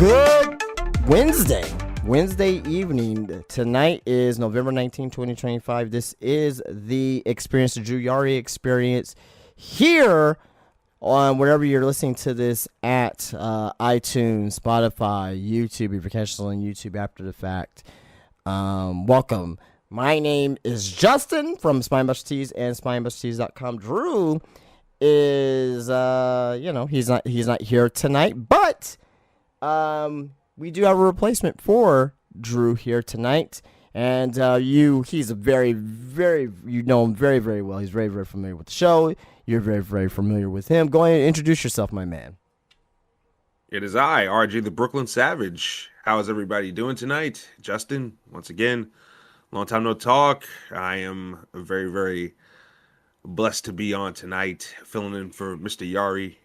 Good Wednesday evening. Tonight is November 19, 2025. This is the Experience, the Drew Yari Experience, here on wherever you're listening to this at iTunes, Spotify, YouTube, if you're catching on YouTube after the fact. Welcome. My name is Justin from SpineBusterTees and SpineBusterTees.com. Drew is, he's not here tonight, but we do have a replacement for Drew here tonight, and he's a very, very, you know him very, very well. He's very, very familiar with the show. You're very, very familiar with him. Go ahead and introduce yourself, my man. It is I, RJ the Brooklyn Savage. How is everybody doing tonight? Justin, once again, long time no talk. I am very, very blessed to be on tonight, filling in for Mr. Yari.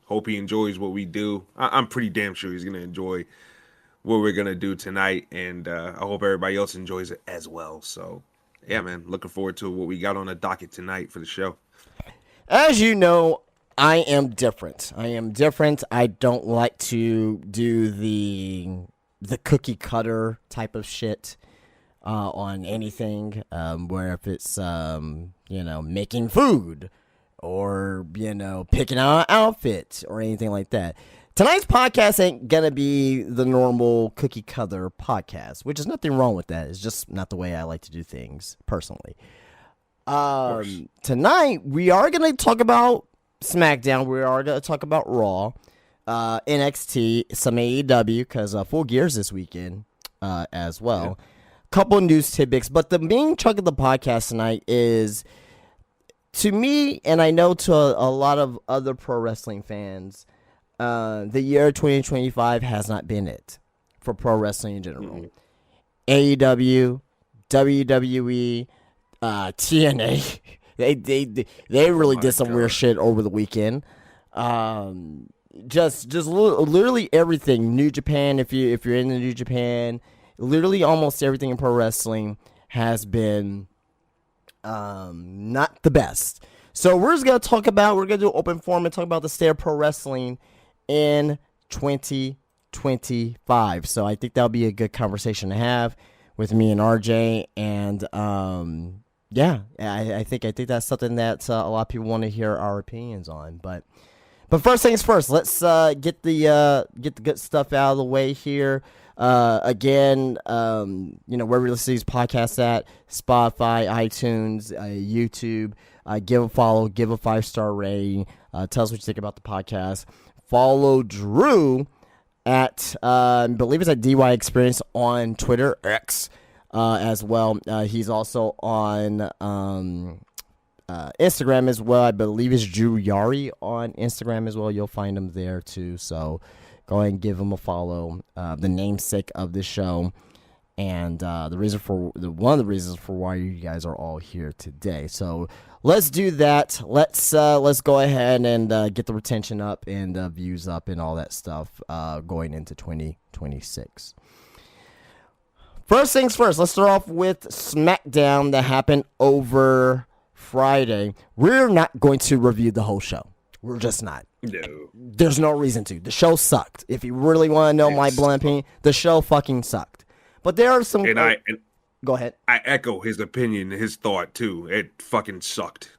Hope he enjoys what we do. I'm pretty damn sure he's going to enjoy what we're going to do tonight, and I hope everybody else enjoys it as well. So, yeah, man, looking forward to what we got on the docket tonight for the show. As you know, I am different. I don't like to do the cookie cutter type of shit on anything, where if it's, making food or, picking out an outfit or anything like that. Tonight's podcast ain't going to be the normal cookie cutter podcast, which is nothing wrong with that. It's just not the way I like to do things personally. Tonight, we are going to talk about SmackDown. We are going to talk about Raw, NXT, some AEW, because Full Gear's this weekend as well. Yeah. Couple news tidbits, but the main chunk of the podcast tonight is, to me, and I know to a lot of other pro wrestling fans, the year 2025 has not been it for pro wrestling in general. AEW, WWE, TNA, they really did some weird shit over the weekend. Just literally everything. New Japan, if you're in the New Japan, literally almost everything in pro wrestling has been not the best. So we're gonna do open forum and talk about the state of pro wrestling in 2025. So I think that'll be a good conversation to have with me and RJ, and I think that's something that a lot of people want to hear our opinions on. But first things first, let's get the good stuff out of the way here. Again, where we listen to these podcasts at, Spotify, iTunes, YouTube. Give a follow, give a 5-star rating. Tell us what you think about the podcast. Follow Drew at, I believe it's at DY Experience on Twitter, X, as well. He's also on Instagram as well. I believe it's Drew Yari on Instagram as well. You'll find him there too. So go ahead and give him a follow. The namesake of this show, and one of the reasons for why you guys are all here today. So let's do that. Let's go ahead and get the retention up and views up and all that stuff going into 2026. First things first, let's start off with SmackDown that happened over Friday. We're not going to review the whole show. We're just not. No. There's no reason to. The show sucked. If you really want to know my blunt opinion, the show fucking sucked. But there are some... Go ahead. I echo his opinion, his thought, too. It fucking sucked.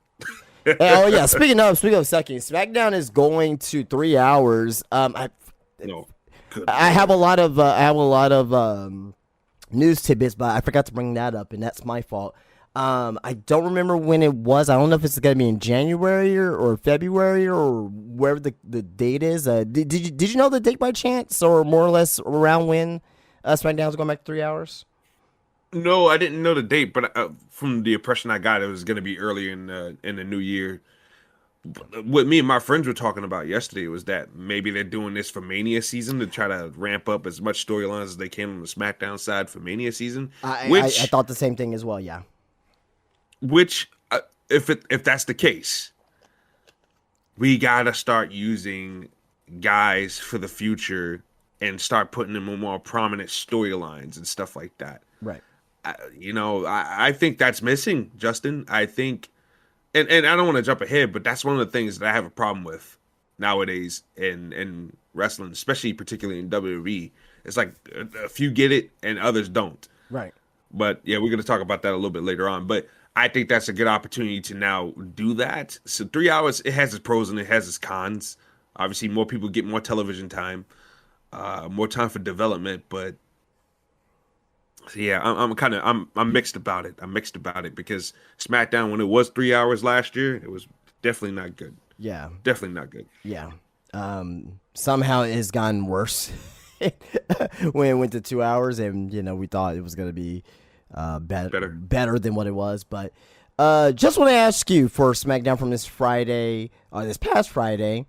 Oh, yeah. Speaking of sucking, SmackDown is going to 3 hours. I have a lot of news tidbits, but I forgot to bring that up, and that's my fault. I don't remember when it was. I don't know if it's going to be in January or February or wherever the date is. Did you know the date by chance, or more or less around when SmackDown's going back to 3 hours? No, I didn't know the date, but from the impression I got, it was going to be early in the new year. What me and my friends were talking about yesterday was that maybe they're doing this for Mania season to try to ramp up as much storylines as they can on the SmackDown side for Mania season. I thought the same thing as well, yeah. Which, if that's the case, we gotta start using guys for the future and start putting them in more prominent storylines and stuff like that. Right. I think that's missing, Justin. I think, and I don't want to jump ahead, but that's one of the things that I have a problem with nowadays in wrestling, especially particularly in WWE. It's like a few get it and others don't. Right. But yeah, we're going to talk about that a little bit later on. But I think that's a good opportunity to now do that. So 3 hours, it has its pros and it has its cons. Obviously, more people get more television time, more time for development. But yeah, I'm mixed about it. I'm mixed about it because SmackDown, when it was 3 hours last year, it was definitely not good. Yeah. Definitely not good. Yeah. Somehow it has gotten worse when it went to 2 hours, and we thought it was going to be better than what it was. But just want to ask you for SmackDown from this past Friday,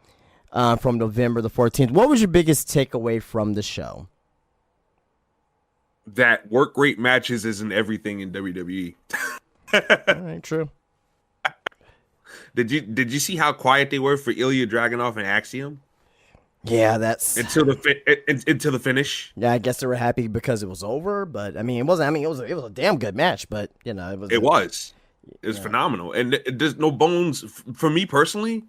from November the 14th. What was your biggest takeaway from the show? That work rate matches isn't everything in WWE. All right, true. Did you see how quiet they were for Ilya Dragunov and Axiom? Yeah, that's until the finish. Yeah, I guess they were happy because it was over, but I mean, it wasn't. I mean, it was a damn good match, but it was phenomenal, and there's no bones for me personally.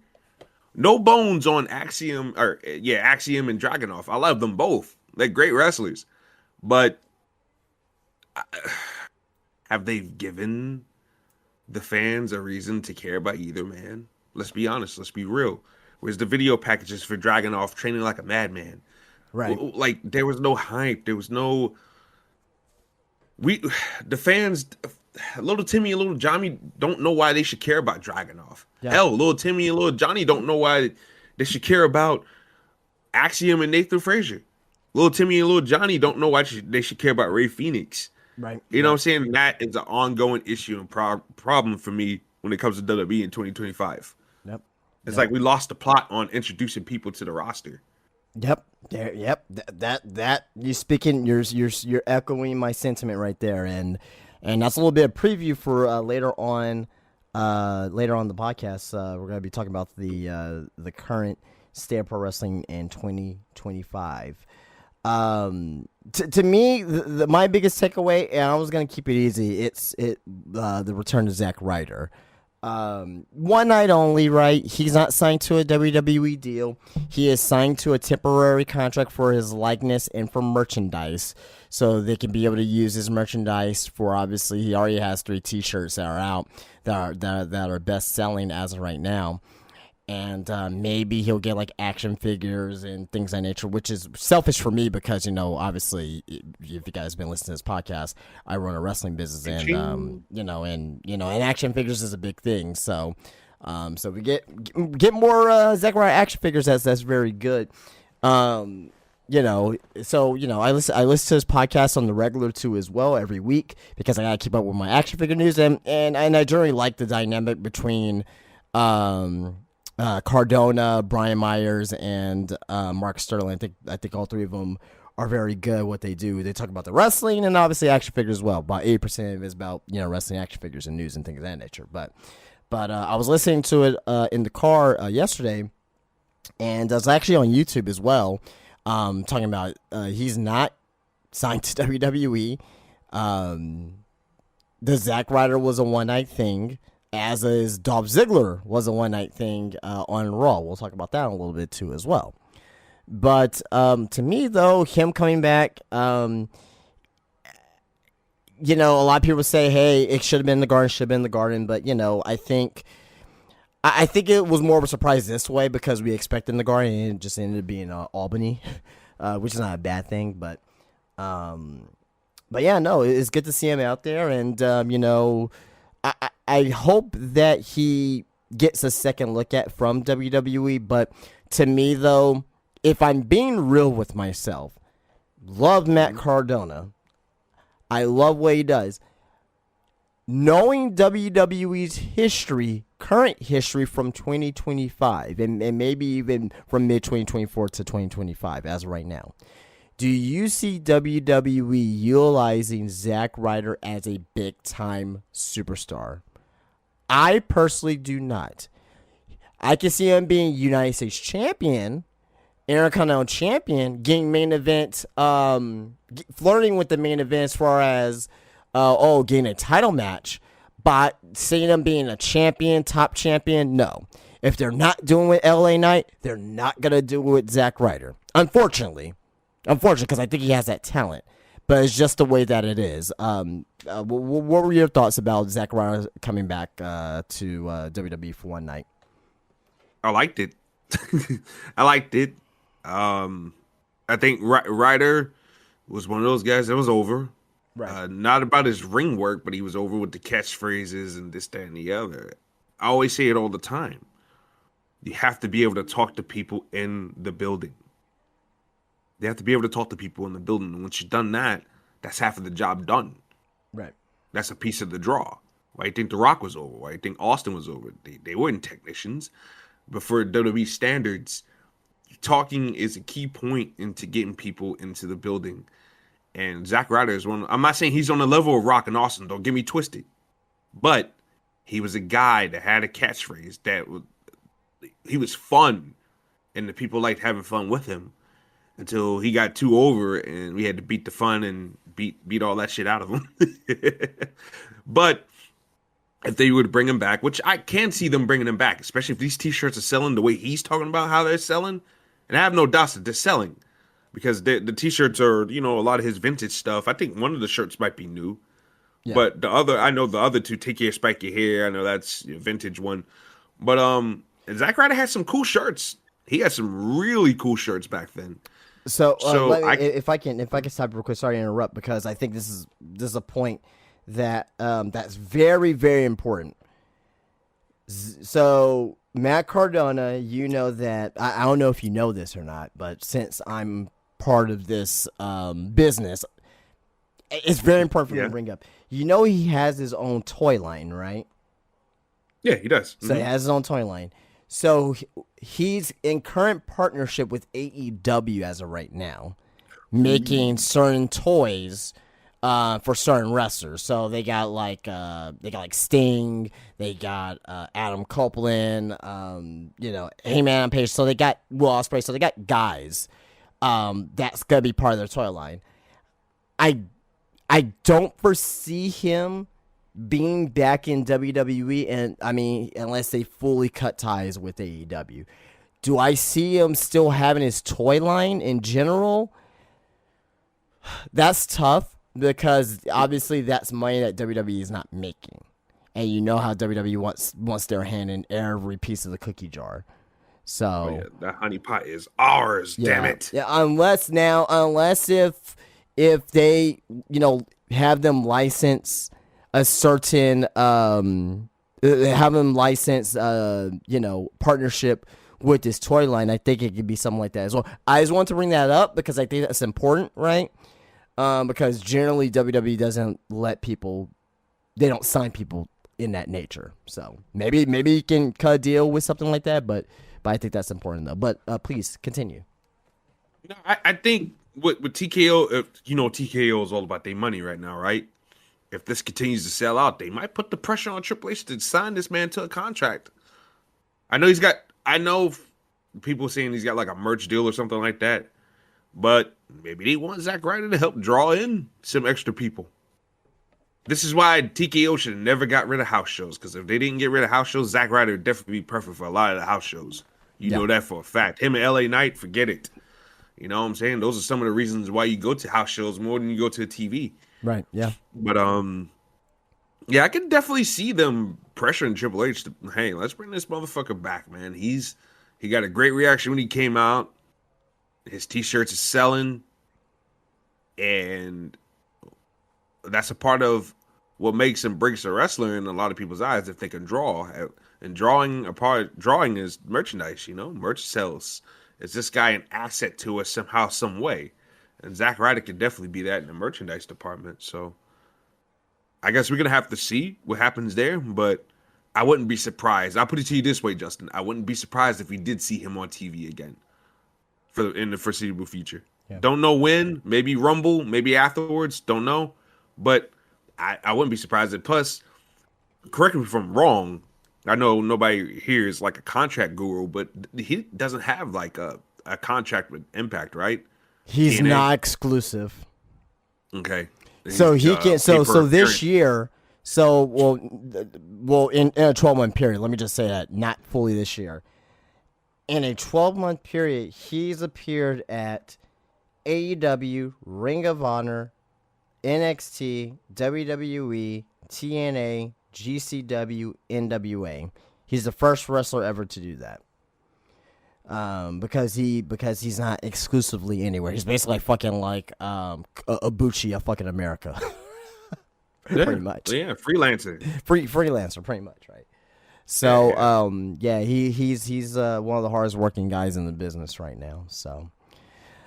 No bones on Axiom and Dragunov. I love them both. They're great wrestlers, but have they given the fans a reason to care about either man? Let's be honest. Let's be real. Where's the video packages for Dragunov training like a madman? Right. Like, there was no hype. There was no... The fans, little Timmy and little Johnny don't know why they should care about Dragunov. Yeah. Hell, little Timmy and little Johnny don't know why they should care about Axiom and Nathan Frazier. Little Timmy and little Johnny don't know why they should care about Rey Fenix. Right. You know what I'm saying? That is an ongoing issue and problem for me when it comes to WWE in 2025. Yep. It's like we lost the plot on introducing people to the roster. Yep. Yep. That you're speaking. You're echoing my sentiment right there, and that's a little bit of preview for later on the podcast. We're going to be talking about the current state of pro wrestling in 2025. To me, my biggest takeaway, and I was going to keep it easy, it's the return to Zack Ryder. One night only, right? He's not signed to a WWE deal. He is signed to a temporary contract for his likeness and for merchandise, so they can be able to use his merchandise for, obviously, he already has 3 T-shirts that are out that are best selling as of right now. And maybe he'll get like action figures and things of that nature, which is selfish for me because, obviously, if you guys have been listening to this podcast, I run a wrestling business, and and action figures is a big thing. So we get more Zack Ryder action figures. That's very good. I listen to his podcast on the regular too as well every week because I gotta keep up with my action figure news, and I generally like the dynamic between Cardona, Brian Myers, and Mark Sterling. I think all 3 of them are very good at what they do. They talk about the wrestling and obviously action figures as well. About 80% of it is about wrestling, action figures, and news and things of that nature. But I was listening to it in the car yesterday, and I was actually on YouTube as well, talking about he's not signed to WWE. The Zack Ryder was a one-night thing, as is Dolph Ziggler was a one-night thing on Raw. We'll talk about that a little bit too as well. But to me, though, him coming back, a lot of people say, hey, it should have been the Garden, but, I think it was more of a surprise this way because we expected the Garden and it just ended up being Albany, which is not a bad thing, but yeah, no, it's good to see him out there, and, I hope that he gets a second look at from WWE, but to me, though, if I'm being real with myself, love Matt Cardona. I love what he does. Knowing WWE's history, current history from 2025, and maybe even from mid-2024 to 2025 as of right now, do you see WWE utilizing Zack Ryder as a big-time superstar? I personally do not. I can see him being United States champion, Intercontinental champion, getting main event, flirting with the main event as far as, getting a title match. But seeing him being a champion, top champion, no. If they're not doing it with LA Knight, they're not going to do it with Zack Ryder. Unfortunately, because I think he has that talent, but it's just the way that it is. What were your thoughts about Zack Ryder coming back to WWE for one night? I liked it. I liked it. I think Ryder was one of those guys that was over. Right. Not about his ring work, but he was over with the catchphrases and this, that, and the other. I always say it all the time. You have to be able to talk to people in the building. They have to be able to talk to people in the building. And once you've done that, that's half of the job done. Right. That's a piece of the draw. Why do you think The Rock was over? Why do you think Austin was over? They weren't technicians. But for WWE standards, talking is a key point into getting people into the building. And Zack Ryder is one. I'm not saying he's on the level of Rock and Austin. Don't get me twisted. But he was a guy that had a catchphrase he was fun. And the people liked having fun with him. Until he got too over and we had to beat the fun and beat all that shit out of him. But if they would bring him back, which I can see them bringing him back, especially if these t-shirts are selling the way he's talking about how they're selling. And I have no doubts that they're selling because the t-shirts are, a lot of his vintage stuff. I think one of the shirts might be new. Yeah. But I know the other two, Take Care, Spike Your Hair. I know that's a vintage one. But Zack Ryder had some cool shirts. He had some really cool shirts back then. So if I can stop real quick, sorry to interrupt, because I think this is a point that that's very, very important. So Matt Cardona, that I don't know if you know this or not, but since I'm part of this business, it's very important for me to bring up. He has his own toy line, right? Yeah, he does. So he has his own toy line. So he's in current partnership with AEW as of right now, making certain toys for certain wrestlers. So they got like Sting, they got Adam Copeland, Heyman Page. So they got Will Ospreay. So they got guys that's gonna be part of their toy line. I don't foresee him being back in WWE, and unless they fully cut ties with AEW. Do I see him still having his toy line in general? That's tough because obviously that's money that WWE is not making, and how WWE wants their hand in every piece of the cookie jar. So that honey pot is ours. Damn it. Yeah, unless if they have them license a certain partnership with this toy line, I think it could be something like that as well. I just want to bring that up because I think that's important, right? Because generally WWE doesn't they don't sign people in that nature. So maybe you can cut a deal with something like that, but I think that's important though. But please continue. No, I think with TKO, TKO is all about their money right now, right? If this continues to sell out, they might put the pressure on Triple H to sign this man to a contract. I know people saying he's got like a merch deal or something like that, but maybe they want Zack Ryder to help draw in some extra people. This is why TKO should have never got rid of house shows, because if they didn't get rid of house shows, Zack Ryder would definitely be perfect for a lot of the house shows. You know that for a fact. Him and LA Knight, forget it. You know what I'm saying? Those are some of the reasons why you go to house shows more than you go to a TV. Right, yeah. But, I can definitely see them pressuring Triple H to, hey, let's bring this motherfucker back, man. He got a great reaction when he came out. His T-shirts are selling. And that's a part of what makes and breaks a wrestler in a lot of people's eyes, if they can draw. And drawing is merchandise, merch sells. Is this guy an asset to us somehow, some way? And Zack Ryder could definitely be that in the merchandise department. So I guess we're going to have to see what happens there, but I wouldn't be surprised. I'll put it to you this way, Justin. I wouldn't be surprised if we did see him on TV again in the foreseeable future. Yeah. Don't know when, maybe Rumble, maybe afterwards, don't know. But I wouldn't be surprised. And plus, correct me if I'm wrong, I know nobody here is like a contract guru, but he doesn't have like a contract with Impact, right? He's TNA. Not exclusive. Okay. So he can. So this year. So well, in a 12-month period. Let me just say that, not fully this year. In a 12-month period, he's appeared at AEW, Ring of Honor, NXT, WWE, TNA, GCW, NWA. He's the first wrestler ever to do that. Because he's not exclusively anywhere. He's basically fucking like Ibushi of fucking America. Pretty much. Yeah, freelancer. Freelancer, pretty much, right? So, he's one of the hardest working guys in the business right now. So,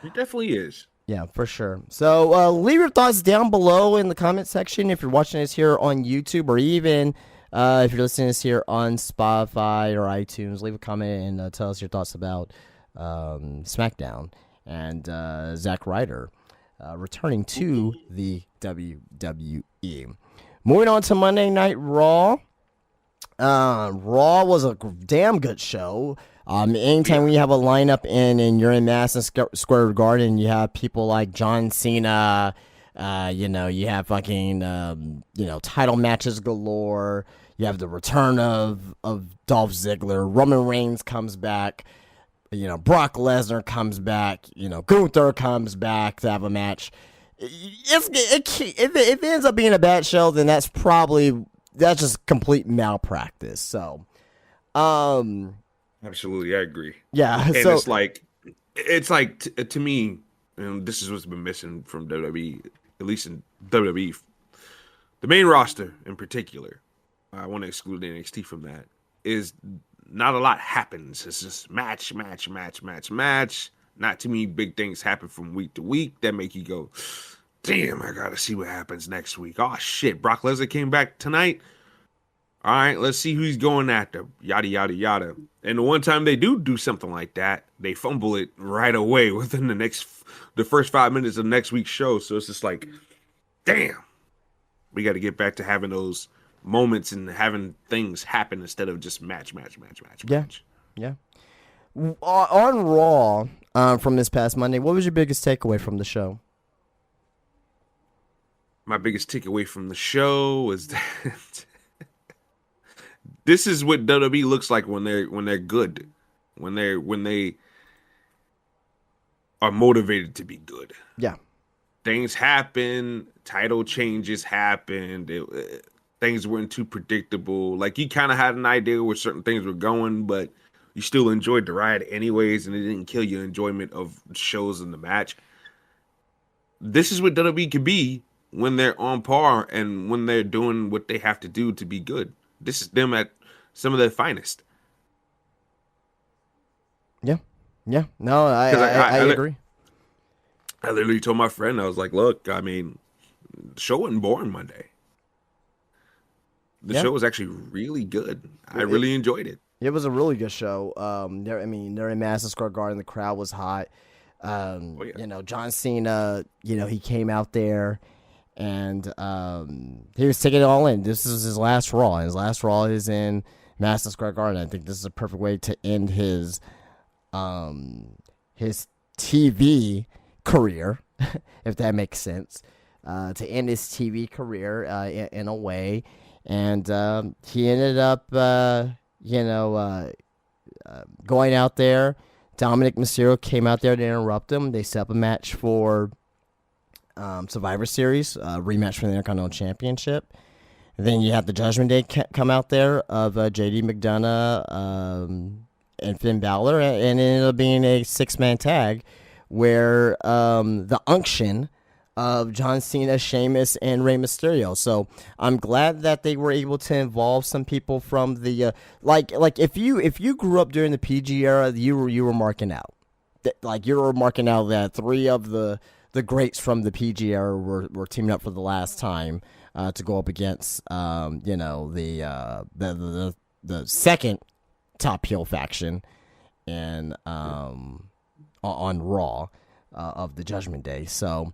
he definitely is. Yeah, for sure. So, leave your thoughts down below in the comment section if you're watching us here on YouTube, or even if you're listening to this here on Spotify or iTunes. Leave a comment and tell us your thoughts about SmackDown and Zack Ryder returning to the WWE. Moving on to Monday Night Raw. Raw was a damn good show. Anytime when you have a lineup and you're in Madison Square Garden, you have people like John Cena, you have fucking, title matches galore. You have the return of Dolph Ziggler. Roman Reigns comes back. Brock Lesnar comes back. Gunther comes back to have a match. If it ends up being a bad show, then that's just complete malpractice. So, absolutely, I agree. Yeah, and so it's like to me, and this is what's been missing from WWE, at least in WWE, the main roster in particular. I want to exclude NXT from that. Is not a lot happens. It's just match. Not too many big things happen from week to week that make you go, damn, I gotta see what happens next week. Oh shit, Brock Lesnar came back tonight. All right, let's see who he's going after. Yada yada yada. And the one time they do something like that, they fumble it right away within the first 5 minutes of next week's show. So it's just like, damn, we got to get back to having those moments and having things happen instead of just match. Yeah. On Raw from this past Monday, what was your biggest takeaway from the show? My biggest takeaway from the show was that this is what WWE looks like when they're good, when they are motivated to be good. Yeah, things happen, title changes happened. Things weren't too predictable. Like, you kind of had an idea where certain things were going, but you still enjoyed the ride anyways, and it didn't kill your enjoyment of shows in the match. This is what WWE can be when they're on par and when they're doing what they have to do to be good. This is them at some of their finest. Yeah. No, I agree. I literally told my friend, I was like, look, I mean, the show wasn't boring Monday. The show was actually really good. I really enjoyed it. It was a really good show. They're in Madison Square Garden. The crowd was hot. John Cena, he came out there and he was taking it all in. This is his last Raw. His last Raw is in Madison Square Garden. I think this is a perfect way to end his TV career, if that makes sense. To end his TV career in a way. And he ended up, going out there. Dominic Mysterio came out there to interrupt him. They set up a match for Survivor Series, rematch for the Intercontinental Championship. And then you have the Judgment Day come out there of JD McDonough and Finn Balor, and it ended up being a 6-man tag where the unction of John Cena, Sheamus, and Rey Mysterio. So I'm glad that they were able to involve some people from the like if you grew up during the PG era, you were marking out. You were marking out that 3 of the greats from the PG era were teaming up for the last time to go up against the second top heel faction and on Raw of the Judgment Day. So.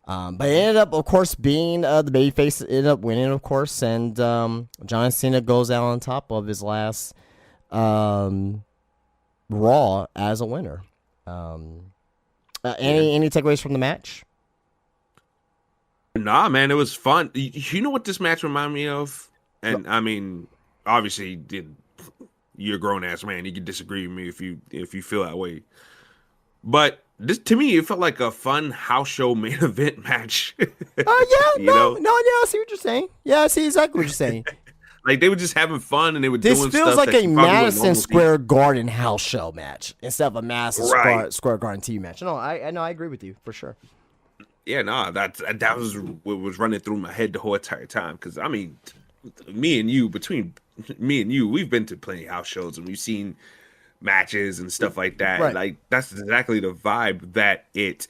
But it ended up, of course, being the babyface ended up winning, of course, and John Cena goes out on top of his last Raw as a winner. Any takeaways from the match? Nah, man, it was fun. You know what this match reminded me of? And I mean, obviously, you're a grown ass man. You can disagree with me if you feel that way. But this, to me, it felt like a fun house show main event match. Oh yeah, You know, no, I see what you're saying. Yeah, I see exactly what you're saying. like they were just having fun and they were This doing feels stuff like that a you probably wouldn't Madison normally Square Garden house show match instead of a Madison Right. Square Garden TV match. No, I know, I agree with you for sure. Yeah, no, that was what was running through my head the whole entire time. Because I mean, between me and you, we've been to plenty of house shows and we've seen matches and stuff like that. Right. Like that's exactly the vibe that it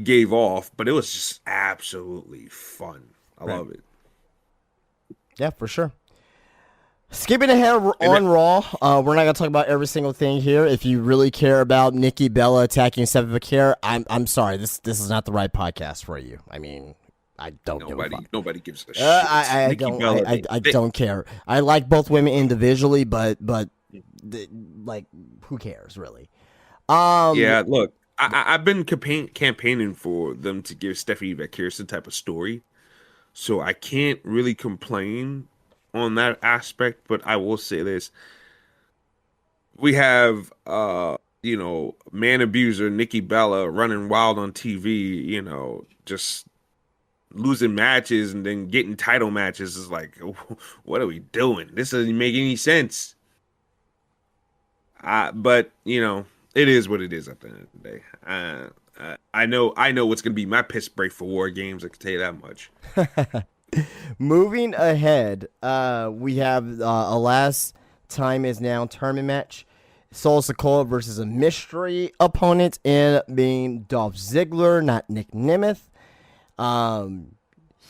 gave off. But it was just absolutely fun. I love it. Yeah, for sure. Skipping ahead on Raw, we're not gonna talk about every single thing here. If you really care about Nikki Bella attacking Seven Vaquer, I'm sorry. This is not the right podcast for you. I mean, I don't give a fuck. Nobody gives a shit. I Nikki don't. Bella, I don't care. I like both women individually, but like, who cares really? Yeah, look, I've been campaigning for them to give Stephanie Vaquer some type of story, so I can't really complain on that aspect. But I will say this: we have, man abuser Nikki Bella running wild on TV, just losing matches and then getting title matches. Is like, what are we doing? This doesn't make any sense. But it is what it is at the end of the day. I know what's gonna be my piss break for War Games. I can tell you that much. Moving ahead, we have a last time is now tournament match. Solo Sikoa versus a mystery opponent in being Dolph Ziggler, not Nick Nemeth.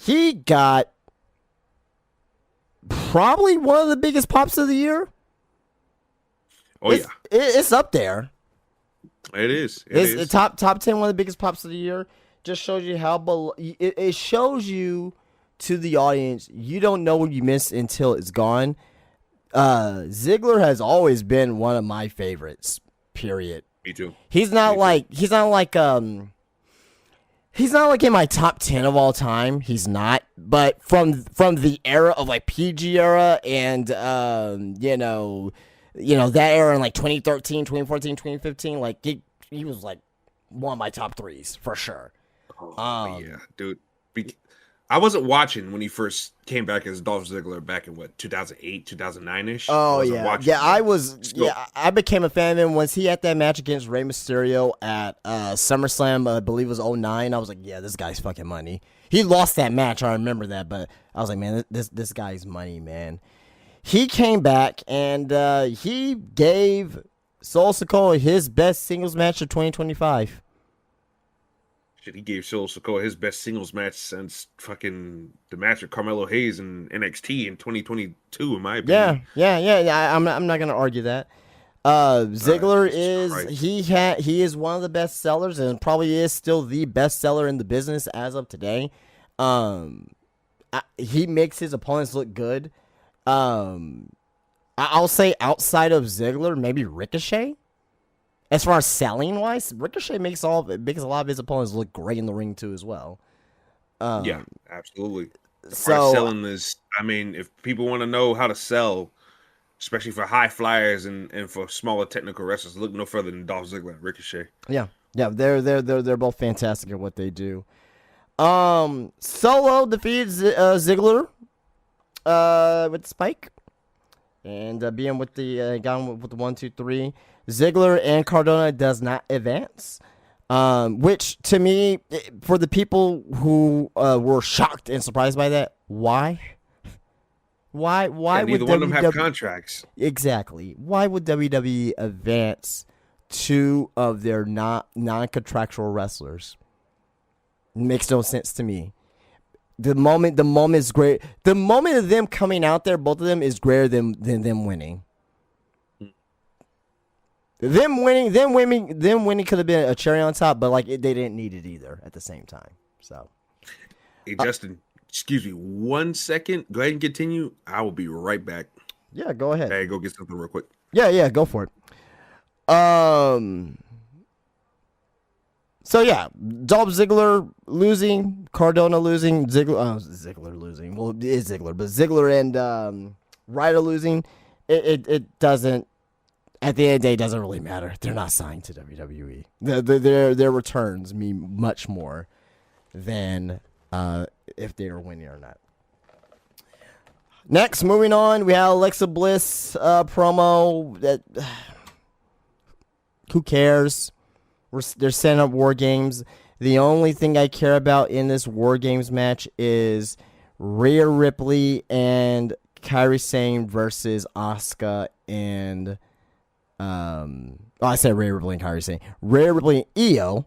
He got probably one of the biggest pops of the year. Oh yeah, it's up there. It is. It's top 10, one of the biggest pops of the year. Just shows you how it shows you to the audience. You don't know what you missed until it's gone. Ziggler has always been one of my favorites. Period. Me too. He's not like in my top 10 of all time. He's not. But from the era of like PG era and that era in like 2013, 2014, 2015, like he was like one of my top threes for sure. Oh, yeah, dude. I wasn't watching when he first came back as Dolph Ziggler back in 2008, 2009-ish. Oh yeah, yeah. I became a fan of him once he had that match against Rey Mysterio at SummerSlam. I believe it was 2009. I was like, yeah, this guy's fucking money. He lost that match. I remember that, but I was like, man, this guy's money, man. He came back and he gave Solo Sikoa his best singles match of 2025. He gave Solo Sikoa his best singles match since fucking the match with Carmelo Hayes in NXT in 2022, in my opinion. Yeah. I'm not gonna argue that. Ziggler he is one of the best sellers and probably is still the best seller in the business as of today. He makes his opponents look good. I'll say outside of Ziggler, maybe Ricochet. As far as selling wise, Ricochet makes a lot of his opponents look great in the ring too as well. Yeah, absolutely. So selling is, I mean, if people want to know how to sell, especially for high flyers and for smaller technical wrestlers, look no further than Dolph Ziggler and Ricochet. Yeah, they're both fantastic at what they do. Solo defeated Ziggler with Spike. And being with the gone with the 1, 2, 3, Ziggler and Cardona does not advance. Which to me, for the people who were shocked and surprised by that, why? Why would neither one of them have contracts? Exactly. Why would WWE advance two of their non-contractual wrestlers? It makes no sense to me. The moment is great. The moment of them coming out there, both of them, is greater than them winning. Them winning could have been a cherry on top, but like they didn't need it either at the same time. So, hey Justin, excuse me 1 second. Go ahead and continue. I will be right back. Yeah, go ahead. Hey, go get something real quick. Yeah, go for it. So yeah, Dolph Ziggler losing, Cardona losing, Ziggler losing. Well, it is Ziggler, but Ziggler and Ryder losing, it doesn't. At the end of the day, it doesn't really matter. They're not signed to WWE. Their returns mean much more than if they are winning or not. Next, moving on, we have Alexa Bliss promo. That who cares? They're setting up War Games. The only thing I care about in this War Games match is Rhea Ripley and Kairi Sane versus Asuka and I said Rhea Ripley and Kairi Sane. Rhea Ripley and Io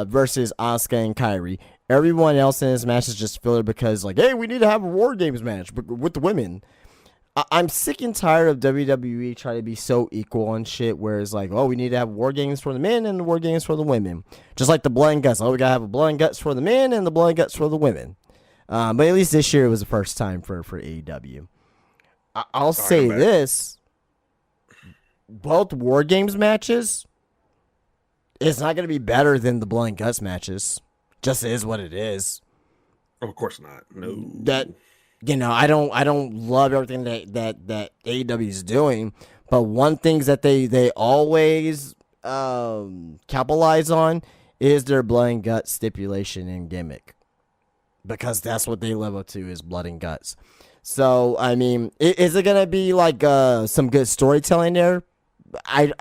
versus Asuka and Kairi. Everyone else in this match is just filler because, like, hey, we need to have a War Games match with the women. I'm sick and tired of WWE trying to be so equal and shit, where it's like, oh, we need to have War Games for the men and the War Games for the women. Just like the Blood and Guts. Oh, we got to have a Blood and Guts for the men and the Blood and Guts for the women. But at least this year it was the first time for AEW. I'll say this. Both War Games matches, it's not going to be better than the Blood and Guts matches. Just is what it is. Of course not. No. That, you know, I don't love everything that AEW is doing, but one thing that they always capitalize on is their Blood and Guts stipulation and gimmick, because that's what they live up to, is Blood and Guts. So I mean, is it gonna be like some good storytelling there? I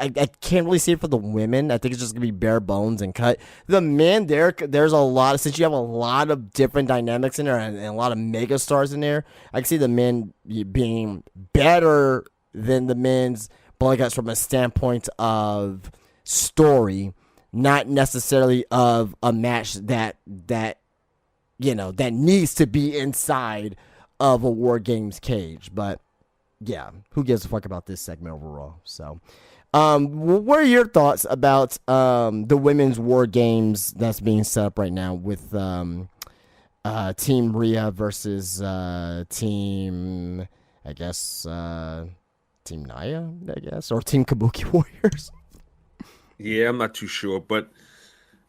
can't really see it for the women. I think it's just gonna be bare bones and cut. The men, there's a lot, since you have a lot of different dynamics in there and a lot of mega stars in there. I can see the men being better than the men's Blood Guts from a standpoint of story, not necessarily of a match that you know that needs to be inside of a War Games cage. But yeah, who gives a fuck about this segment overall? So, what are your thoughts about the women's War Games that's being set up right now with Team Rhea versus Team, I guess, Team Naya, I guess, or Team Kabuki Warriors? Yeah, I'm not too sure, but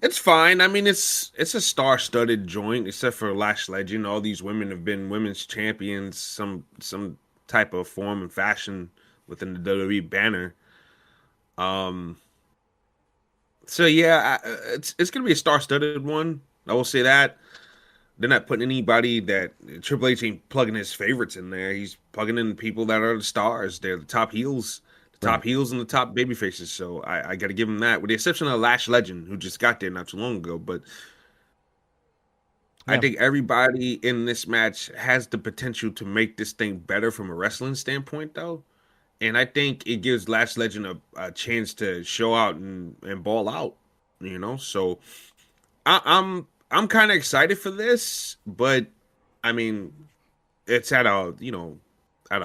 it's fine. I mean, it's a star-studded joint, except for Lash Legend. All these women have been women's champions, some type of form and fashion within the WWE banner. So yeah, it's gonna be a star-studded one. I will say that. They're not putting anybody that Triple H ain't plugging his favorites in there. He's plugging in people that are the stars. They're the top heels. Top heels and the top baby faces. So I got to give him that, with the exception of Lash Legend, who just got there not too long ago. But I think everybody in this match has the potential to make this thing better from a wrestling standpoint, though. And I think it gives Lash Legend a chance to show out and ball out, you know. So I'm kind of excited for this, but I mean, it's at a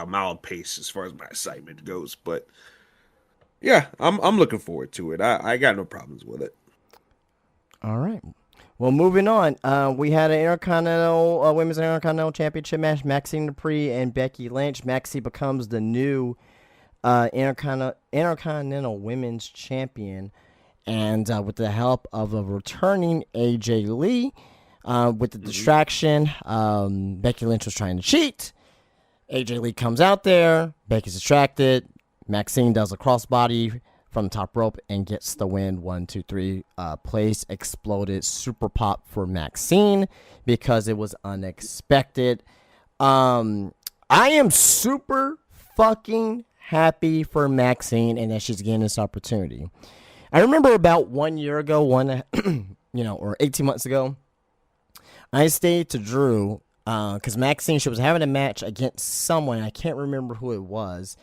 mild pace as far as my excitement goes. But yeah, I'm looking forward to it. I got no problems with it. All right. Well, moving on. We had an Intercontinental Women's Intercontinental Championship match. Maxine Dupree and Becky Lynch. Maxie becomes the new Intercontinental Women's Champion, and with the help of a returning AJ Lee, with the distraction, Becky Lynch was trying to cheat. AJ Lee comes out there. Becky's distracted. Maxine does a crossbody from the top rope and gets the win. 1, 2, 3. Place exploded. Super pop for Maxine because it was unexpected. I am super fucking happy for Maxine and that she's getting this opportunity. I remember about 1 year ago, or 18 months ago, I stayed to Drew because Maxine, she was having a match against someone. I can't remember who it was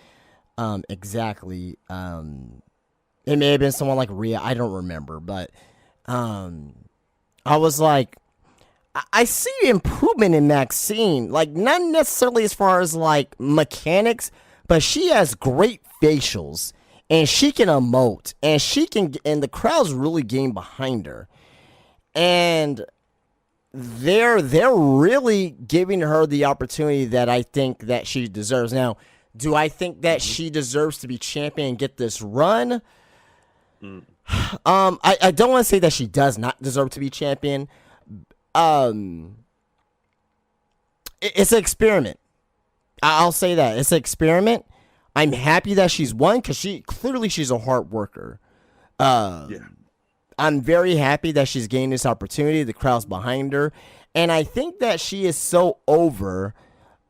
exactly. It may have been someone like Rhea. I don't remember, but I was like, I see improvement in Maxine. Like, not necessarily as far as like mechanics, but she has great facials and she can emote and and the crowd's really getting behind her. And they're really giving her the opportunity that I think that she deserves. Now, do I think that she deserves to be champion and get this run? I don't want to say that she does not deserve to be champion. It's an experiment. I'll say that it's an experiment. I'm happy that she's won because she's a hard worker. Yeah. I'm very happy that she's gained this opportunity. The crowd's behind her, and I think that she is so over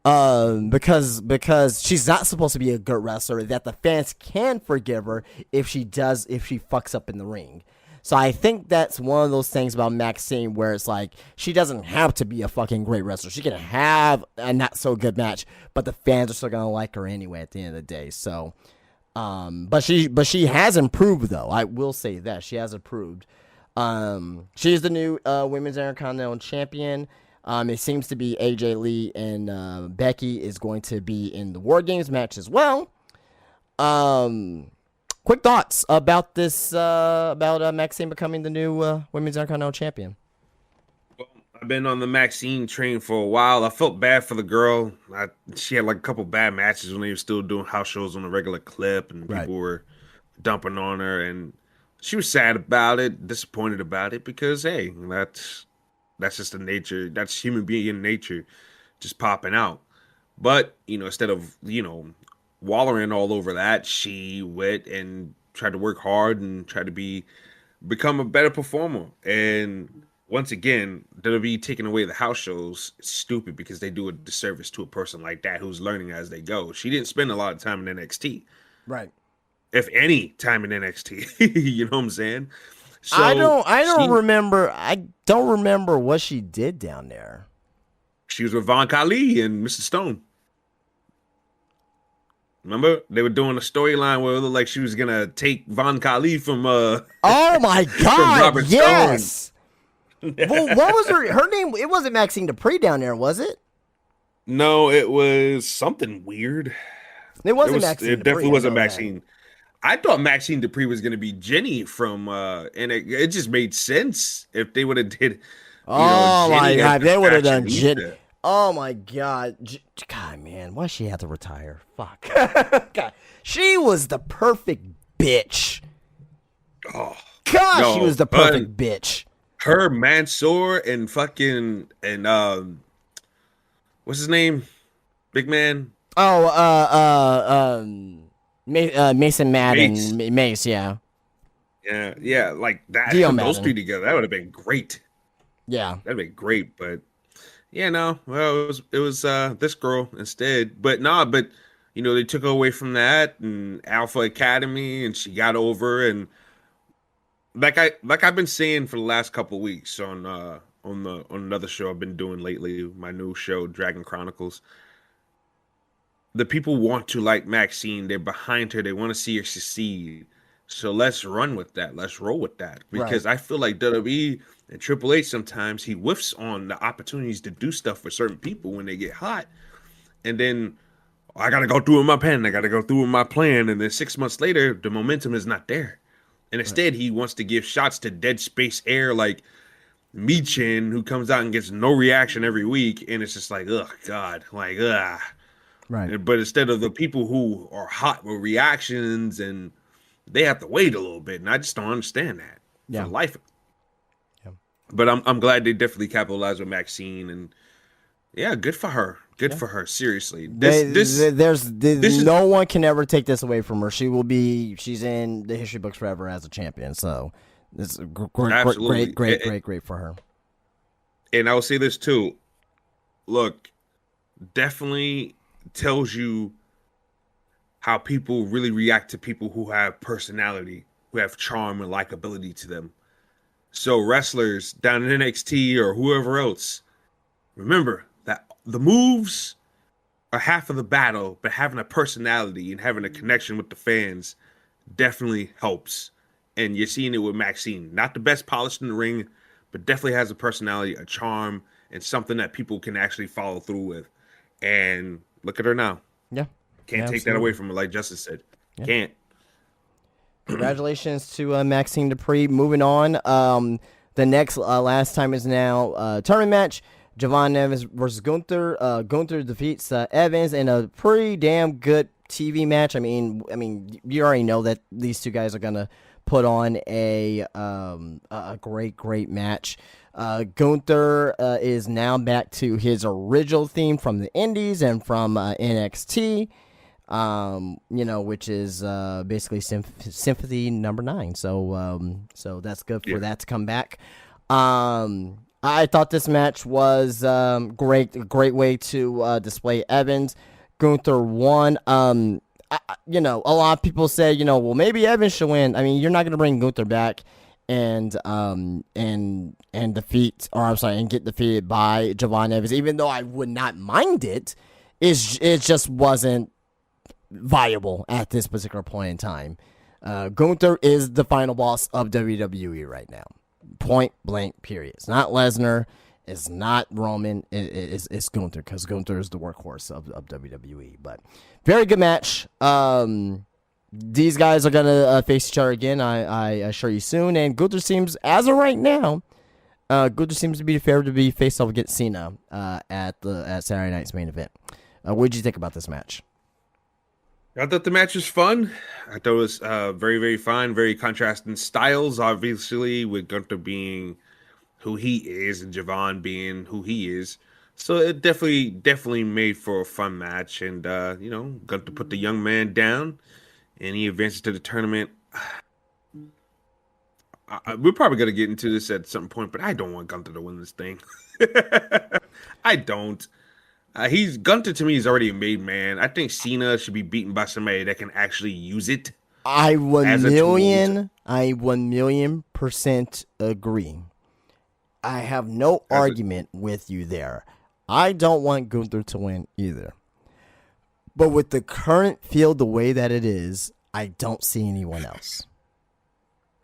because she's not supposed to be a good wrestler, that the fans can forgive her if she fucks up in the ring. So I think that's one of those things about Maxine where it's like she doesn't have to be a fucking great wrestler. She can have a not so good match, but the fans are still gonna like her anyway at the end of the day. So, but she has improved though. I will say that she has improved. She is the new Women's Intercontinental Champion. It seems to be AJ Lee and Becky is going to be in the War Games match as well. Quick thoughts about this, about Maxine becoming the new Women's Intercontinental Champion. Well, I've been on the Maxine train for a while. I felt bad for the girl. She had like a couple bad matches when they were still doing house shows on a regular clip, and people were dumping on her, and she was sad about it, disappointed about it, because hey, that's just the nature. That's human being nature, just popping out. But instead of wallowing all over that, she went and tried to work hard and tried to become a better performer. And once again, WWE taking away the house shows is stupid, because they do a disservice to a person like that who's learning as they go. She didn't spend a lot of time in NXT, right? If any time in NXT, you know what I'm saying? So I don't remember. I don't remember what she did down there. She was with Von Khali and Mr. Stone. Remember, they were doing a storyline where it looked like she was gonna take Von Khali from oh my god, Robert yes. Well, what was her name? It wasn't Maxine Dupree down there, was it? No, it was something weird. It wasn't Maxine. It definitely wasn't Maxine. I thought Maxine Dupree was gonna be Jenny from, and it just made sense if they would have did. Oh my god, they would have done Jenny. Oh my god. God, man, why she had to retire? Fuck. God, she was the perfect bitch. Oh, God, no, she was the perfect bitch. Her, Mansoor, and fucking, and what's his name? Big man. Oh, Mason Madden, Mace, yeah. Yeah, like that. Those three together, that would have been great. Yeah, that'd be great, but. Yeah, no. Well, it was this girl instead. But they took her away from that and Alpha Academy, and she got over. And like I've been saying for the last couple of weeks on another show I've been doing lately, my new show Dragon Chronicles. The people want to like Maxine. They're behind her. They want to see her succeed. So let's run with that. Let's roll with that, because I feel like WWE and Triple H, sometimes he whiffs on the opportunities to do stuff for certain people when they get hot. And then I got to go through with my pen. I got to go through with my plan. And then 6 months later, the momentum is not there. And instead, he wants to give shots to dead space air like Michin, who comes out and gets no reaction every week. And it's just like, ugh, God, like, ugh. Right. But instead of the people who are hot with reactions, and they have to wait a little bit. And I just don't understand that. Yeah. For life. But I'm glad they definitely capitalized with Maxine, and yeah, good for her. Good for her. Seriously, no one can ever take this away from her. She's in the history books forever as a champion. So this is great for her. And I will say this too. Look, definitely tells you how people really react to people who have personality, who have charm and likability to them. So wrestlers down in NXT or whoever else, remember that the moves are half of the battle, but having a personality and having a connection with the fans definitely helps. And you're seeing it with Maxine. Not the best polished in the ring, but definitely has a personality, a charm, and something that people can actually follow through with. And look at her now. Yeah. Can't take that away from her, like Justice said. Yeah. Can't. Congratulations to Maxine Dupree. Moving on. The next last time is now tournament match. Javon Evans versus Gunther. Gunther defeats Evans in a pretty damn good TV match. I mean, you already know that these two guys are gonna put on a great match. Gunther is now back to his original theme from the Indies and from NXT, which is basically Sympathy number 9. So that's good for that to come back. I thought this match was great. A great way to display Evans. Gunther won. A lot of people say, well, maybe Evans should win. I mean, you're not going to bring Gunther back and defeat, or I'm sorry, and get defeated by Javon Evans, even though I would not mind it. It just wasn't viable at this particular point in time. Gunther is the final boss of WWE right now. Point blank, period. It's not Lesnar. It's not Roman. It's Gunther, because Gunther is the workhorse of WWE. But very good match. These guys are going to face each other again, I assure you, soon. And Gunther seems, as of right now, Gunther seems to be fair to be faced off against Cena at Saturday night's main event. What did you think about this match? I thought the match was fun. I thought it was very, very fun, very contrasting styles, obviously, with Gunther being who he is and Javon being who he is. So it definitely made for a fun match. And, Gunther put the young man down, and he advances to the tournament. We're probably going to get into this at some point, but I don't want Gunther to win this thing. I don't. Gunther to me is already a made man. I think Cena should be beaten by somebody that can actually use it. I 1,000,000% agree. I have no argument with you there. I don't want Gunther to win either. But with the current field the way that it is, I don't see anyone else.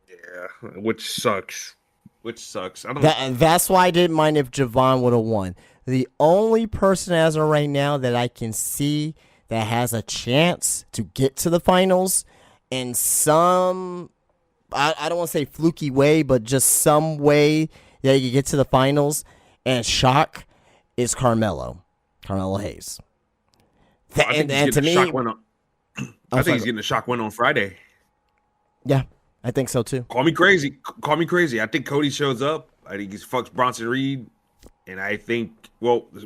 Yeah, which sucks. That's why I didn't mind if Javon would have won. The only person as of right now that I can see that has a chance to get to the finals in some, I don't want to say fluky way, but just some way that you get to the finals and shock, is Carmelo Hayes. And to me, I think he's getting a shock win on Friday. Yeah, I think so too. Call me crazy. I think Cody shows up. I think he fucks Bronson Reed. And I think,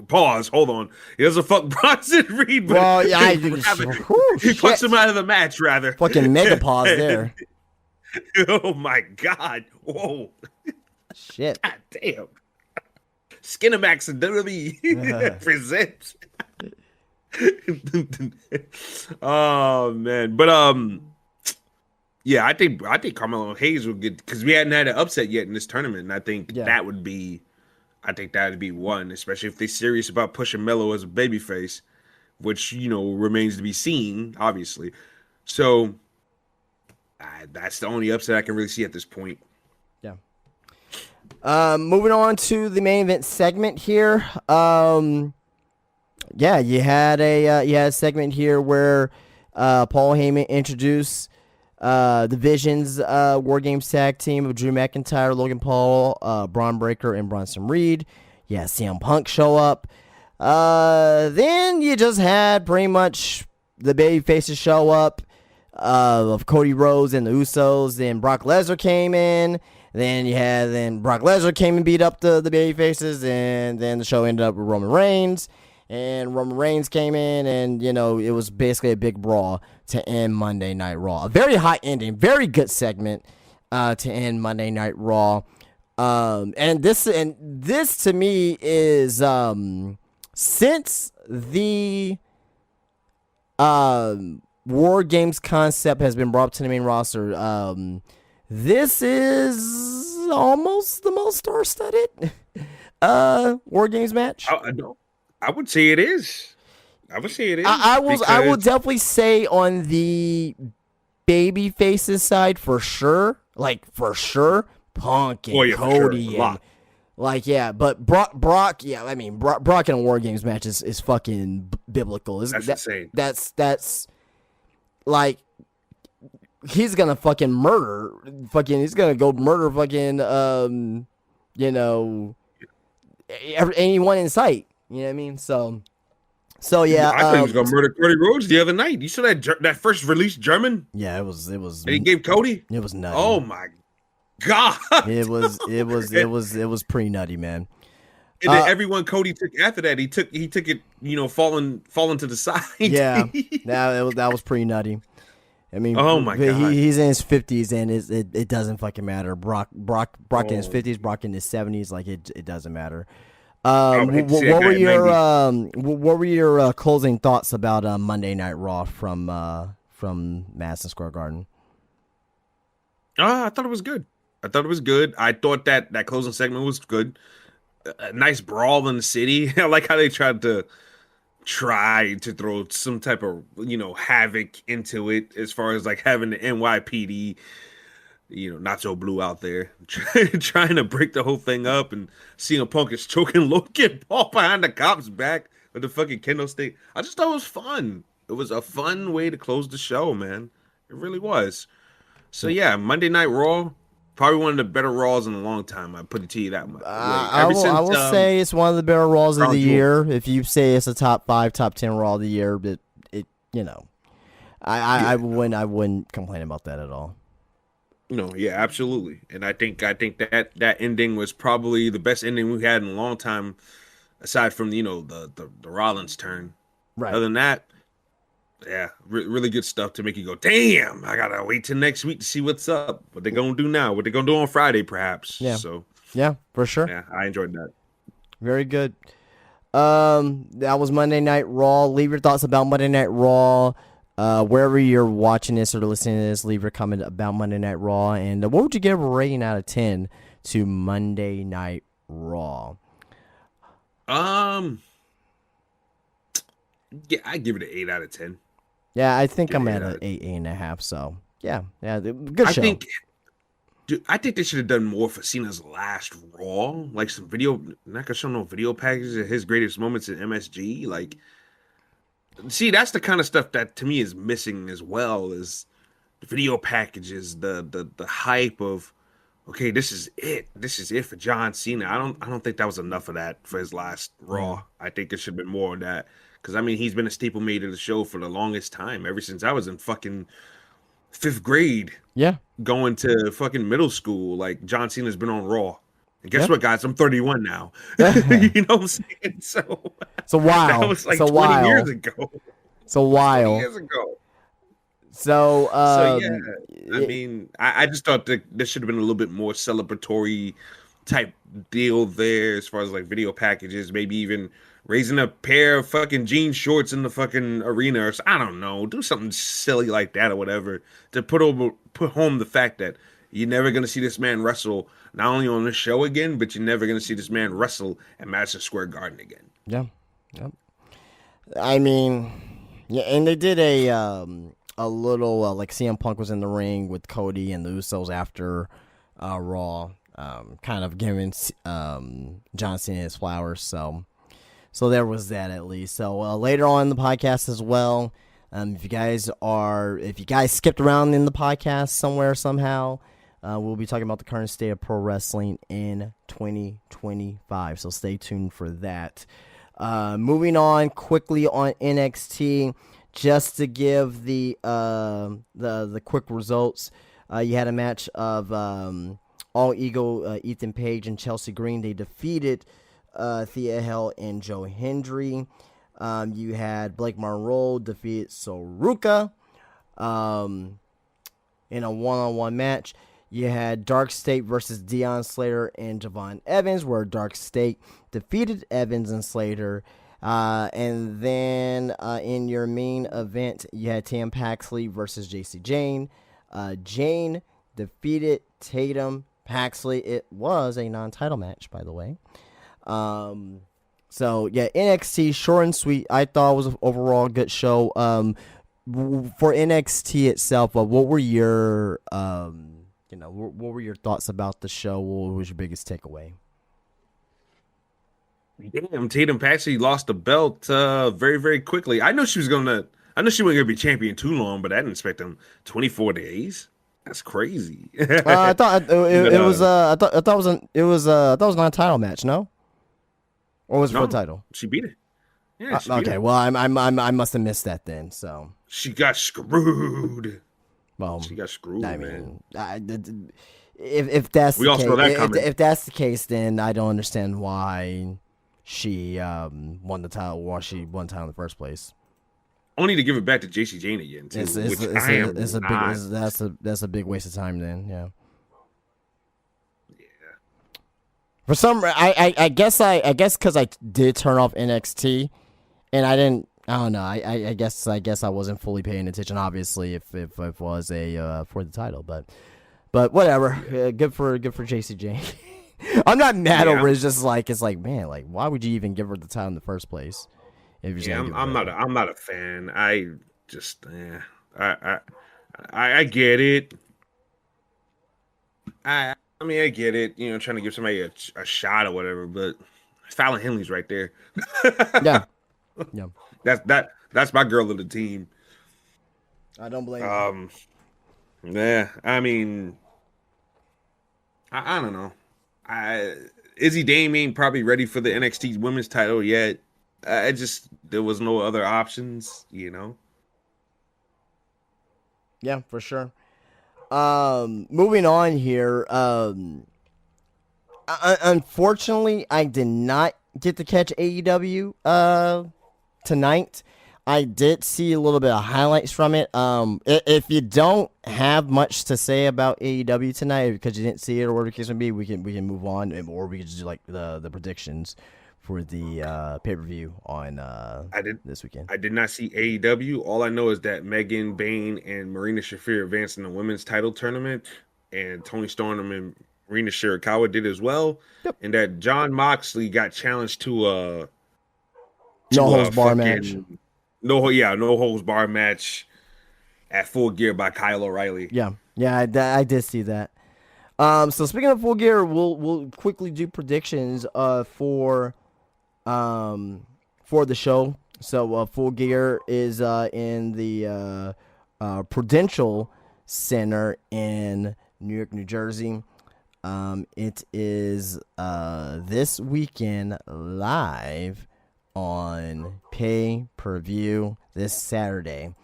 pause, hold on. He doesn't fuck Bronson Reed, but he puts him out of the match, rather. Fucking mega pause there. Oh, my God. Whoa. Shit. God damn. Skinamax and WWE presents. Oh, man. But, I think Carmelo Hayes will get, because we hadn't had an upset yet in this tournament, and I think that would be one, especially if they're serious about pushing Melo as a babyface, which, remains to be seen, obviously. So that's the only upset I can really see at this point. Yeah. Moving on to the main event segment here. You had a segment here where Paul Heyman introduced the Vision's War Games tag team of Drew McIntyre, Logan Paul, Braun Breaker, and Bronson Reed. Yeah, CM Punk show up. Then you just had pretty much the baby faces show up of Cody Rhodes and the Usos. Then Brock Lesnar came in. Then Brock Lesnar came and beat up the baby faces. And then the show ended up with Roman Reigns. And Roman Reigns came in, and, it was basically a big brawl to end Monday Night Raw. A very hot ending, very good segment to end Monday Night Raw. And this to me is since the War Games concept has been brought up to the main roster, this is almost the most star-studded War Games match. I would say it is. I will definitely say on the baby faces side for sure. Punk and Cody sure. But Brock in a War Games match is fucking biblical. That's insane. That's like he's gonna fucking murder. He's gonna go murder anyone in sight. You know what I mean? So yeah. I thought he was gonna murder Cody Rhodes the other night. You saw that first release German? Yeah, it was. And he gave Cody. It was nuts. Oh my God. It was pretty nutty, man. And then everyone Cody took after that, he took it, falling to the side. Yeah, that was pretty nutty. I mean, oh my God, he's in his 50s, and it doesn't fucking matter. Brock in his 50s, Brock in his 70s, like it doesn't matter. What were your closing thoughts about Monday Night Raw from Madison Square Garden? I thought it was good. I thought that closing segment was good. A nice brawl in the city. I like how they tried to throw some type of havoc into it, as far as like having the NYPD, not so blue out there trying to break the whole thing up, and CM Punk is choking Logan Paul behind the cop's back with the fucking kendo stick. I just thought it was fun. It was a fun way to close the show, man. It really was. So yeah, Monday Night Raw, probably one of the better Raws in a long time. I put it to you that much. I will say it's one of the better Raws of the year. If you say it's a top 5, top 10 Raw of the year, but I wouldn't complain about that at all. No, yeah, absolutely. And I think that ending was probably the best ending we had in a long time, aside from the Rollins turn. Right. Other than that, yeah, really good stuff to make you go, damn, I gotta wait till next week to see what's up. What they gonna do now? What they gonna do on Friday, perhaps? Yeah. So yeah, for sure. Yeah, I enjoyed that. Very good. That was Monday Night Raw. Leave your thoughts about Monday Night Raw. Wherever you're watching this or listening to this, leave your comment about Monday Night Raw. And what would you give a rating out of 10 to Monday Night Raw? Yeah, I give it an 8 out of 10. Yeah, I think I'm at an 8.5. So yeah, good show. I think they should have done more for Cena's last Raw, like some video. Not gonna show no video packages of his greatest moments in MSG. Like, see, that's the kind of stuff that to me is missing as well, is the video packages, the hype of, okay, this is it for John Cena. I don't think that was enough of that for his last Raw. I think there should have been more of that, because I mean, he's been a staple mate of the show for the longest time, ever since I was in fucking 5th grade. Yeah, going to fucking middle school. Like, John Cena's been on Raw. And guess what, guys? I'm 31 now. You know what I'm saying? So wow. That was like 20 years ago. So wild. 20 years ago. So yeah, I mean, I just thought that there should have been a little bit more celebratory type deal there, as far as like video packages, maybe even raising a pair of fucking jean shorts in the fucking arena, or I don't know, do something silly like that or whatever, to put home the fact that you're never gonna see this man wrestle not only on the show again, but you're never gonna see this man wrestle at Madison Square Garden again. Yeah, yep. I mean, yeah, and they did a little like CM Punk was in the ring with Cody and the Usos after Raw, kind of giving John Cena his flowers. So there was that, at least. So later on in the podcast as well, if you guys skipped around in the podcast somewhere somehow, we'll be talking about the current state of pro wrestling in 2025. So stay tuned for that. Moving on quickly on NXT, just to give the quick results. You had a match of All Ego, Ethan Page and Chelsea Green. They defeated Thea Hale and Joe Hendry. You had Blake Monroe defeat Soruka in a one-on-one match. You had Dark State versus Deion Slater and Javon Evans, where Dark State defeated Evans and Slater. And then in your main event, you had Tam Paxley versus JC Jane. Jane defeated Tatum Paxley. It was a non-title match, by the way. So yeah, NXT short and sweet. I thought it was an overall good show. For NXT itself, what were your what were your thoughts about the show? What was your biggest takeaway? Damn, Tatum Paxley lost the belt very, very quickly. I know she wasn't gonna be champion too long, but I didn't expect them 24 days. That's crazy. I thought it was a non-title match, no? Or was it for the title? She beat it. Yeah. Okay. Well, I must have missed that then. So she got screwed. Well, she got screwed. I mean, if that's We the all case, saw that coming. if that's the case, then I don't understand why she won the title. Why she won the title in the first place. Only to give it back to JC Jane again too, That's a big waste of time. Then Yeah. For some, I guess because I did turn off NXT, and I didn't. I don't know. I guess I wasn't fully paying attention. Obviously, if it was a for the title, but whatever. Good for JC Jane. I'm not mad over it. It's like man, like why would you even give her the title in the first place? If you're I'm not a fan. I just I get it. I mean I get it. You know, trying to give somebody a shot or whatever, but Fallon Henley's right there. Yeah. That's my girl of the team. I don't blame her. Yeah, I mean, I don't know. Izzy Dame ain't probably ready for the NXT Women's title yet. There was no other options, you know. Yeah, for sure. Moving on here. Unfortunately, I did not get to catch AEW tonight. I did see a little bit of highlights from it. If you don't have much to say about AEW tonight because you didn't see it or whatever the case may be, we can move on, or we can just do like the predictions for the pay-per-view on this weekend. I did not see AEW. All I know is that Megan Bayne and Marina Shafir advanced in the women's title tournament, and Toni Storm and Marina Shirakawa did as well. Yep. And that Jon Moxley got challenged to a no holds bar match. No holds bar match at Full Gear by Kyle O'Reilly. Yeah, I did see that. So speaking of Full Gear, we'll quickly do predictions for the show. So Full Gear is in the Prudential Center in Newark, New Jersey. It is this weekend live on pay-per-view this Saturday.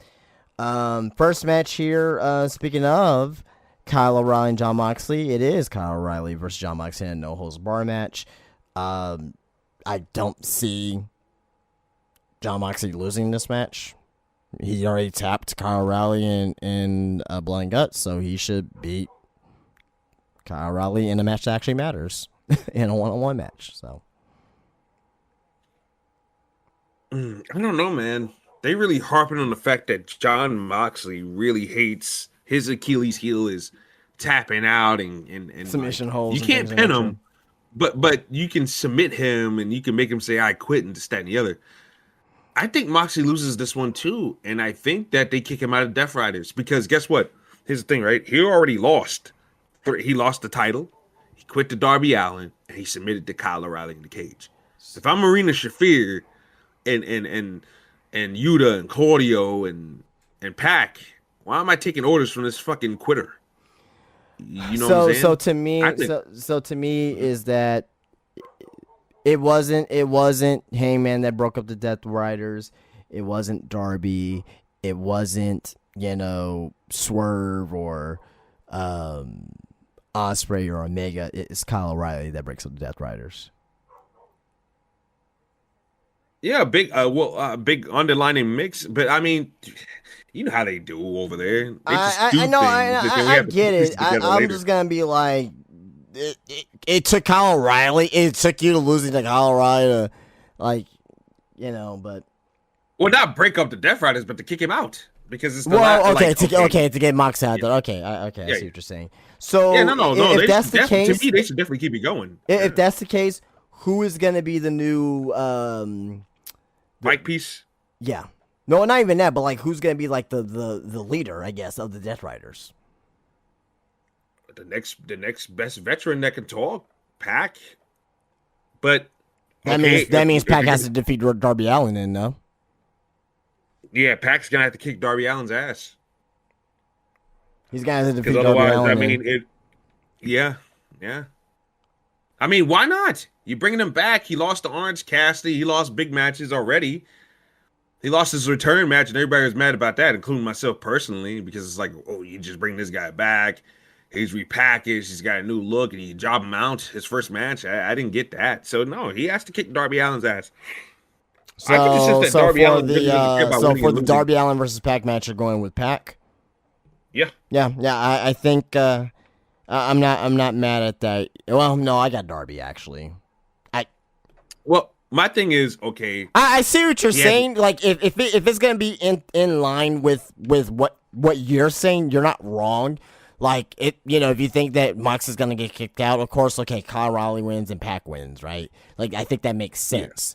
First match here, speaking of Kyle O'Reilly and Jon Moxley, it is Kyle O'Reilly versus Jon Moxley in a no-holds-bar match. I don't see Jon Moxley losing this match. He already tapped Kyle O'Reilly in Blood and Guts, so he should beat Kyle O'Reilly in a match that actually matters, in a one-on-one match. So I don't know, man. They really harping on the fact that Jon Moxley really hates his Achilles heel is tapping out and submission holds. You can't pin him, but you can submit him and you can make him say I quit and this, that, and the other. I think Moxley loses this one too, and I think that they kick him out of Death Riders because guess what? Here's the thing, right? He already lost. He lost the title. He quit to Darby Allin and he submitted to Kyle O'Reilly in the cage. If I'm Marina Shafir and Yuta and Claudio and Pac, why am I taking orders from this fucking quitter? You know what I'm saying? So to me is that it wasn't Hangman that broke up the Death Riders. It wasn't Darby. It wasn't Swerve or Ospreay or Omega. It's Kyle O'Reilly that breaks up the Death Riders. Yeah, big underlining mix, but I mean, you know how they do over there. They I know, I get it. I'm just gonna be like, it took Kyle O'Reilly. It took you to losing to Kyle O'Reilly to, but not break up the Death Riders, but to kick him out because it's to get Mox out there. Okay, I see what you're saying. So If that's the case, to me, they should definitely keep it going. If that's the case, who is gonna be the new Mike Peace? Yeah. No, not even that, but like who's gonna be like the leader, I guess, of the Death Riders? The next best veteran that can talk, Pac. But that means Pac has to defeat Darby Allin, then, no? Yeah, Pac's gonna have to kick Darby Allin's ass. He's gonna have to defeat Darby Allin. I mean, yeah. I mean, why not? You bringing him back? He lost to Orange Cassidy. He lost big matches already. He lost his return match, and everybody was mad about that, including myself personally, because it's like, oh, you just bring this guy back. he's repackaged, he's got a new look, and he job him out his first match. I didn't get that. So no, he has to kick Darby Allin's ass. So, I could just sense that Darby Allin really doesn't care about winning for and the losing. Darby Allin versus Pac match, you're going with Pac. Yeah. I think I'm not mad at that. Well, no, I got Darby actually. Well, my thing is, okay. I see what you're saying. Like if it's gonna be in line with what you're saying, you're not wrong. Like if you think that Mox is gonna get kicked out, of course, okay, Kyle O'Reilly wins and Pac wins, right? Like I think that makes sense.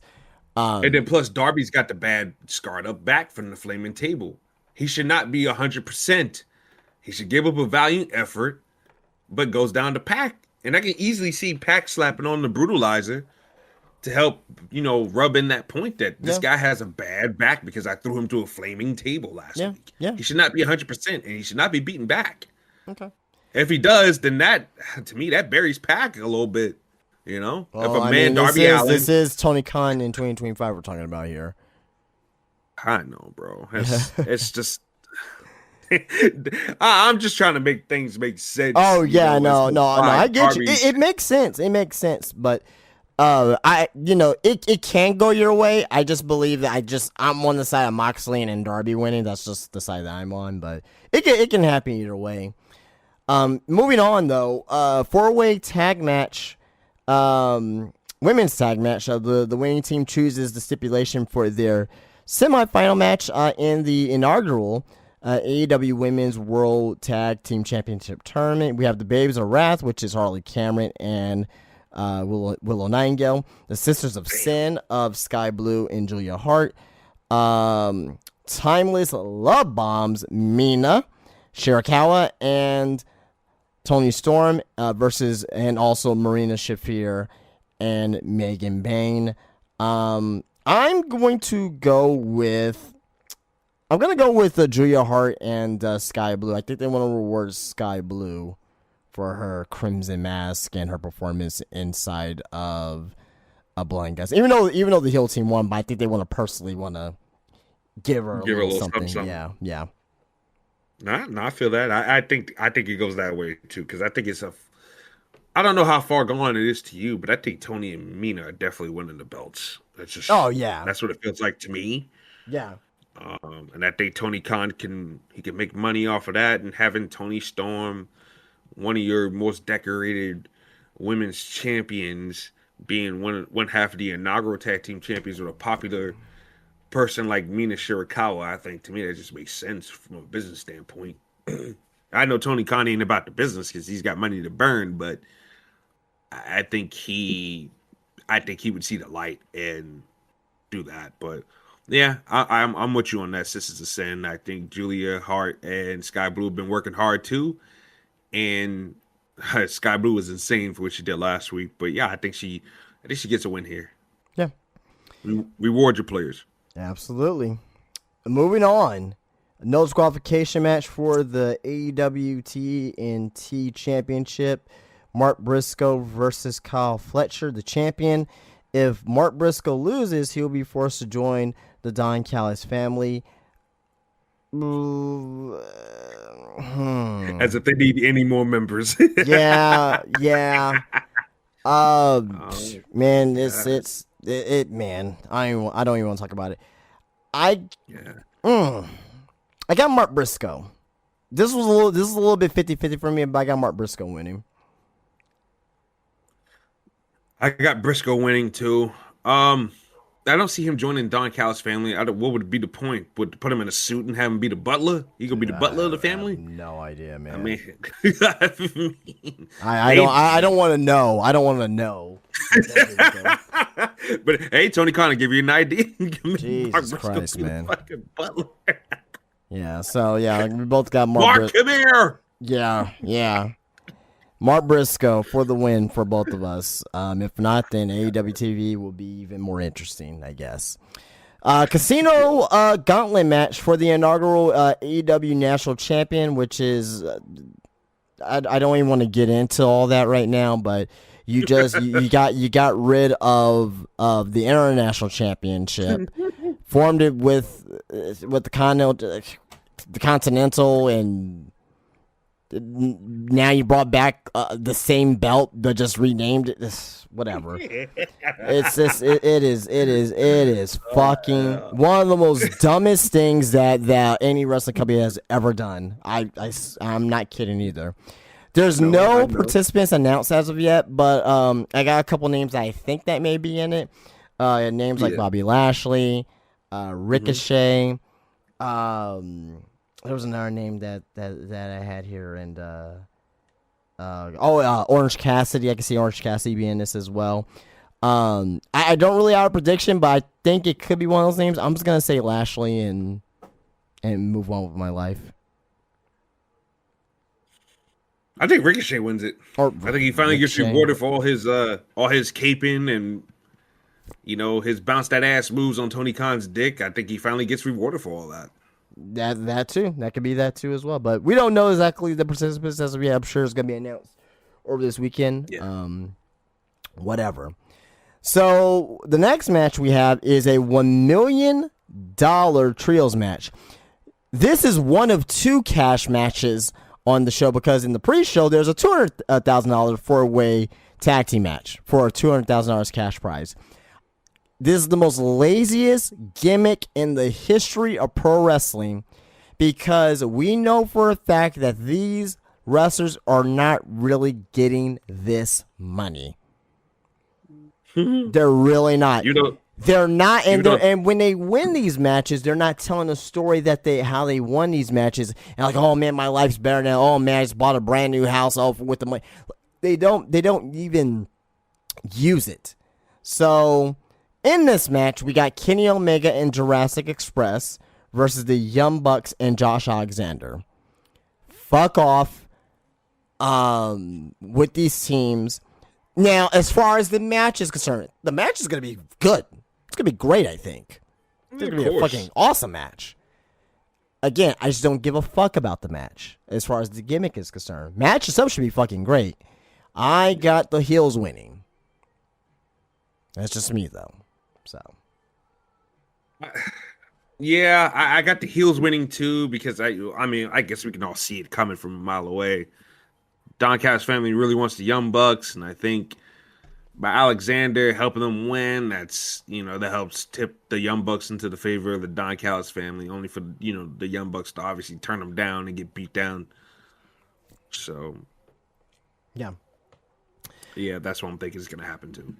Yeah. And then plus Darby's got the bad scarred up back from the flaming table. He should not be 100%. He should give up a valiant effort, but goes down to Pac. And I can easily see Pac slapping on the brutalizer to help, rub in that point that this guy has a bad back because I threw him to a flaming table last week. Yeah. He should not be 100%, and he should not be beaten back. Okay. If he does, then that, to me, that buries Pac a little bit. Well, if Darby Allin, this is Tony Khan in 2025 we're talking about here. I know, bro. It's just. I'm just trying to make things make sense. Oh yeah, no, I get you. It makes sense. It makes sense, but it can go your way. I just believe that I'm on the side of Moxley and Darby winning. That's just the side that I'm on, but it can happen either way. Moving on though, 4-way tag match, women's tag match. The winning team chooses the stipulation for their semifinal match in the inaugural AEW Women's World Tag Team Championship Tournament. We have the Babes of Wrath, which is Harley Cameron and Willow Nightingale, the Sisters of Sin of Sky Blue and Julia Hart, Timeless Love Bombs, Mina, Shirakawa, and Toni Storm versus, and also Marina Shafir and Megan Bayne. I'm going to go with Julia Hart and Sky Blue. I think they want to reward Sky Blue for her Crimson Mask and her performance inside of a Blind Guys. Even though the heel team won, but I think they want to give her a little something. Yeah. No, I feel that. I think it goes that way too, because I think I don't know how far gone it is to you, but I think Tony and Mina are definitely winning the belts. That's just. Oh yeah. That's what it feels like to me. Yeah. And I think Tony Khan can make money off of that, and having Toni Storm, one of your most decorated women's champions, being one half of the inaugural tag team champions with a popular person like Mina Shirakawa, I think to me that just makes sense from a business standpoint. I know Tony Khan ain't about the business because he's got money to burn, but I think he would see the light and do that. But yeah, I'm with you on that. Sisters of Sin. I think Julia Hart and Sky Blue have been working hard too, and Sky Blue was insane for what she did last week. But yeah, I think she gets a win here. Yeah, reward your players. Absolutely. Moving on, no disqualification match for the AEW TNT Championship. Mark Briscoe versus Kyle Fletcher, the champion. If Mark Briscoe loses, he'll be forced to join the Don Callis family. As if they need any more members. Yeah. Man, man. I don't even want to talk about it. I got Mark Briscoe. This is a little bit 50-50 for me, but I got Mark Briscoe winning. I got Briscoe winning too. I don't see him joining Don Callis' family. What would be the point? Would put him in a suit and have him be the butler? He gonna be the butler of the family? I have no idea, man. I mean, I don't want to know. I don't want to know. But hey, Tony Khan, give you an idea. Jesus Christ, man. Fucking butler. Yeah. So yeah, we both got Mark. Come here. Yeah. Mark Briscoe for the win for both of us. If not, then AEW TV will be even more interesting, I guess. Casino gauntlet match for the inaugural AEW National Champion, which is I don't even want to get into all that right now, but you got rid of the International Championship, formed it with the Continental and Now you brought back the same belt but just renamed it. Whatever. It's just it is fucking one of the most dumbest things that any wrestling company has ever done. I'm not kidding either. There's no participants announced as of yet, but I got a couple names I think that may be in it. Names like Bobby Lashley, Ricochet. There was another name that I had here, and Orange Cassidy. I can see Orange Cassidy being in this as well. I don't really have a prediction, but I think it could be one of those names. I'm just gonna say Lashley and move on with my life. I think Ricochet wins it. I think he finally gets rewarded for all his caping and his bounce that ass moves on Tony Khan's dick. I think he finally gets rewarded for all that. That too. That could be that too as well. But we don't know exactly the participants as of yet. I'm sure it's gonna be announced over this weekend. Yeah. Whatever. So the next match we have is a $1 million trios match. This is one of two cash matches on the show because in the pre-show there's a $200,000 four-way tag team match for a $200,000 cash prize. This is the most laziest gimmick in the history of pro wrestling because we know for a fact that these wrestlers are not really getting this money. They're really not. They're not, and when they win these matches, they're not telling a story that how they won these matches. And like, oh man, my life's better now. Oh man, I just bought a brand new house with the money. They don't even use it. So in this match, we got Kenny Omega and Jurassic Express versus the Young Bucks and Josh Alexander. Fuck off with these teams. Now, as far as the match is concerned, the match is going to be good. It's going to be great, I think. It's going to be a fucking awesome match. Again, I just don't give a fuck about the match as far as the gimmick is concerned. Match itself should be fucking great. I got the heels winning. That's just me, though. So, yeah, I got the heels winning too because I guess we can all see it coming from a mile away. Don Callis family really wants the Young Bucks, and I think by Alexander helping them win, that helps tip the Young Bucks into the favor of the Don Callis family. Only for the Young Bucks to obviously turn them down and get beat down. So, yeah, that's what I'm thinking is going to happen too.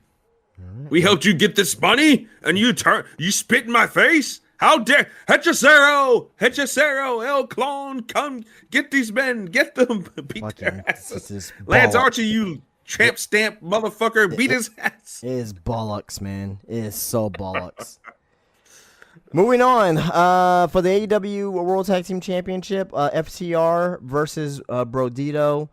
We helped you get this money, and you spit in my face? How dare Hechicero, El Clone, come get these men, get them, beat their asses. Lance Archer, you tramp stamp motherfucker, beat his ass. It is bollocks, man. It is so bollocks. Moving on, for the AEW World Tag Team Championship, FTR versus Brodito.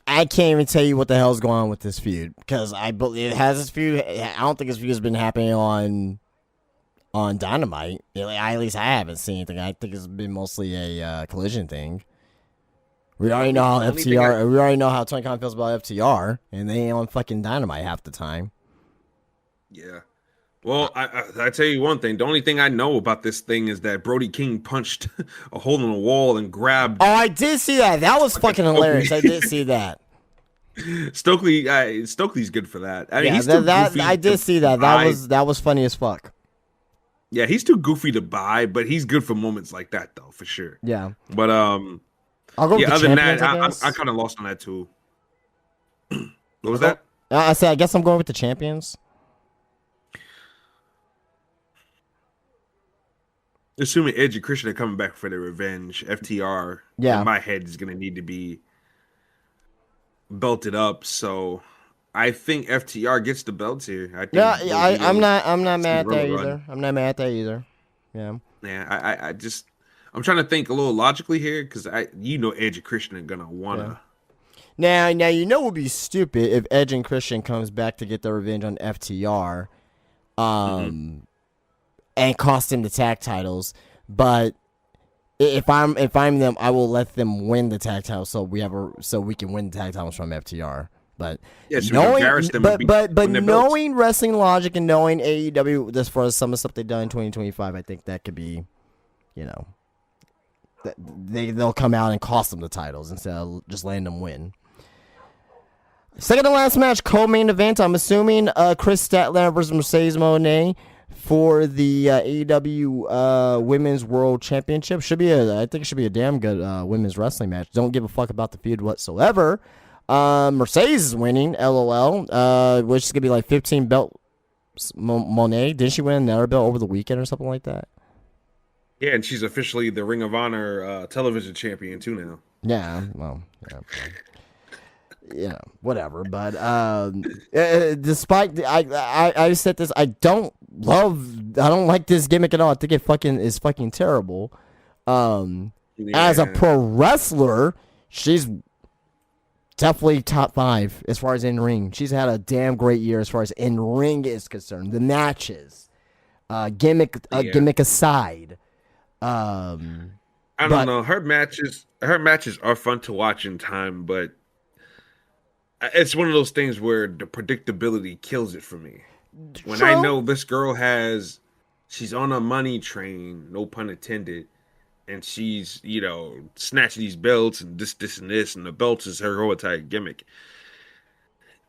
I can't even tell you what the hell's going on with this feud because I believe it has this feud. I don't think this feud has been happening on Dynamite. At least I haven't seen anything. I think it's been mostly a Collision thing. We already know how FTR. We already know how Tony Khan feels about FTR, and they ain't on fucking Dynamite half the time. Yeah. Well, I tell you one thing. The only thing I know about this thing is that Brody King punched a hole in the wall and grabbed. Oh, I did see that. That was fucking hilarious. I did see that. Stokely's good for that. I mean, he's too goofy I did see that. That was funny as fuck. Yeah, he's too goofy to buy, but he's good for moments like that, though, for sure. Yeah. But I'll go with the other than that, champions, I kind of lost on that too. What was that? I said, I guess I'm going with the champions. Assuming Edge and Christian are coming back for their revenge, FTR, in my head, is going to need to be belted up. So I think FTR gets the belts here. I'm not mad at that either. I'm not mad at that either. Yeah. Yeah, I'm trying to think a little logically here because Edge and Christian are gonna wanna. Yeah. Now it would be stupid if Edge and Christian comes back to get their revenge on FTR, and cost him the tag titles. But if I'm them, I will let them win the tag titles so we can win the tag titles from FTR. But knowing wrestling logic and knowing AEW as far as some of the stuff they've done in 2025, I think that could be, they'll come out and cost them the titles instead of just letting them win. Second to last match, co-main event. I'm assuming Chris Statlander versus Mercedes Moné for the AEW Women's World Championship. I think it should be a damn good women's wrestling match. Don't give a fuck about the feud whatsoever. Mercedes is winning, LOL, which is gonna be like 15 belts. Moné, didn't she win another belt over the weekend or something like that? Yeah, and she's officially the Ring of Honor television champion too now. Yeah, well, yeah, whatever. But despite I said this, I don't like this gimmick at all. I think it is fucking terrible. As a pro wrestler, she's definitely top 5 as far as in ring. She's had a damn great year as far as in ring is concerned. The matches, gimmick aside. I don't know. Her matches are fun to watch in time, but it's one of those things where the predictability kills it for me. When I know this girl she's on a money train, no pun intended, and she's, snatching these belts and this, and this, and the belts is her whole entire gimmick.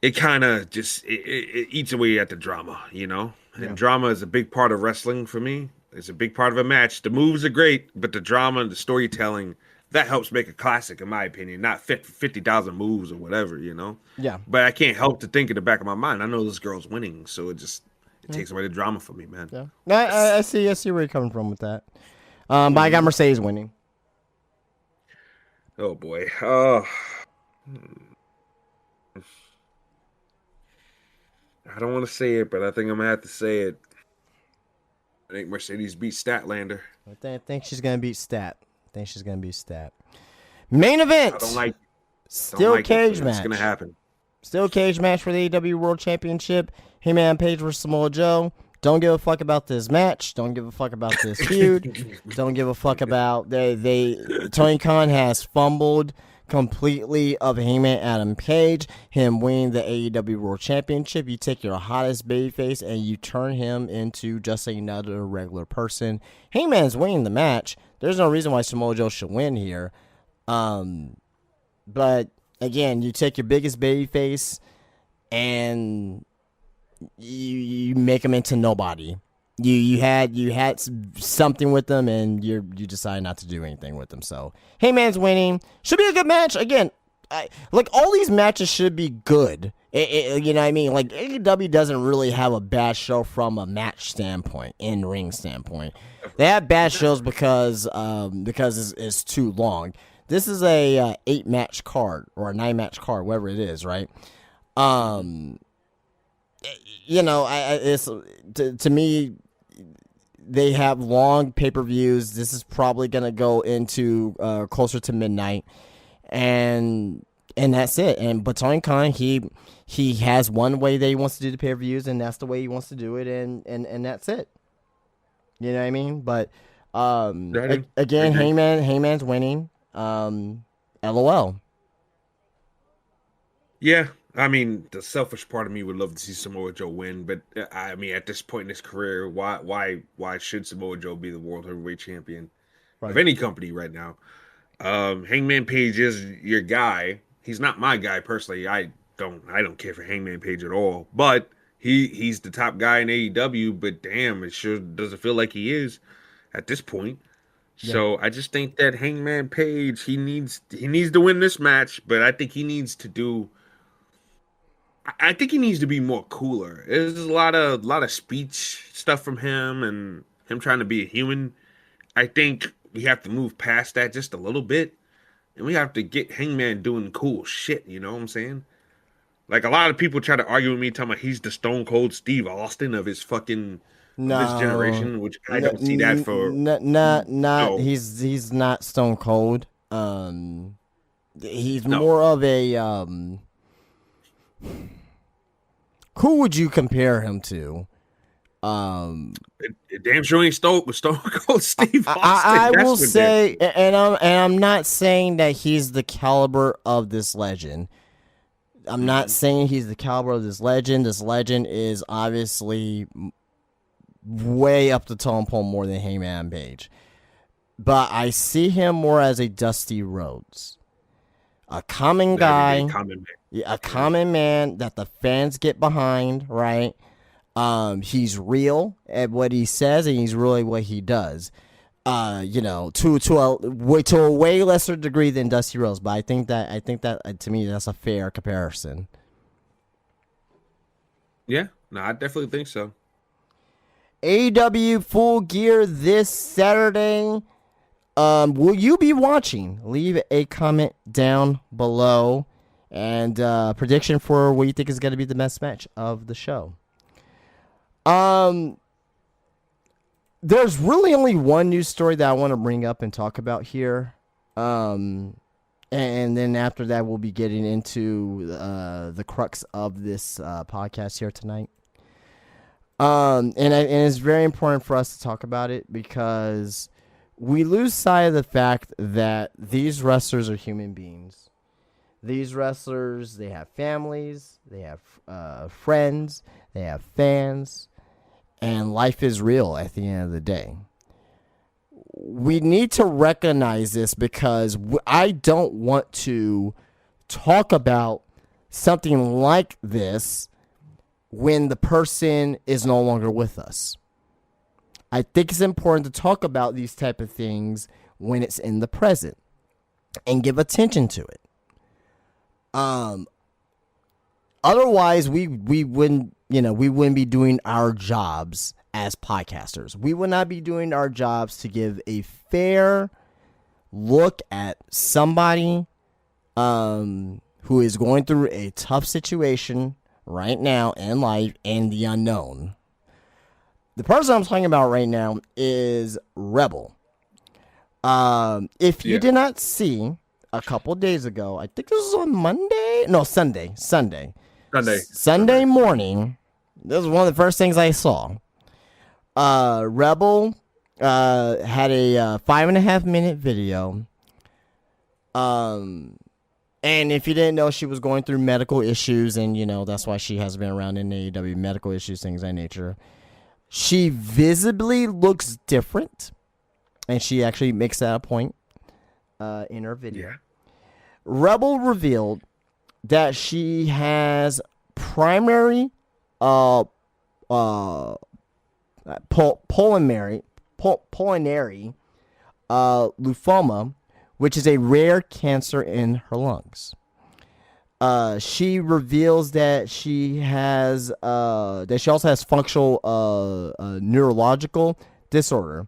It kind of just, it eats away at the drama, And drama is a big part of wrestling for me. It's a big part of a match. The moves are great, but the drama and the storytelling, that helps make a classic, in my opinion. Not 50,000 moves or whatever, Yeah. But I can't help to think in the back of my mind, I know this girl's winning, so it takes away the drama for me, man. Yeah. I see where you're coming from with that. But I got Mercedes winning. Oh boy. I don't want to say it, but I think I'm gonna have to say it. I think Mercedes beat Statlander. I think she's gonna beat Stat. Main event. I don't like. Still cage match. It's gonna happen. Still cage match for the AEW World Championship. Hangman Page versus Samoa Joe. Don't give a fuck about this match. Don't give a fuck about this feud. Don't give a fuck about Tony Khan has fumbled completely of Hangman Adam Page, him winning the AEW World Championship. You take your hottest babyface and you turn him into just another regular person. Hangman's winning the match. There's no reason why Samoa Joe should win here. But again, you take your biggest babyface and you make him into nobody. You had something with them, and you decided not to do anything with them. So Heyman's winning. Should be a good match. Again, all these matches should be good. You know what I mean? Like, AEW doesn't really have a bad show from a match standpoint, in ring standpoint. They have bad shows because it's too long. This is a 8-match card or a 9-match card, whatever it is, right? It's to me, they have long pay-per-views. This is probably gonna go into closer to midnight, and that's it. But Tony Khan, he has one way that he wants to do the pay-per-views, and that's the way he wants to do it, and that's it. You know what I mean? But again, Heyman's winning. LOL. Yeah. I mean, the selfish part of me would love to see Samoa Joe win, but I mean, at this point in his career, why should Samoa Joe be the World Heavyweight Champion of any company right now? Hangman Page is your guy. He's not my guy personally. I don't care for Hangman Page at all. But he's the top guy in AEW. But damn, it sure doesn't feel like he is at this point. Yeah. So I just think that Hangman Page he needs to win this match, but I think he needs to do. I think he needs to be more cooler. There's a lot of speech stuff from him and him trying to be a human. I think we have to move past that just a little bit, and we have to get Hangman doing cool shit. You know what I'm saying? Like, a lot of people try to argue with me, talking about he's the Stone Cold Steve Austin of his fucking this generation, which I don't see that for. No. He's not Stone Cold. He's more of a who would you compare him to? Damn sure ain't Stone Cold Steve Austin. I will say, and I'm not saying that he's the caliber of this legend. I'm not saying he's the caliber of this legend. This legend is obviously way up the totem pole more than Hangman Page. but I see him more as a Dusty Rhodes, a common guy, a common man that the fans get behind, right? He's real at what he says, and he's really what he does. To a way lesser degree than Dusty Rhodes, but I think that to me that's a fair comparison. Yeah, no, I definitely think so. AEW Full Gear this Saturday. Will you be watching? Leave a comment down below, and prediction for what you think is going to be the best match of the show. There's really only one news story that I want to bring up and talk about here. And then after that, we'll be getting into the crux of this podcast here tonight. And it's very important for us to talk about it because we lose sight of the fact that these wrestlers are human beings. These wrestlers, they have families, they have friends, they have fans, and life is real at the end of the day. We need to recognize this because I don't want to talk about something like this when the person is no longer with us. I think it's important to talk about these type of things when it's in the present and give attention to it. Otherwise, we wouldn't be doing our jobs as podcasters. We would not be doing our jobs to give a fair look at somebody who is going through a tough situation right now in life and the unknown. The person I'm talking about right now is Rebel. If you did not see a couple days ago, I think this was on Sunday morning. This was one of the first things I saw. Rebel had a 5.5 minute video. And if you didn't know, she was going through medical issues, and that's why she has been around in AEW, medical issues, things of that nature. She visibly looks different, and she actually makes that a point in her video. Yeah. Rebel revealed that she has primary pulmonary lymphoma, which is a rare cancer in her lungs. She reveals that she has she also has functional neurological disorder,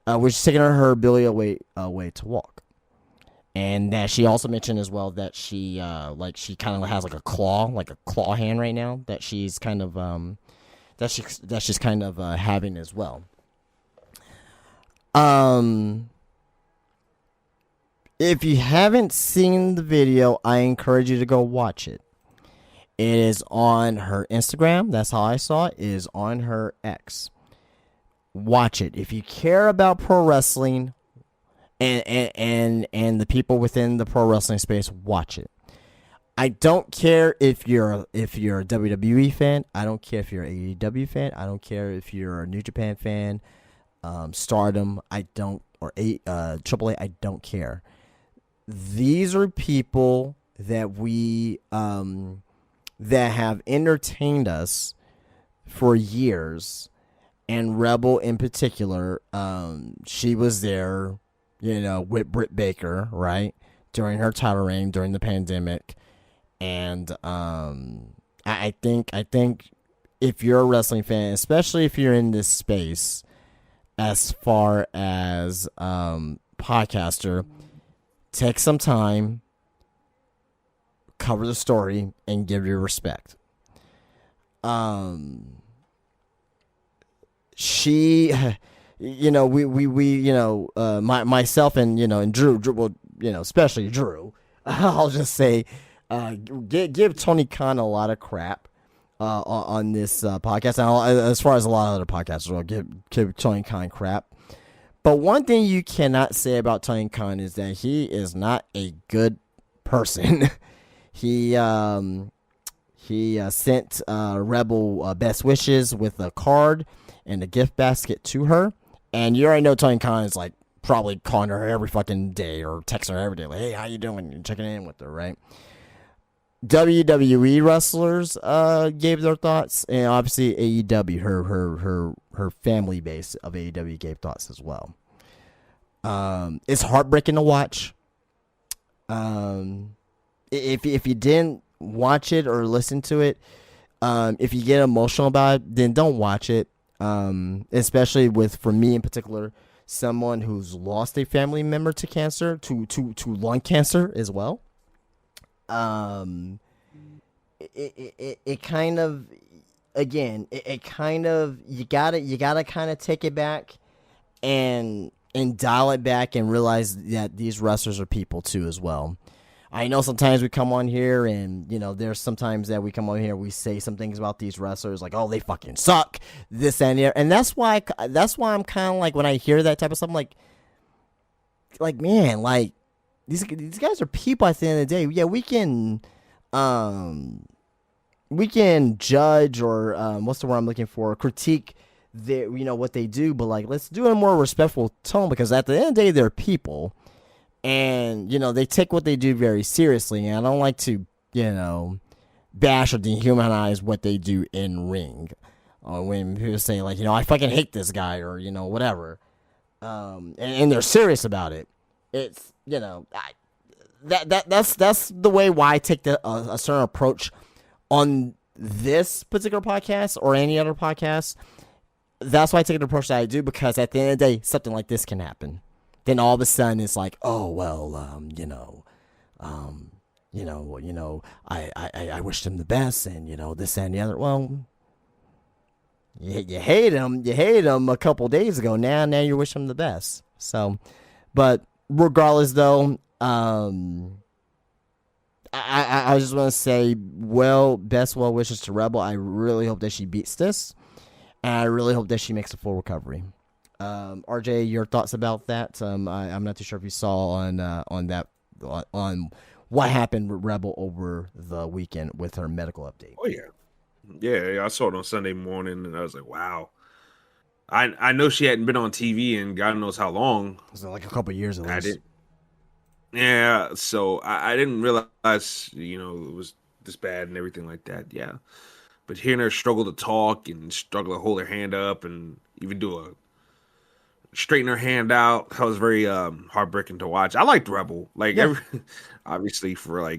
which is taking her ability away to walk. And that she also mentioned as well that she kind of has like a claw hand right now that she's kind of having as well. If you haven't seen the video, I encourage you to go watch it. It is on her Instagram. That's how I saw it. It is on her X. Watch it. If you care about pro wrestling and the people within the pro wrestling space, watch it. I don't care if you're a WWE fan. I don't care if you're an AEW fan. I don't care if you're a New Japan fan, Stardom. I don't, or AAA. I don't care. These are people that we that have entertained us for years, and Rebel in particular. She was there, with Britt Baker, right, during her title reign during the pandemic, and I think if you're a wrestling fan, especially if you're in this space, as far as podcaster. Take some time, cover the story, and give your respect. She, myself and Drew, well, especially Drew. I'll just say, give Tony Khan a lot of crap on this podcast. And as far as a lot of other podcasters, will give Tony Khan crap. But one thing you cannot say about Tony Khan is that he is not a good person. He sent Rebel best wishes with a card and a gift basket to her. And you already know Tony Khan is like probably calling her every fucking day or texting her every day, like, hey, how you doing? And checking in with her, right? WWE wrestlers gave their thoughts, and obviously AEW, her family base of AEW gave thoughts as well. It's heartbreaking to watch. If you didn't watch it or listen to it, if you get emotional about it, then don't watch it. Especially for me in particular, someone who's lost a family member to cancer, to lung cancer as well. It kind of, again, it kind of, you gotta kind of take it back and dial it back and realize that these wrestlers are people too as well. I know sometimes we come on here and, there's sometimes that we come on here and we say some things about these wrestlers like, oh, they fucking suck, this and that. And that's why I'm kind of like, when I hear that type of stuff, I'm like, man, like, these guys are people at the end of the day. Yeah, we can judge or what's the word I'm looking for? Critique what they do, but like, let's do it in a more respectful tone, because at the end of the day, they're people. And, they take what they do very seriously. And I don't like to, bash or dehumanize what they do in ring. Or when people say, like, I fucking hate this guy, or, whatever. And they're serious about it. It's, that's the way why I take a certain approach on this particular podcast or any other podcast. That's why I take an approach that I do, because at the end of the day, something like this can happen. Then all of a sudden it's like, oh well, I wish them the best, and this and the other. Well, you hate him a couple days ago. Now you wish him the best. So, but regardless, though, I just want to say, best well wishes to Rebel. I really hope that she beats this, and I really hope that she makes a full recovery. RJ, your thoughts about that? I'm not too sure if you saw on what happened with Rebel over the weekend with her medical update. Oh yeah, I saw it on Sunday morning, and I was like, wow. I know she hadn't been on TV in God knows how long. It was like a couple of years at least. Yeah, so I didn't realize, it was this bad and everything like that. Yeah, but hearing her struggle to talk and struggle to hold her hand up and even straighten her hand out, that was very heartbreaking to watch. I liked Rebel, obviously for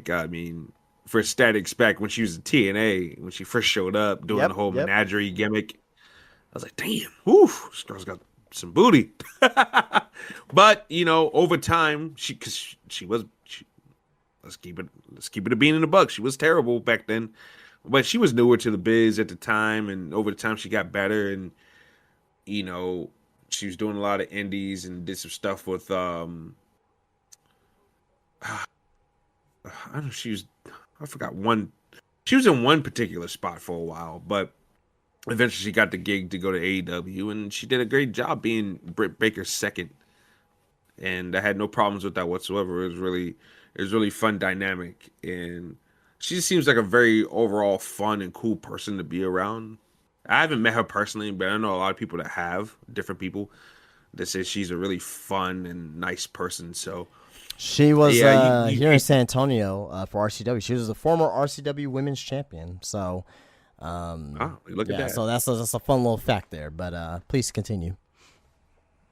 Static Spec when she was in TNA, when she first showed up doing the whole menagerie gimmick. I was like, damn, this girl's got some booty. But over time, let's keep it a bean in the buck. She was terrible back then, but she was newer to the biz at the time, and over the time she got better, and she was doing a lot of indies and did some stuff with I don't know, I forgot one. She was in one particular spot for a while, but eventually she got the gig to go to AEW, and she did a great job being Britt Baker's second. And I had no problems with that whatsoever. It was really fun dynamic, and she just seems like a very overall fun and cool person to be around. I haven't met her personally, but I know a lot of people that have, different people that say she's a really fun and nice person. So she was here in San Antonio for RCW. She was a former RCW Women's Champion. So look at that. So that's a fun little fact there. But please continue.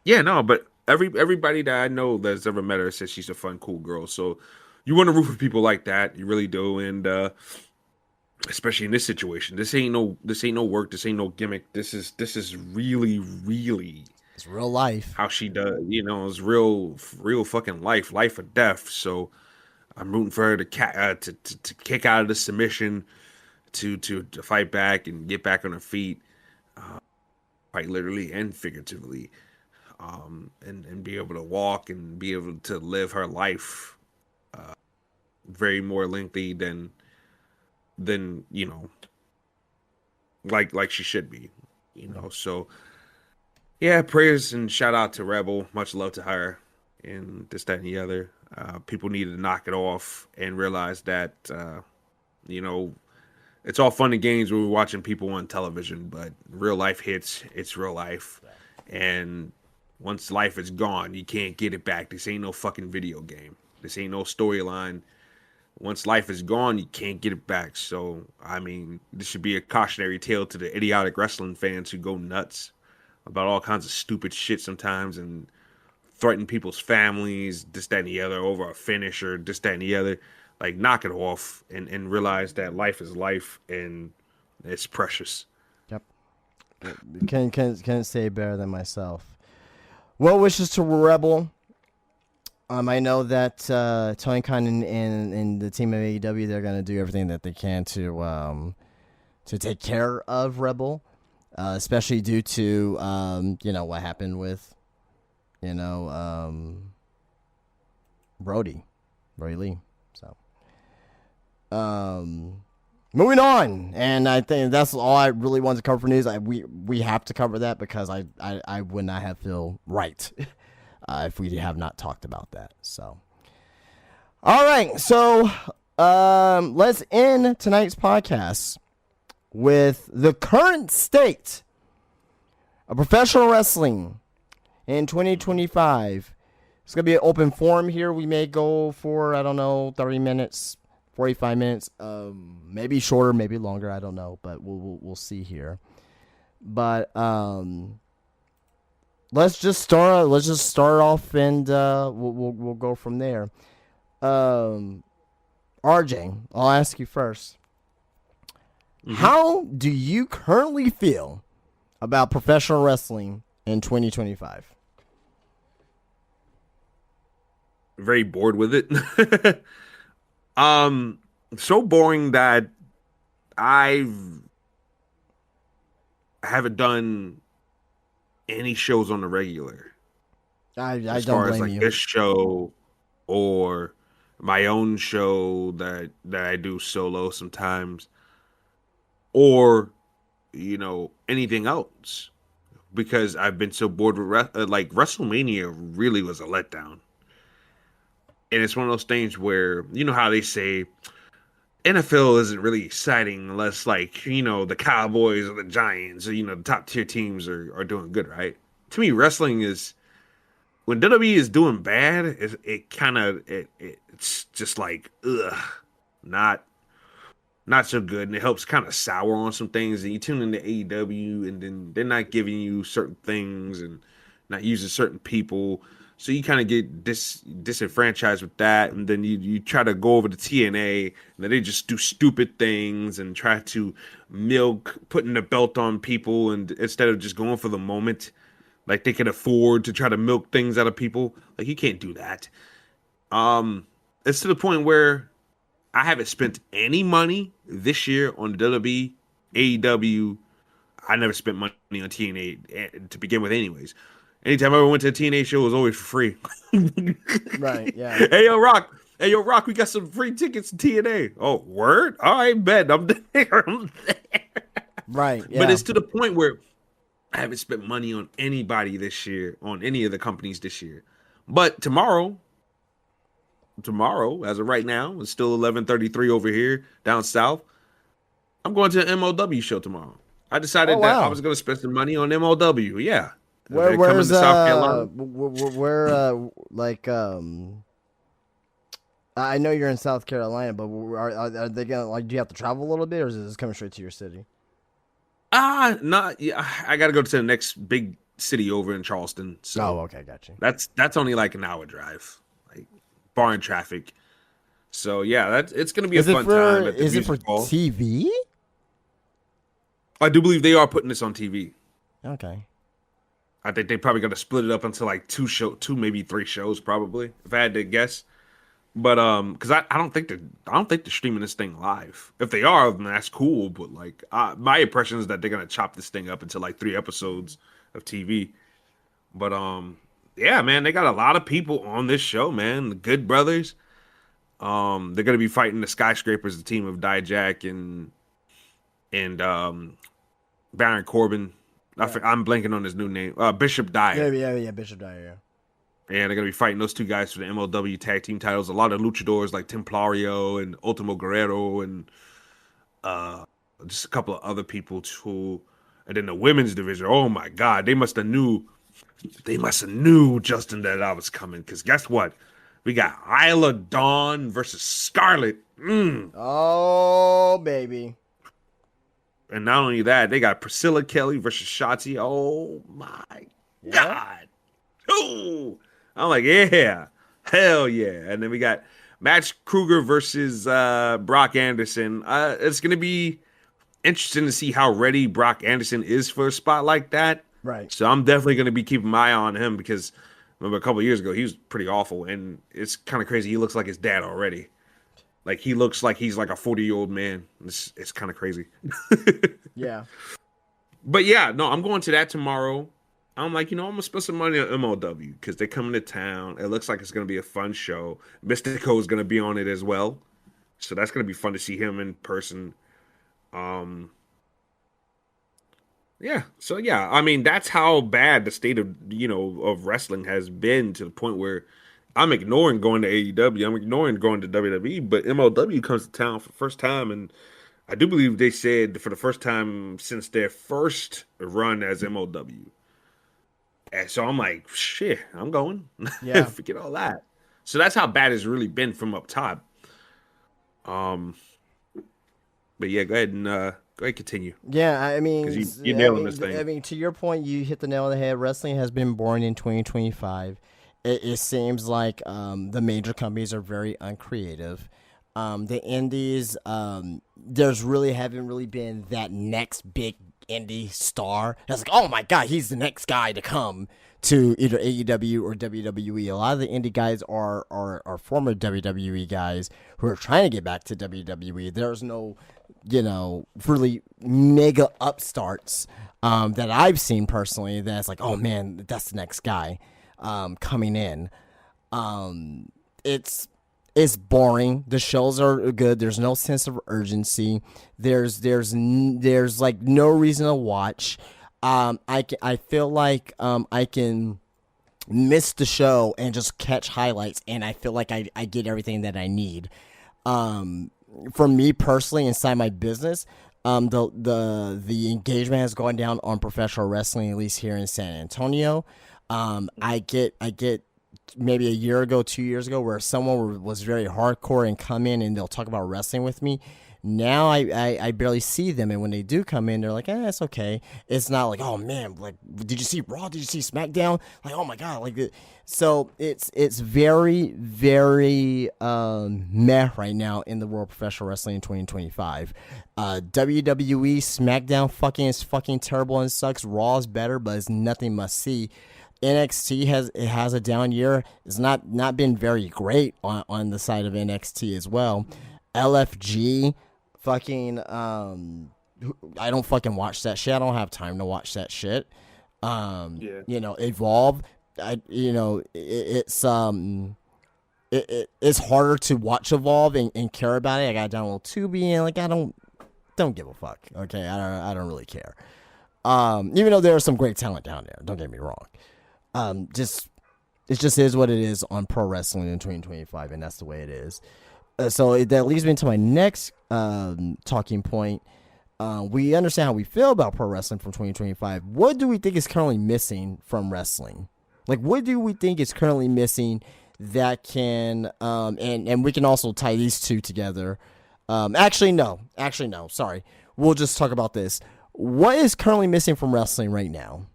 Yeah, no, but everybody that I know that's ever met her says she's a fun, cool girl. So you want to root for people like that, you really do, and especially in this situation. This ain't no work. This ain't no gimmick. This is really, really. It's real life. How she does, it's real fucking life or death. So I'm rooting for her to kick out of the submission, to fight back and get back on her feet, quite literally and figuratively, and be able to walk and be able to live her life, very more lengthy than like she should be, So yeah, prayers and shout out to Rebel. Much love to her, and this, that, and the other. People need to knock it off and realize that it's all fun and games when we're watching people on television, but real life hits. It's real life, and Once life is gone, you can't get it back. This ain't no fucking video game. This ain't no storyline. Once life is gone, you can't get it back. So, I mean, this should be a cautionary tale to the idiotic wrestling fans who go nuts about all kinds of stupid shit sometimes and threaten people's families, this, that, and the other over a finish or this, that, and the other. Like, knock it off and realize that life is life and it's precious. Yep. Can't say it better than myself. Well wishes to Rebel. I know that Tony Khan and the team of AEW, they're going to do everything that they can to take care of Rebel, especially due to what happened with Brody Lee. So moving on, and I think that's all I really wanted to cover for news. We have to cover that because I would not have feel right. If we have not talked about that. So, all right. So, let's end tonight's podcast with the current state of professional wrestling in 2025. It's going to be an open forum here. We may go for, 30 minutes, 45 minutes, maybe shorter, maybe longer. I don't know, but we'll see here. But, Let's just start off, and we'll go from there. RJ, I'll ask you first. Mm-hmm. How do you currently feel about professional wrestling in 2025? Very bored with it. So boring that I haven't done any shows on the regular. I as don't far blame as like you. This show or my own show that I do solo sometimes, or anything else, because I've been so bored with like WrestleMania really was a letdown, and it's one of those things where how they say NFL isn't really exciting unless the Cowboys or the Giants or the top tier teams are doing good, right? To me, wrestling is when WWE is doing bad, it's just like not so good, and it helps kind of sour on some things. And you tune into AEW, and then they're not giving you certain things and not using certain people. So you kind of get disenfranchised with that, and then you try to go over to TNA, and then they just do stupid things and try to milk putting the belt on people, and instead of just going for the moment, like they can afford to try to milk things out of people. Like you can't do that. It's to the point where I haven't spent any money this year on the WWE, AEW. I never spent money on TNA to begin with, anyways. Anytime I ever went to a TNA show, it was always for free. Right, yeah. Hey, yo, Rock, we got some free tickets to TNA. Oh, word? All right, bet. I'm there. Right, yeah. But it's to the point where I haven't spent money on anybody this year, on any of the companies this year. But tomorrow, as of right now, it's still 11:33 over here down south. I'm going to an MLW show tomorrow. I decided that I was going to spend some money on MLW. Yeah. Where's South Carolina? I know you're in South Carolina, but are they gonna do you have to travel a little bit, or is this coming straight to your city? Not. Yeah, I got to go to the next big city over in Charleston. So okay, gotcha. That's only like an hour drive, like barring traffic. So yeah, it's gonna be a fun time. Is it for TV? I do believe they are putting this on TV. Okay. I think they probably got to split it up into like two, maybe 3 shows, probably, if I had to guess. But because I don't think they're streaming this thing live. If they are, then that's cool. But like, my impression is that they're gonna chop this thing up into like 3 episodes of TV. But yeah, man, they got a lot of people on this show, man. The Good Brothers. They're gonna be fighting the Skyscrapers, the team of Dijak and Baron Corbin. I'm blanking on his new name. Bishop Dyer. Yeah, Bishop Dyer, yeah. And they're going to be fighting those 2 guys for the MLW tag team titles. A lot of luchadors like Templario and Ultimo Guerrero and just a couple of other people too. And then the women's division, oh my God, they must have knew They must have knew, Justin, that I was coming. Because guess what? We got Isla Dawn versus Scarlett. Oh, baby. And not only that, they got Priscilla Kelly versus Shotzi. Oh, my God. Ooh. I'm like, yeah. Hell yeah. And then we got Max Kruger versus Brock Anderson. It's going to be interesting to see how ready Brock Anderson is for a spot like that. Right. So I'm definitely going to be keeping my eye on him because remember a couple of years ago he was pretty awful, and it's kind of crazy. He looks like his dad already. Like he looks like he's like a 40-year-old man. It's kind of crazy. Yeah. But yeah, no, I'm going to that tomorrow. I'm like, I'm gonna spend some money on MLW because they're coming to town. It looks like it's gonna be a fun show. Mystico is gonna be on it as well, so that's gonna be fun to see him in person. Yeah. So yeah, I mean that's how bad the state of of wrestling has been to the point where I'm ignoring going to AEW. I'm ignoring going to WWE, but MLW comes to town for the first time, and I do believe they said for the first time since their first run as MLW. And so I'm like, shit, I'm going. Yeah. Forget all that. So that's how bad it's really been from up top. But yeah, go ahead, continue. Yeah, I mean, 'Cause you're nailing this thing. I mean, to your point, you hit the nail on the head. Wrestling has been boring in 2025. It seems like the major companies are very uncreative. The indies, there's really haven't really been that next big indie star that's like, oh my god, he's the next guy to come to either AEW or WWE. A lot of the indie guys are former WWE guys who are trying to get back to WWE. There's no, really mega upstarts that I've seen personally that's like, oh man, that's the next guy coming in. It's boring. The shows are good. There's no sense of urgency. There's like no reason to watch. I feel like I can miss the show and just catch highlights, and I feel like I get everything that I need. For me personally, inside my business, the engagement has gone down on professional wrestling, at least here in San Antonio. I get maybe a year ago, 2 years ago, where someone was very hardcore and come in and they'll talk about wrestling with me. Now I barely see them, and when they do come in, they're like, it's okay. It's not like, oh man, like, did you see Raw? Did you see SmackDown? Like, oh my god, like, so it's very, very meh right now in the world of professional wrestling in 2025. WWE SmackDown is fucking terrible and sucks. Raw is better, but it's nothing must see. NXT has a down year. It's not been very great on the side of NXT as well. LFG, fucking I don't fucking watch that shit. I don't have time to watch that shit. Evolve. It's harder to watch Evolve and care about it. I got download Tubi and like I don't give a fuck. Okay, I don't really care. Even though there is some great talent down there. Don't get me wrong. It just is what it is on pro wrestling in 2025, and that's the way it is. So that leads me to my next talking point. We understand how we feel about pro wrestling from 2025. What do we think is currently missing from wrestling? Like, what do we think is currently missing that can, and we can also tie these two together. Actually, no. Sorry. We'll just talk about this. What is currently missing from wrestling right now?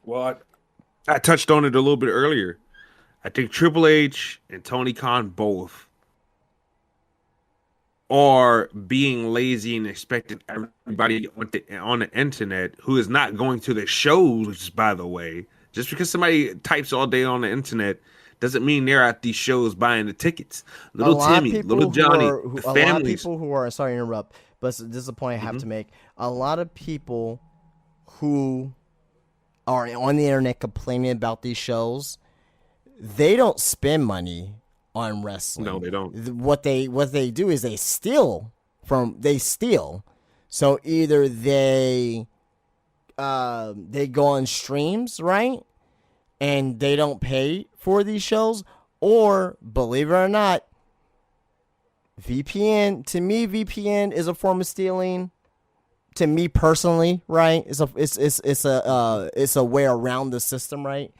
Well, I touched on it a little bit earlier. I think Triple H and Tony Khan both are being lazy and expecting everybody on the internet who is not going to the shows, by the way. Just because somebody types all day on the internet doesn't mean they're at these shows buying the tickets. Little Timmy, Little Johnny, the families. A lot of people who are, sorry to interrupt, but this is a point I have to make. A lot of people who are on the internet complaining about these shows, they don't spend money on wrestling. No, they don't. What they do is they steal. So either they go on streams, right? And they don't pay for these shows, or believe it or not, VPN. To me, VPN is a form of stealing. to me personally, right, it's a way around the system, right?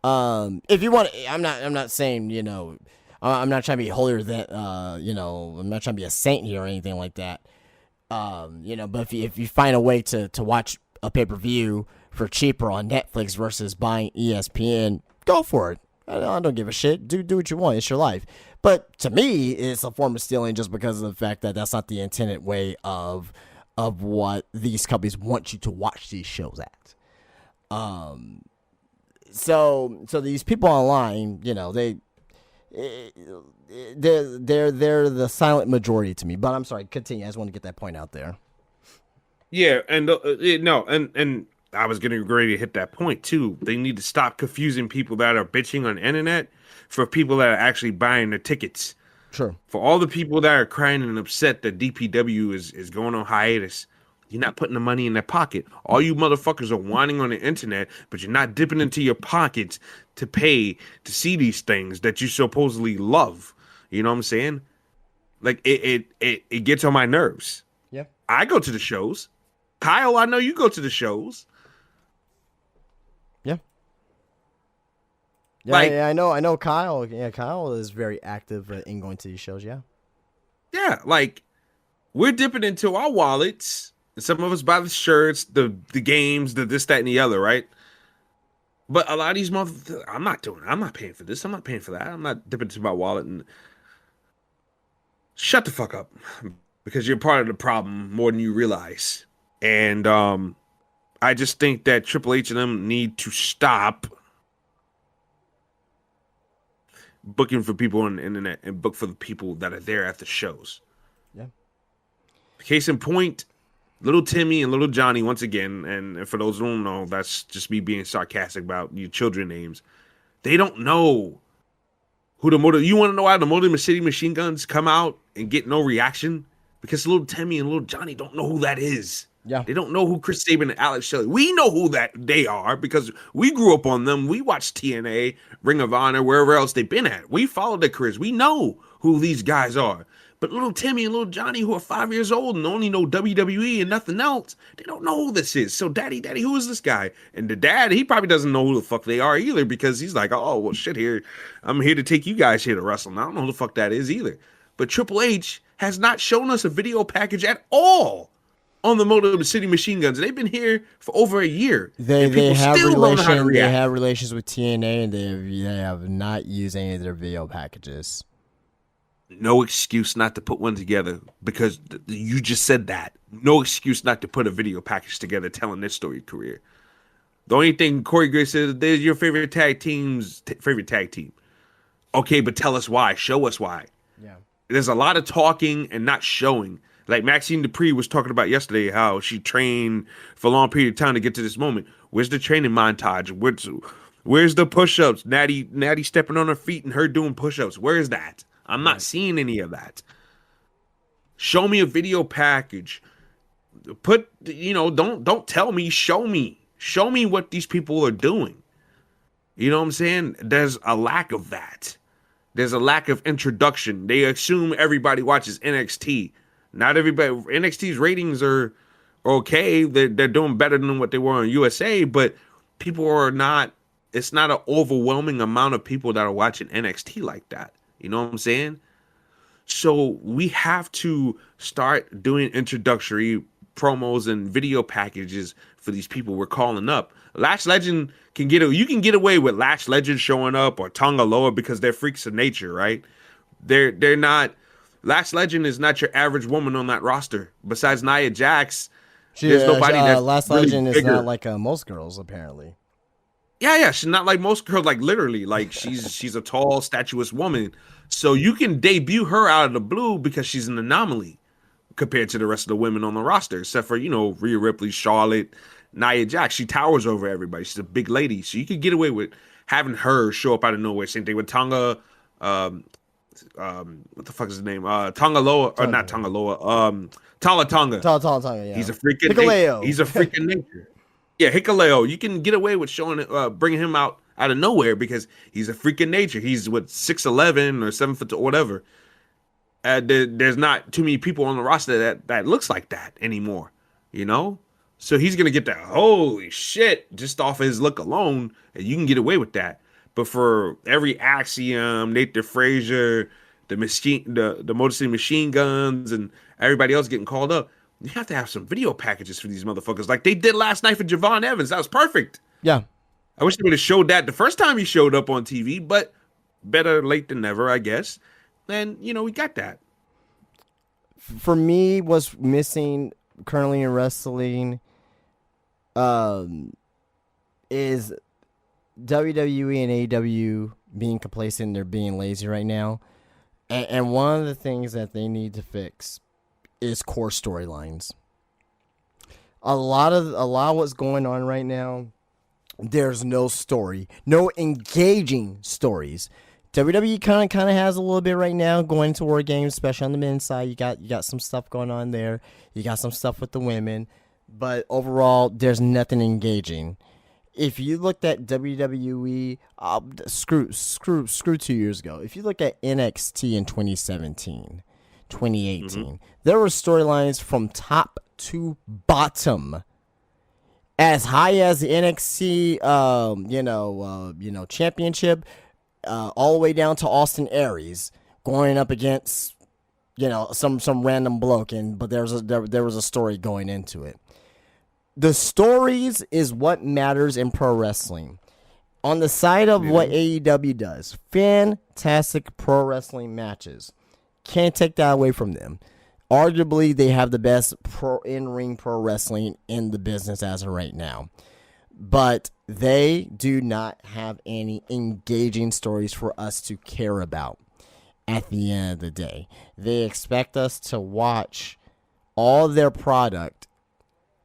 If you want, I'm not saying, I'm not trying to be holier than, I'm not trying to be a saint here or anything like that. But if you find a way to watch a pay-per-view for cheaper on Netflix versus buying ESPN, go for it. I don't give a shit. Do what you want. It's your life. But to me, it's a form of stealing just because of the fact that that's not the intended way of what these companies want you to watch these shows at. So these people online, they're the silent majority to me. But I'm sorry, continue. I just want to get that point out there. Yeah, and and I was getting ready to hit that point too. They need to stop confusing people that are bitching on the internet for people that are actually buying the tickets. Sure. For all the people that are crying and upset that DPW is going on hiatus, you're not putting the money in their pocket. All you motherfuckers are whining on the internet, but you're not dipping into your pockets to pay to see these things that you supposedly love. You know what I'm saying? Like it gets on my nerves. Yeah. I go to the shows. Kyle, I know you go to the shows. Yeah. Yeah, Like, yeah, I know Kyle. Yeah, Kyle is very active in going to these shows, yeah. Yeah, like we're dipping into our wallets. Some of us buy the shirts, the games, the this, that, and the other, right? But a lot of these motherfuckers, I'm not paying for this. I'm not paying for that. I'm not dipping into my wallet. And shut the fuck up, because you're part of the problem more than you realize. And I just think that Triple H and them need to stop booking for people on the internet and book for the people that are there at the shows. Yeah. Case in point, Little Timmy and Little Johnny, once again, and for those who don't know, that's just me being sarcastic about your children names. They don't know who the Motor... You want to know why the Motor City Machine Guns come out and get no reaction? Because Little Timmy and Little Johnny don't know who that is. Yeah. They don't know who Chris Sabin and Alex Shelley. We know who that they are because we grew up on them. We watched TNA, Ring of Honor, wherever else they've been at. We followed their careers. We know who these guys are. But Little Timmy and Little Johnny, who are 5 years old and only know WWE and nothing else, they don't know who this is. So, Daddy, who is this guy? And the dad, he probably doesn't know who the fuck they are either, because he's like, oh, well, shit, I'm here to take you guys here to wrestle. And I don't know who the fuck that is either. But Triple H has not shown us a video package at all on the Motor City Machine Guns. They've been here for over a year. They have relations with TNA, and they have not used any of their video packages. No excuse not to put one together, because you just said that. No excuse not to put a video package together telling their storied career. The only thing Corey Grace says, they're your favorite tag team. Okay, but tell us why. Show us why. Yeah. There's a lot of talking and not showing. Like Maxine Dupree was talking about yesterday, how she trained for a long period of time to get to this moment. Where's the training montage? Where's the push-ups? Natty stepping on her feet and her doing push-ups. Where is that? I'm not seeing any of that. Show me a video package. Don't tell me, show me. Show me what these people are doing. You know what I'm saying? There's a lack of that. There's a lack of introduction. They assume everybody watches NXT. Not everybody. NXT's ratings are okay. They're doing better than what they were on USA, but people are not. It's not an overwhelming amount of people that are watching NXT like that. You know what I'm saying? So we have to start doing introductory promos and video packages for these people we're calling up. Lash Legend you can get away with Lash Legend showing up, or Tonga Loa, because they're freaks of nature, right? They're not. Lash Legend is not your average woman on that roster. Besides Nia Jax, there's nobody that's Lash really Legend is bigger. not like most girls, apparently. Yeah, she's not like most girls, like literally. Like she's a tall, statuesque woman. So you can debut her out of the blue because she's an anomaly compared to the rest of the women on the roster, except for, Rhea Ripley, Charlotte, Nia Jax. She towers over everybody. She's a big lady. So you can get away with having her show up out of nowhere. Same thing with Tonga. What the fuck is his name? Tonga Loa, or not Tonga Loa. Tala Tonga. Tonga, yeah. He's a freaking Hikuleo. He's a freaking nature. Yeah, Hikuleo. You can get away with bringing him out of nowhere because he's a freaking nature. He's 6'11" or 7 foot or whatever. There's not too many people on the roster that looks like that anymore. you know? So he's gonna get that holy shit just off of his look alone, and you can get away with that. But for every Axiom, Nathan Frazier, the Motor City Machine Guns, and everybody else getting called up, you have to have some video packages for these motherfuckers, like they did last night for Javon Evans. That was perfect. Yeah. I wish they would have showed that the first time he showed up on TV, but better late than never, I guess. And we got that. For me, what's missing currently in wrestling is WWE and AEW being complacent. They're being lazy right now. And one of the things that they need to fix is core storylines. A lot of what's going on right now, there's no story, no engaging stories. WWE kind of has a little bit right now going into War Games, especially on the men's side. You got some stuff going on there. You got some stuff with the women, but overall, there's nothing engaging. If you looked at WWE, screw 2 years ago. If you look at NXT in 2017, 2018, there were storylines from top to bottom. As high as the NXT, championship, all the way down to Austin Aries going up against, some random bloke, but there was a story going into it. The stories is what matters in pro wrestling. On the side of what AEW does, fantastic pro wrestling matches. Can't take that away from them. Arguably, they have the best in-ring pro wrestling in the business as of right now. But they do not have any engaging stories for us to care about at the end of the day. They expect us to watch all their product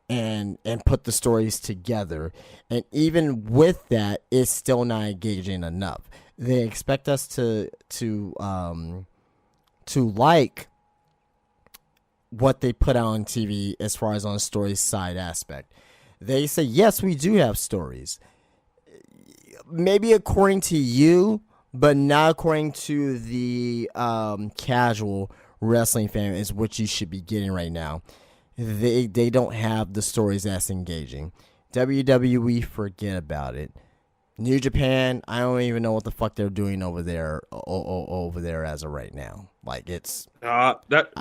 and put the stories together. And even with that, it's still not engaging enough. They expect us to like what they put out on TV as far as on the story side aspect. They say, yes, we do have stories. Maybe according to you, but not according to the casual wrestling fan is what you should be getting right now. They don't have the stories that's engaging. WWE, forget about it. New Japan, I don't even know what the fuck they're doing over there as of right now. Like it's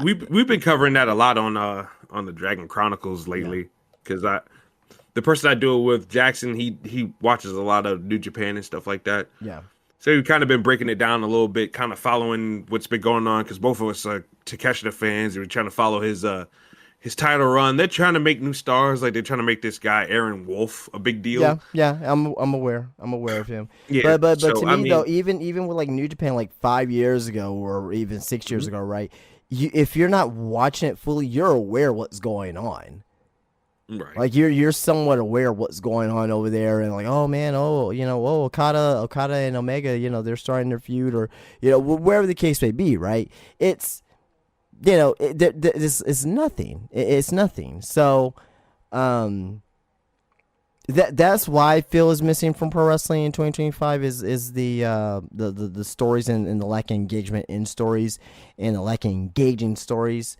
we've been covering that a lot on the Dragon Chronicles lately because the person I do it with, Jackson, he watches a lot of New Japan and stuff like that. Yeah. So we've kind of been breaking it down a little bit, kind of following what's been going on because both of us are Takeshita fans. We're trying to follow his title run. They're trying to make new stars, like they're trying to make this guy Aaron Wolf a big deal. Yeah, I'm aware of him. Yeah, but so, to me though, even with like New Japan, like 5 years ago or even 6 years ago, right? If you're not watching it fully, you're aware what's going on. Right. Like you're somewhat aware of what's going on over there, and like, oh man, Okada and Omega, they're starting their feud, or wherever the case may be, right? It's it's nothing. It's nothing. So, that's why I feel is missing from pro wrestling in 2025 is the stories and the lack of engagement in stories and the lack of engaging stories.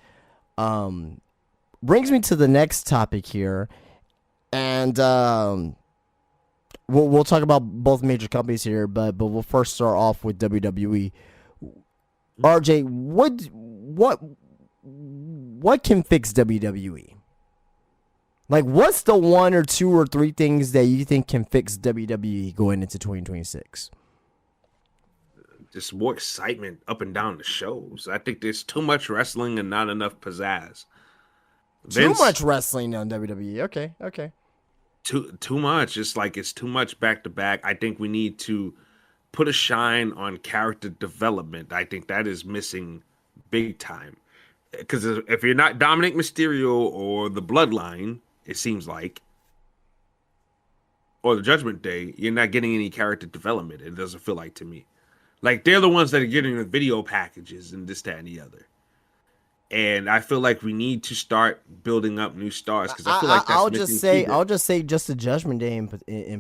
Brings me to the next topic here, and we'll talk about both major companies here, but we'll first start off with WWE. RJ, what can fix WWE? Like, what's the 1 or 2 or 3 things that you think can fix WWE going into 2026? Just more excitement up and down the shows. I think there's too much wrestling and not enough pizzazz. Too much wrestling on WWE. Okay. Too much. It's too much back to back. I think we need to put a shine on character development. I think that is missing big time. Because if you're not Dominic Mysterio or the Bloodline, it seems like, or the Judgment Day, you're not getting any character development. It doesn't feel like to me. Like they're the ones that are getting the video packages and this, that, and the other. And I feel like we need to start building up new stars because I feel like that's I'll just say just the Judgment Day in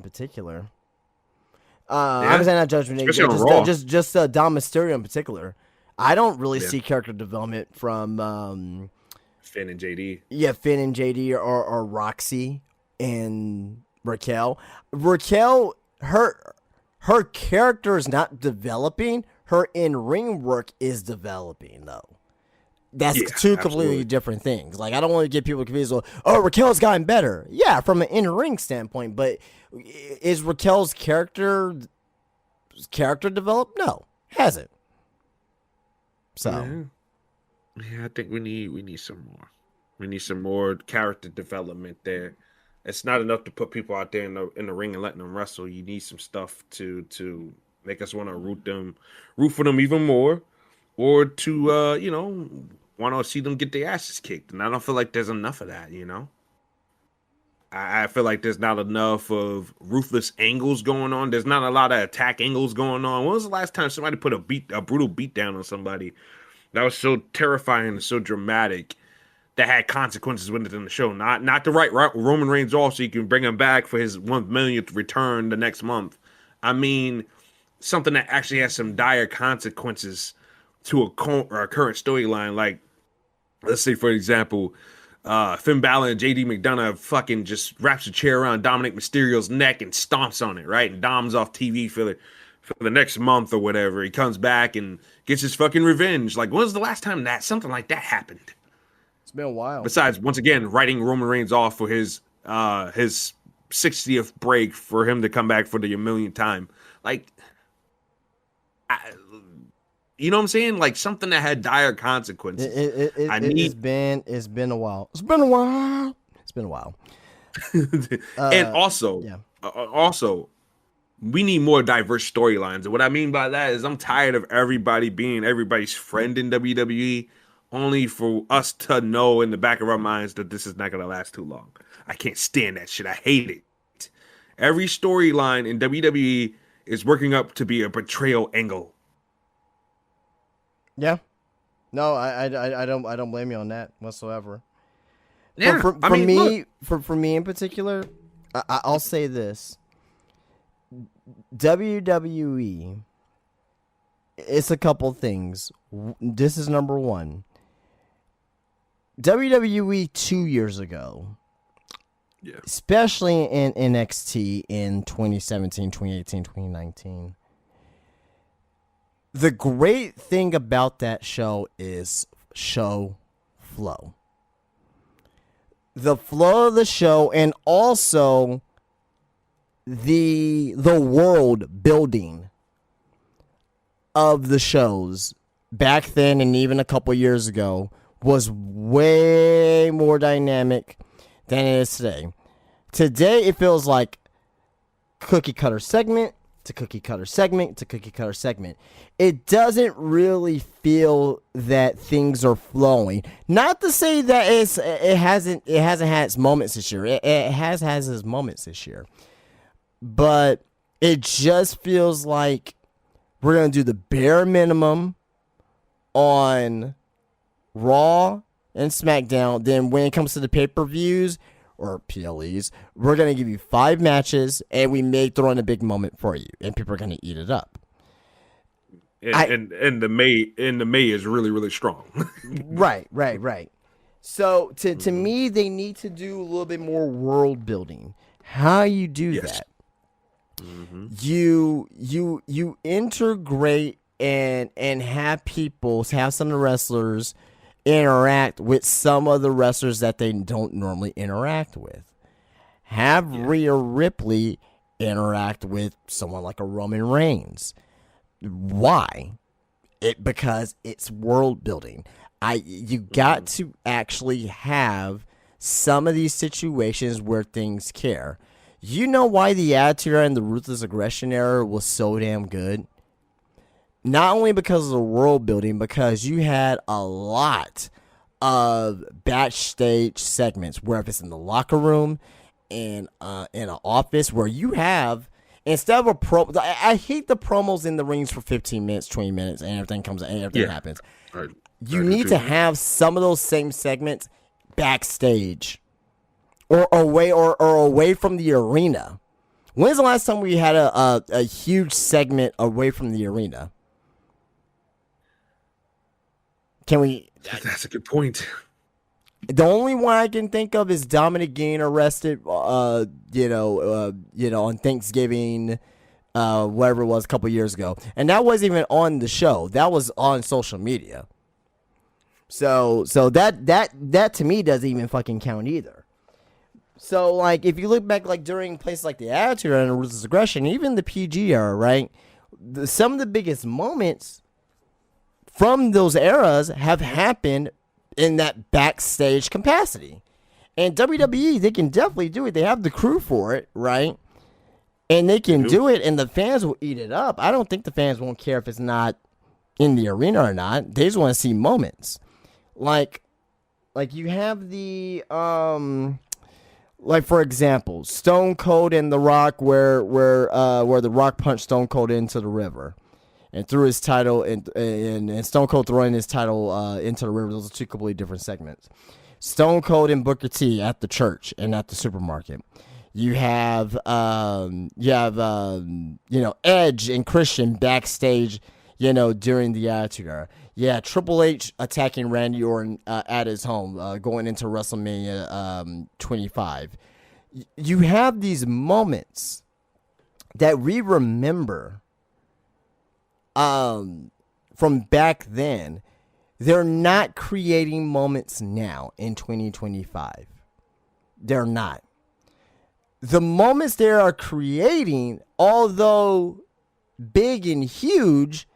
particular. I was saying not Judgment Day, just Dom Mysterio in particular. I don't really see character development from Finn and JD. Yeah, Finn and JD or Roxy and Raquel. Raquel, her character is not developing. Her in-ring work is developing, though. That's two completely different things. Like, I don't want to get people confused. Like, oh, Raquel's gotten better. Yeah, from an in-ring standpoint, but is Raquel's character developed? No, hasn't. So, yeah, I think we need some more. We need some more character development there. It's not enough to put people out there in the ring and letting them wrestle. You need some stuff to make us want to root for them even more, or to want to see them get their asses kicked. And I don't feel like there's enough of that. I feel like there's not enough of ruthless angles going on. There's not a lot of attack angles going on. When was the last time somebody put a brutal beat down on somebody that was so terrifying and so dramatic that had consequences with it in the show? Not to write Roman Reigns off so you can bring him back for his 1 millionth return the next month. I mean, something that actually has some dire consequences to a current storyline. Like, let's say, for example, Finn Balor and JD McDonough fucking just wraps a chair around Dominic Mysterio's neck and stomps on it, right? And Dom's off TV for the next month or whatever. He comes back and gets his fucking revenge. Like, when was the last time that something like that happened? It's been a while. Besides, once again, writing Roman Reigns off for his 60th break for him to come back for the millionth time. Like, you know what I'm saying? Like, something that had dire consequences. It's been a while. It's been a while. And also, we need more diverse storylines. And what I mean by that is I'm tired of everybody being everybody's friend in WWE, only for us to know in the back of our minds that this is not going to last too long. I can't stand that shit. I hate it. Every storyline in WWE is working up to be a betrayal angle. Yeah, no, I don't blame you on that whatsoever. Yeah, for me in particular, I'll say this: WWE. It's a couple things. This is number one. WWE 2 years ago, especially in NXT in 2017, 2018, 2019. The great thing about that show is show flow. The flow of the show, and also the world building of the shows back then and even a couple years ago was way more dynamic than it is today. Today it feels like cookie cutter segment to cookie cutter segment to cookie cutter segment. It doesn't really feel that things are flowing. Not to say that it hasn't had its moments this year. It has its moments this year. But it just feels like we're going to do the bare minimum on Raw and SmackDown. Then when it comes to the pay-per-views or PLEs, we're going to give you 5 matches, and we may throw in a big moment for you, and people are going to eat it up. And the May is really, really strong. Right. So to me, they need to do a little bit more world building. How you do that? Mm-hmm. You integrate and have some of the wrestlers interact with some of the wrestlers that they don't normally interact with. Have Rhea Ripley interact with someone like a Roman Reigns. Why? Because it's world building. You got to actually have some of these situations where things care. You know why the Attitude Era and the Ruthless Aggression Era was so damn good? Not only because of the world building, because you had a lot of backstage segments, where if it's in the locker room, in an office, where you have, instead of a pro, I hate the promos in the rings for 15 minutes, 20 minutes, and everything happens. You need to have some of those same segments backstage, or away from the arena. When's the last time we had a huge segment away from the arena? Can we? That's a good point. The only one I can think of is Dominic getting arrested, on Thanksgiving, whatever it was, a couple years ago, and that wasn't even on the show. That was on social media. So that to me doesn't even fucking count either. So like, if you look back, like during places like the Attitude Era and Ruthless Aggression, even the PG era, right? Some of the biggest moments from those eras have happened in that backstage capacity. And WWE, they can definitely do it. They have the crew for it, right? And they can do it, and the fans will eat it up. I don't think the fans won't care if it's not in the arena or not. They just want to see moments. Like you have the like, for example, Stone Cold and The Rock, where The Rock punched Stone Cold into the river and threw his title, and Stone Cold throwing his title into the river. Those are two completely different segments. Stone Cold and Booker T at the church and at the supermarket. You have Edge and Christian backstage, during the Attitude Era. Yeah, Triple H attacking Randy Orton at his home, going into WrestleMania 25. You have these moments that we remember from back then. They're not creating moments now in 2025. They're not. The moments they are creating, although big and huge,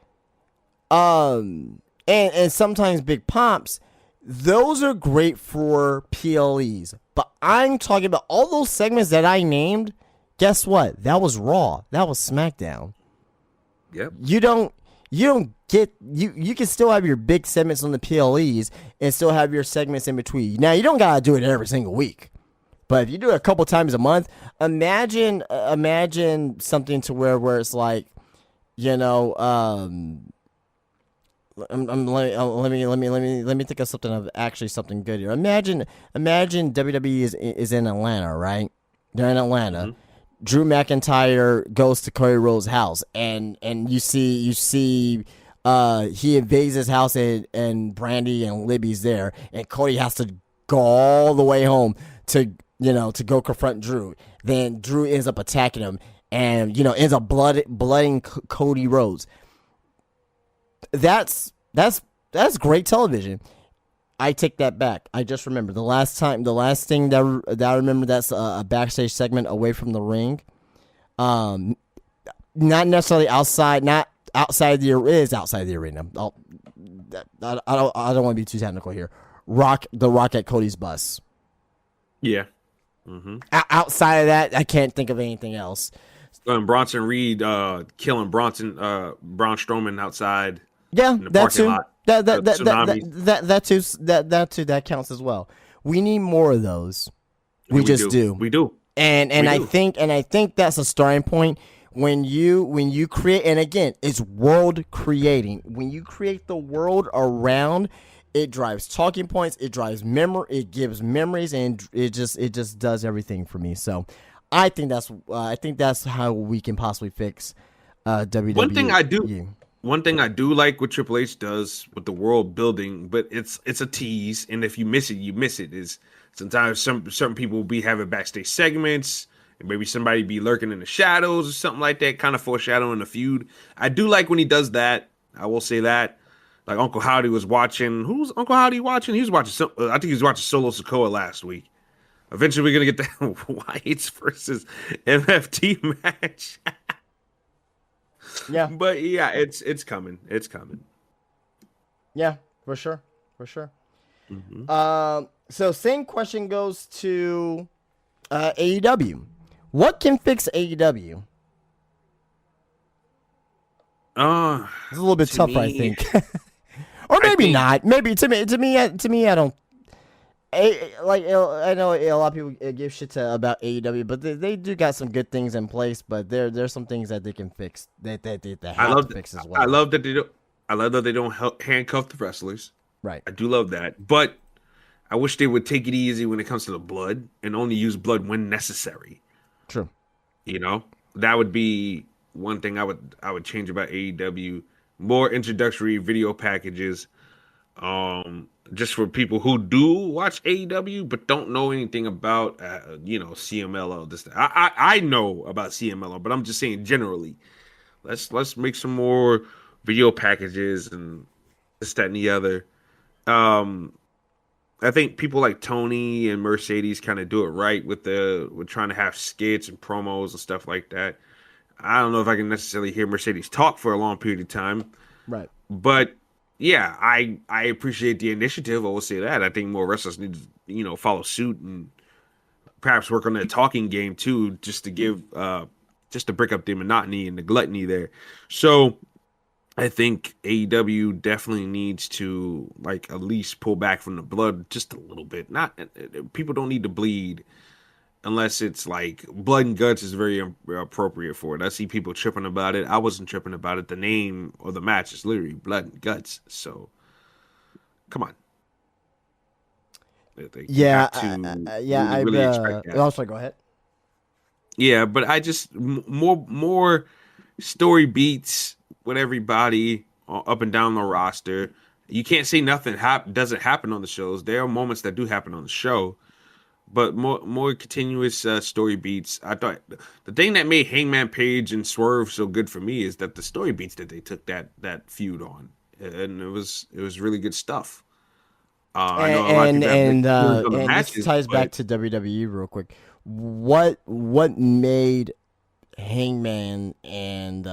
and sometimes big pops, those are great for PLEs. But I'm talking about all those segments that I named. Guess what? That was Raw. That was SmackDown. Yep. You don't get, you can still have your big segments on the PLEs and still have your segments in between. Now, you don't gotta do it every single week. But if you do it a couple times a month, imagine something to where it's like, let me think of something good here. Imagine WWE is in Atlanta, right? They're in Atlanta. Mm-hmm. Drew McIntyre goes to Cody Rhodes' house, and you see he invades his house, and Brandy and Libby's there, and Cody has to go all the way home to go confront Drew. Then Drew ends up attacking him, and ends up blooding Cody Rhodes. That's great television. I take that back. I just remember the last thing that I remember that's a backstage segment away from the ring. Not necessarily outside, not outside the arena. I don't want to be too technical here. The Rock at Cody's bus. Yeah. Mm-hmm. Outside of that, I can't think of anything else. Bronson Reed killing Braun Strowman outside. Yeah, in the parking lot. That too counts as well. We need more of those. We do. We do. And I think that's a starting point when you create, and again, it's world creating. When you create the world around, it drives talking points, it drives memory, it gives memories, and it just does everything for me. So I think that's how we can possibly fix WWE. One thing I do like what Triple H does with the world building, but it's a tease, and if you miss it, you miss it. Is sometimes certain people will be having backstage segments, and maybe somebody be lurking in the shadows or something like that, kind of foreshadowing the feud. I do like when he does that. I will say that. Like Uncle Howdy was watching. Who's Uncle Howdy watching? He was watching. I think he was watching Solo Sikoa last week. Eventually, we're gonna get the Whites versus MFT match. Yeah, but yeah, it's coming. It's coming. Yeah, for sure. Mm-hmm. So same question goes to AEW. What can fix AEW? It's a little bit tougher, I think. Or maybe not. Maybe to me, I don't. I know a lot of people give shit about AEW, but they do got some good things in place. But there's some things that they can fix that have to fix as well. I love that they don't. I love that they don't handcuff the wrestlers. Right. I do love that, but I wish they would take it easy when it comes to the blood and only use blood when necessary. True. That would be one thing I would change about AEW. More introductory video packages. Just for people who do watch AEW but don't know anything about, CMLL. This I know about CMLL, but I'm just saying generally. Let's make some more video packages and this, that, and the other. Um, I think people like Tony and Mercedes kind of do it right with trying to have skits and promos and stuff like that. I don't know if I can necessarily hear Mercedes talk for a long period of time, Right. but yeah, I appreciate the initiative. I will say that. I think more wrestlers need to follow suit and perhaps work on that talking game too, just to break up the monotony and the gluttony there. So I think AEW definitely needs to like at least pull back from the blood just a little bit. Not people don't need to bleed unless it's like blood and guts is very appropriate for it. I see people tripping about it. I wasn't tripping about it. The name of the match is literally blood and guts. So come on. Yeah, I really expect that. Also, go ahead. Yeah, but I just more story beats with everybody up and down the roster. You can't say nothing doesn't happen on the shows. There are moments that do happen on the show, but more continuous story beats. I thought the thing that made Hangman Page and Swerve so good for me is that the story beats that they took that feud on, and it was really good stuff. I know a lot of people have matches, this ties back to WWE real quick. What made Hangman and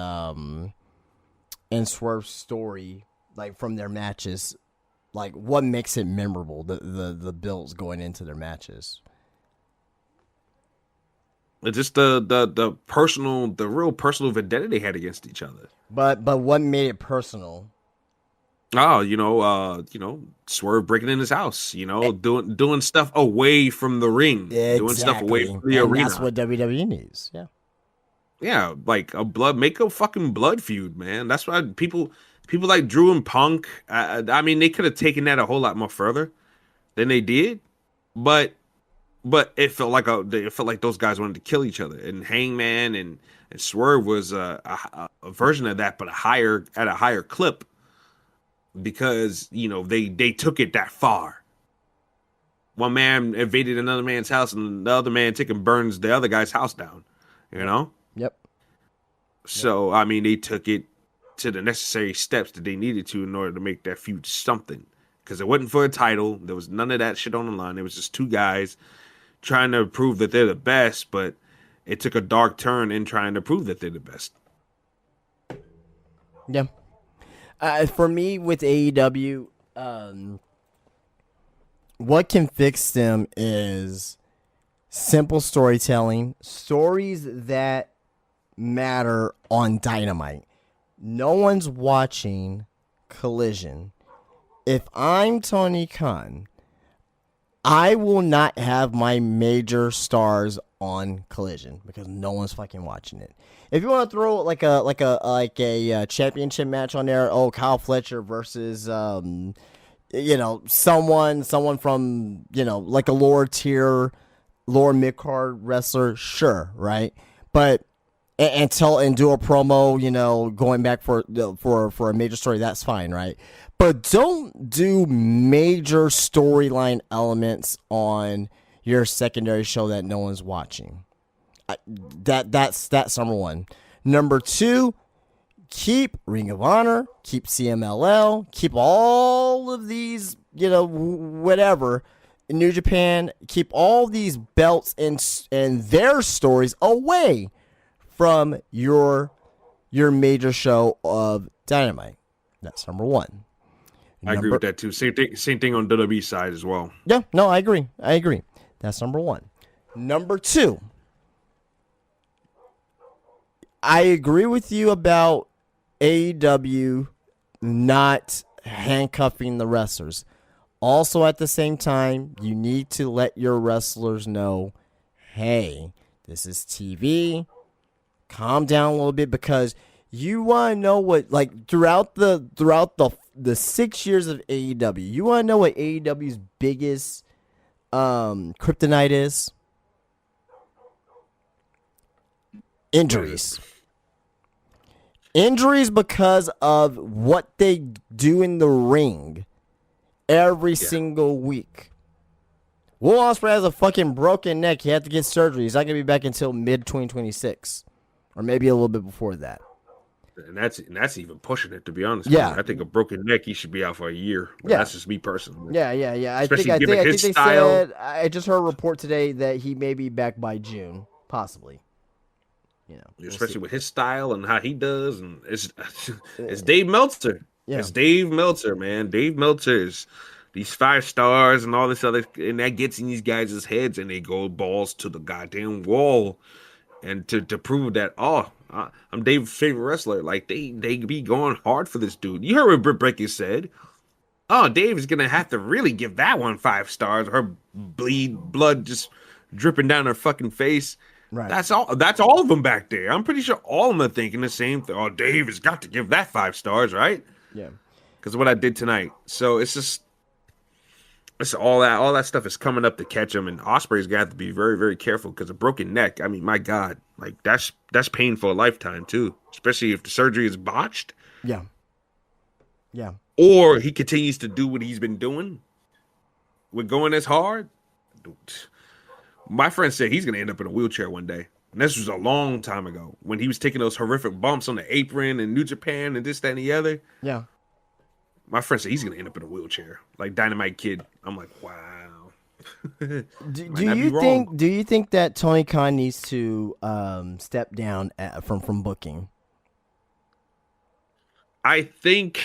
Swerve's story, like from their matches, like what makes it memorable? The builds going into their matches. Just the personal, the real personal vendetta they had against each other. But what made it personal? Oh, Swerve breaking in his house, doing stuff away from the ring, doing stuff away from the arena. That's what WWE needs. Yeah. Yeah, like make a fucking blood feud, man. That's why people like Drew and Punk. I mean, they could have taken that a whole lot more further than they did, but it felt like those guys wanted to kill each other. And Hangman and Swerve was a version of that, but at a higher clip. Because they took it that far. One man invaded another man's house, and the other man burns the other guy's house down. Yep. So I mean, they took it to the necessary steps that they needed to in order to make that feud something. Because it wasn't for a title. There was none of that shit on the line. It was just two guys trying to prove that they're the best, but it took a dark turn in trying to prove that they're the best. Yeah. For me, with AEW, what can fix them is simple storytelling, stories that matter on Dynamite. No one's watching Collision. If I'm Tony Khan, I will not have my major stars on Collision because no one's fucking watching it. If you want to throw like a championship match on there, Kyle Fletcher versus someone from like a lower mid card wrestler, sure, right? But and do a promo, going back for a major story, that's fine, right? But don't do major storyline elements on your secondary show that no one's watching. That's number one. Number two, keep Ring of Honor, keep CMLL, keep all of these, whatever, in New Japan, keep all these belts and their stories away from your major show of Dynamite. That's number one. I agree with that too. Same thing on WWE side as well. Yeah, no, I agree. That's number one. Number two, I agree with you about AEW not handcuffing the wrestlers. Also, at the same time, you need to let your wrestlers know, hey, this is TV. Calm down a little bit, because you want to know what, like, throughout the 6 years of AEW, you want to know what AEW's biggest kryptonite is? Injuries. Injuries because of what they do in the ring every single week. Will Ospreay has a fucking broken neck. He had to get surgery. He's not going to be back until mid-2026. Or maybe a little bit before that. And that's even pushing it, to be honest. Yeah. I think a broken neck, he should be out for a year. But that's just me personally. Yeah. Especially I given think his they style. said, I just heard a report today that he may be back by June, possibly. Especially with his style and how he does, and it's Dave Meltzer. Yeah. It's Dave Meltzer, man. Dave Meltzer is these 5 stars and all this other, and that gets in these guys' heads, and they go balls to the goddamn wall, and to prove that I'm Dave's favorite wrestler. Like they be going hard for this dude. You heard what Britt Baker said. Oh, Dave is gonna have to really give that one 5 stars. Her blood just dripping down her fucking face. Right. That's all of them back there. I'm pretty sure all of them are thinking the same thing. Oh, Dave has got to give that 5 stars, right? Yeah. Because of what I did tonight. So it's all that stuff is coming up to catch him, and Ospreay's got to be very, very careful because a broken neck. I mean, my God, like that's pain for a lifetime too, especially if the surgery is botched. Yeah. Or he continues to do what he's been doing with going as hard. My friend said he's going to end up in a wheelchair one day. And this was a long time ago when he was taking those horrific bumps on the apron in New Japan and this, that, and the other. Yeah. My friend said he's going to end up in a wheelchair, like Dynamite Kid. I'm like, wow. Do you think that Tony Khan needs to step down from booking? I think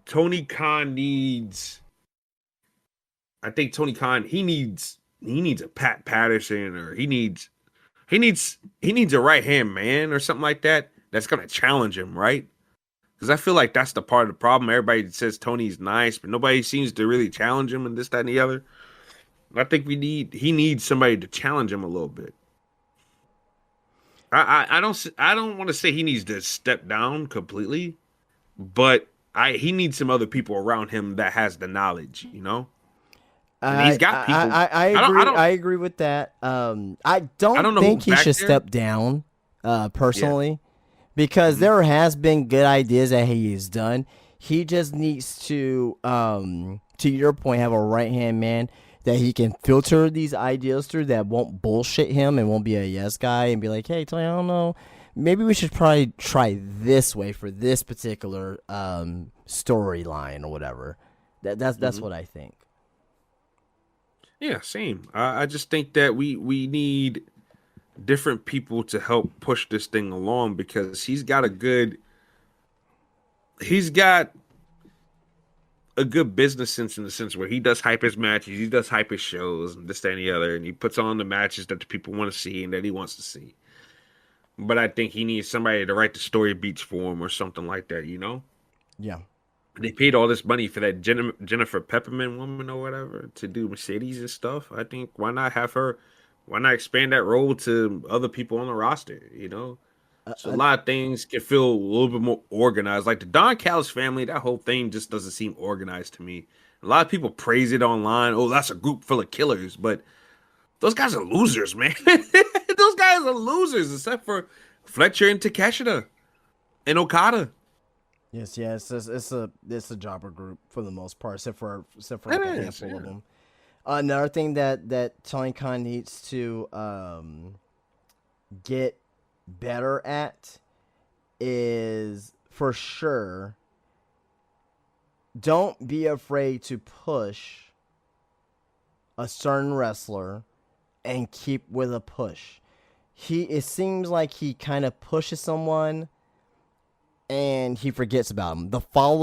Tony Khan needs a Pat Patterson, or he needs a right hand man or something like that that's gonna challenge him, right? Because I feel like that's the part of the problem. Everybody says Tony's nice, but nobody seems to really challenge him and this, that, and the other. I think he needs somebody to challenge him a little bit. I don't want to say he needs to step down completely, but he needs some other people around him that has the knowledge, you know. And he's got people. I agree with that. I don't think he should step down, personally, because there has been good ideas that he has done. He just needs to your point, have a right hand man that he can filter these ideas through, that won't bullshit him and won't be a yes guy and be like, hey, Tony, I don't know, maybe we should probably try this way for this particular storyline or whatever. That's what I think. Yeah, same. I just think that we need different people to help push this thing along, because he's got a good business sense, in the sense where he does hype his matches, he does hype his shows, and this, that, and the other, and he puts on the matches that the people want to see and that he wants to see. But I think he needs somebody to write the story beats for him or something like that, you know? Yeah. They paid all this money for that Jennifer Peppermint woman or whatever to do Mercedes and stuff. I think why not expand that role to other people on the roster, you know? So a lot of things can feel a little bit more organized. Like the Don Callis family, that whole thing just doesn't seem organized to me. A lot of people praise it online. Oh, that's a group full of killers. But those guys are losers, man. Those guys are losers, except for Fletcher and Takeshita and Okada. Yes, it's a jobber group for the most part, except for like a handful of them. Another thing that Tony Khan needs to get better at is, for sure, don't be afraid to push a certain wrestler and keep with a push. It seems like he kind of pushes someone and he forgets about him.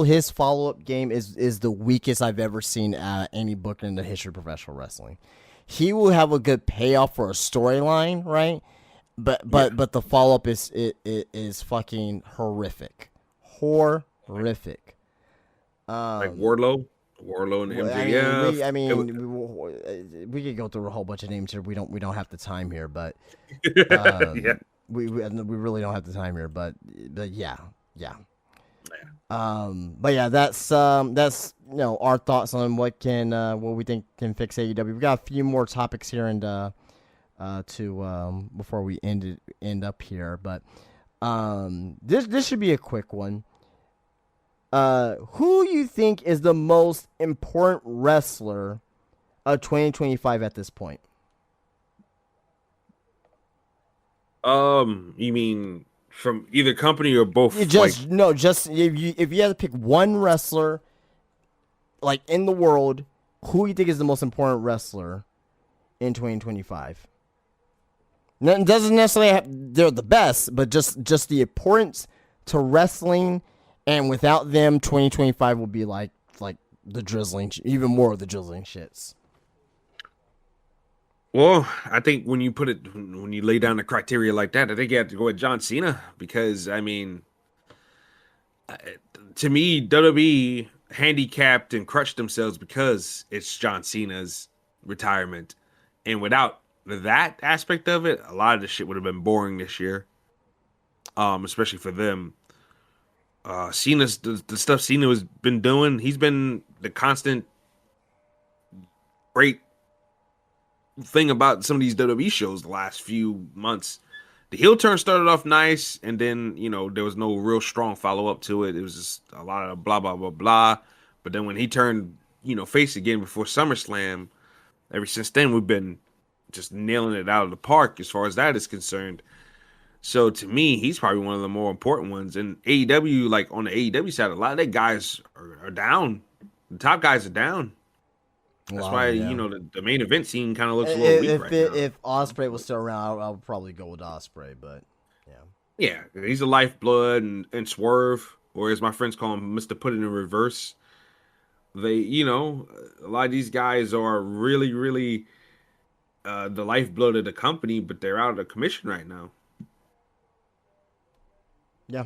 His follow-up game is the weakest I've ever seen any booker in the history of professional wrestling. He will have a good payoff for a storyline, right? But the follow-up is fucking horrific. Horrific. Like Wardlow and MJF. We could go through a whole bunch of names here. We don't have the time here, but we really don't have the time here. But yeah. But yeah, that's our thoughts on what we think can fix AEW. We got a few more topics here and before we end up here, but this should be a quick one. Who you think is the most important wrestler of 2025 at this point? You mean from either company or You both? Like, just no, just if you had to pick one wrestler like in the world, who you think is the most important wrestler in 2025? It doesn't necessarily have, they're the best, but just the importance to wrestling, and without them, 2025 will be like the drizzling, even more of the drizzling shits. well, I think when you lay down the criteria like that, I think you have to go with John Cena because I mean, to me, WWE handicapped and crushed themselves because it's John Cena's retirement, and without that aspect of it, a lot of the shit would have been boring this year. Especially for them. Cena's the stuff Cena has been doing. He's been the constant great thing about some of these WWE shows the last few months. The heel turn started off nice, and then there was no real strong follow up to it. It was just a lot of blah blah blah blah. But then when he turned face again before SummerSlam, ever since then we've been just nailing it out of the park as far as that is concerned. So to me, he's probably one of the more important ones. And AEW, like on the AEW side, a lot of their guys are down. The top guys are down. That's Wow, why yeah. the main event scene kind of looks a little weak right now. If Osprey was still around, I would probably go with Osprey, but yeah. Yeah, he's a lifeblood and Swerve, or as my friends call him, Mister Put It in Reverse. They, a lot of these guys are really, really the lifeblood of the company, but they're out of commission right now. Yeah.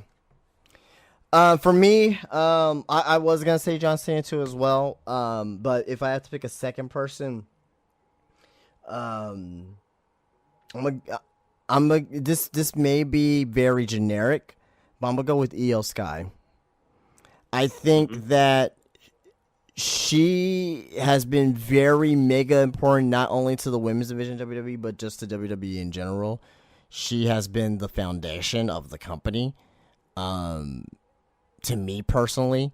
For me, I was gonna say John Cena too as well. But if I have to pick a second person, um, this may be very generic, but I'm gonna go with Io Sky. I think Mm-hmm. that she has been very mega important, not only to the women's division of WWE, but just to WWE in general. She has been the foundation of the company. Um, to me personally.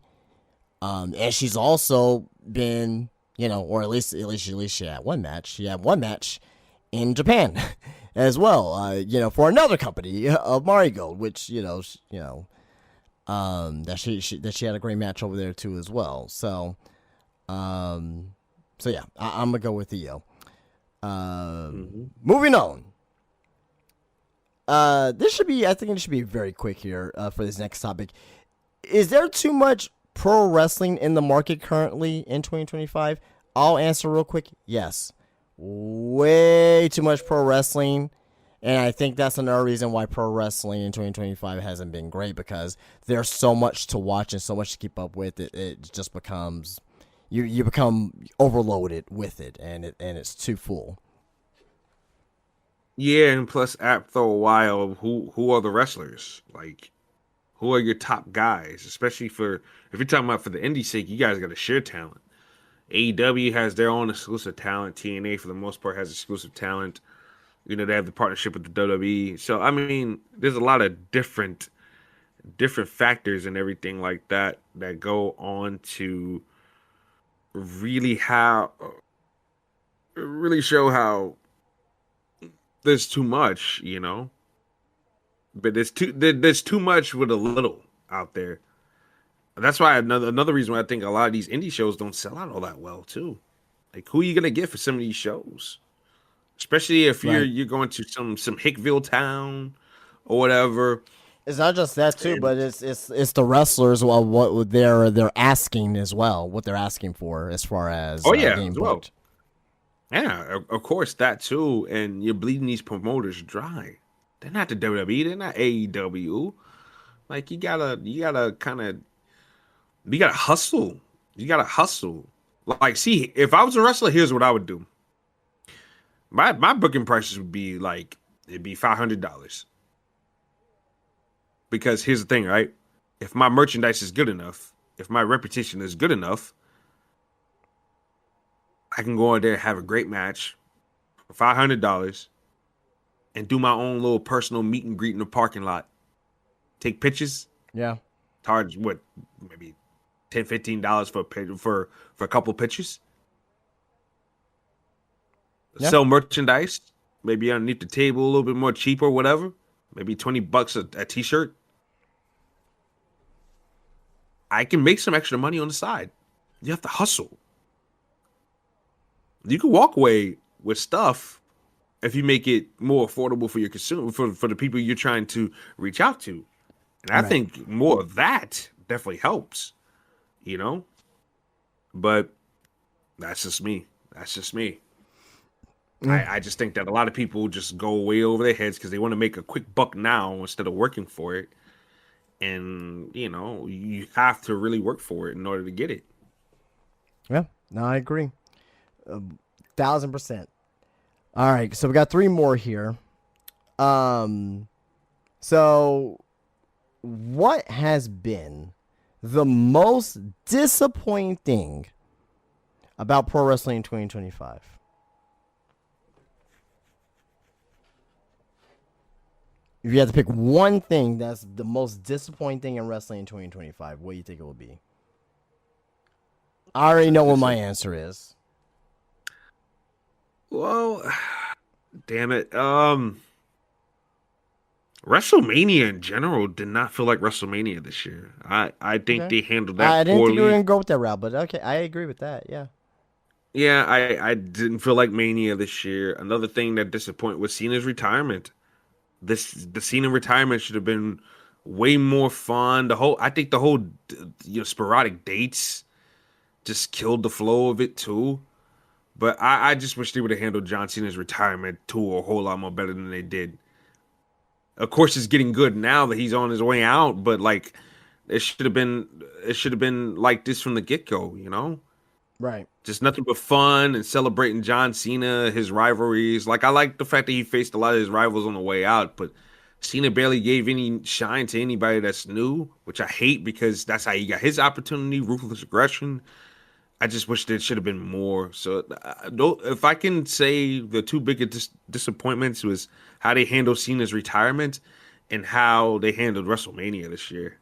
And she's also been, or at least she had one match. She had one match in Japan as well. For another company of Marigold, which that she had a great match over there too as well. So yeah, I'm gonna go with Theo. Moving on. I think it should be very quick here for this next topic. Is there too much pro wrestling in the market currently in 2025? I'll answer real quick. Yes. Way too much pro wrestling. And I think that's another reason why pro wrestling in 2025 hasn't been great, because there's so much to watch and so much to keep up with. It just becomes, you become overloaded with it, and it's too full. Yeah, and plus after a while, who are the wrestlers? Like, who are your top guys? Especially if you're talking about for the indie sake, you guys got to share talent. AEW has their own exclusive talent. TNA for the most part has exclusive talent. They have the partnership with the WWE. So I mean, there's a lot of different factors and everything like that that go on to really really show how there's too much. But there's too much with a little out there. That's why another reason why I think a lot of these indie shows don't sell out all that well too. Like, who are you gonna get for some of these shows? Especially if you're Right. you're going to some Hickville town or whatever. It's not just that too, And but it's the wrestlers, well, what they're asking as well, what they're asking for as far as oh yeah, getting as well. booked. Yeah, of course that too. And you're bleeding these promoters dry. They're not the WWE. They're not AEW. Like, you gotta kind of you gotta hustle. You gotta hustle. Like, see, if I was a wrestler, here's what I would do. My booking prices would be like, it'd be $500. Because here's the thing, right? If my merchandise is good enough, if my reputation is good enough, I can go in there and have a great match for $500 and do my own little personal meet and greet in the parking lot. Take pictures, Yeah. charge what, maybe $10-15 for a couple pictures. Yeah. Sell merchandise, maybe underneath the table a little bit more cheap or whatever. Maybe $20 a t-shirt. I can make some extra money on the side. You have to hustle. You can walk away with stuff if you make it more affordable for your consumer, for the people you're trying to reach out to. And I think more of that definitely helps, you know? But that's just me. That's just me. I just think that a lot of people just go way over their heads because they want to make a quick buck now instead of working for it. And, you know, you have to really work for it in order to get it. Yeah, no, I agree. 1,000%. All right, so we got 3 more here. So what has been the most disappointing thing about pro wrestling in 2025? If you had to pick one thing that's the most disappointing thing in wrestling in 2025, what do you think it would be? I already know what my answer is. Well, damn it. WrestleMania in general did not feel like WrestleMania this year. I think they handled that I didn't poorly. think we were going to go with that route, but okay, I agree with that, yeah. Yeah, I didn't feel like Mania this year. Another thing that disappointed was Cena's retirement. The Cena retirement should have been way more fun. I think the whole sporadic dates just killed the flow of it too. But I just wish they would have handled John Cena's retirement too a whole lot more better than they did. Of course, it's getting good now that he's on his way out, but like it should have been like this from the get-go, you know? Right. Just nothing but fun and celebrating John Cena, his rivalries. Like, I like the fact that he faced a lot of his rivals on the way out, but Cena barely gave any shine to anybody that's new, which I hate because that's how he got his opportunity, ruthless aggression. I just wish there should have been more. So, if I can say the 2 biggest disappointments was how they handled Cena's retirement and how they handled WrestleMania this year.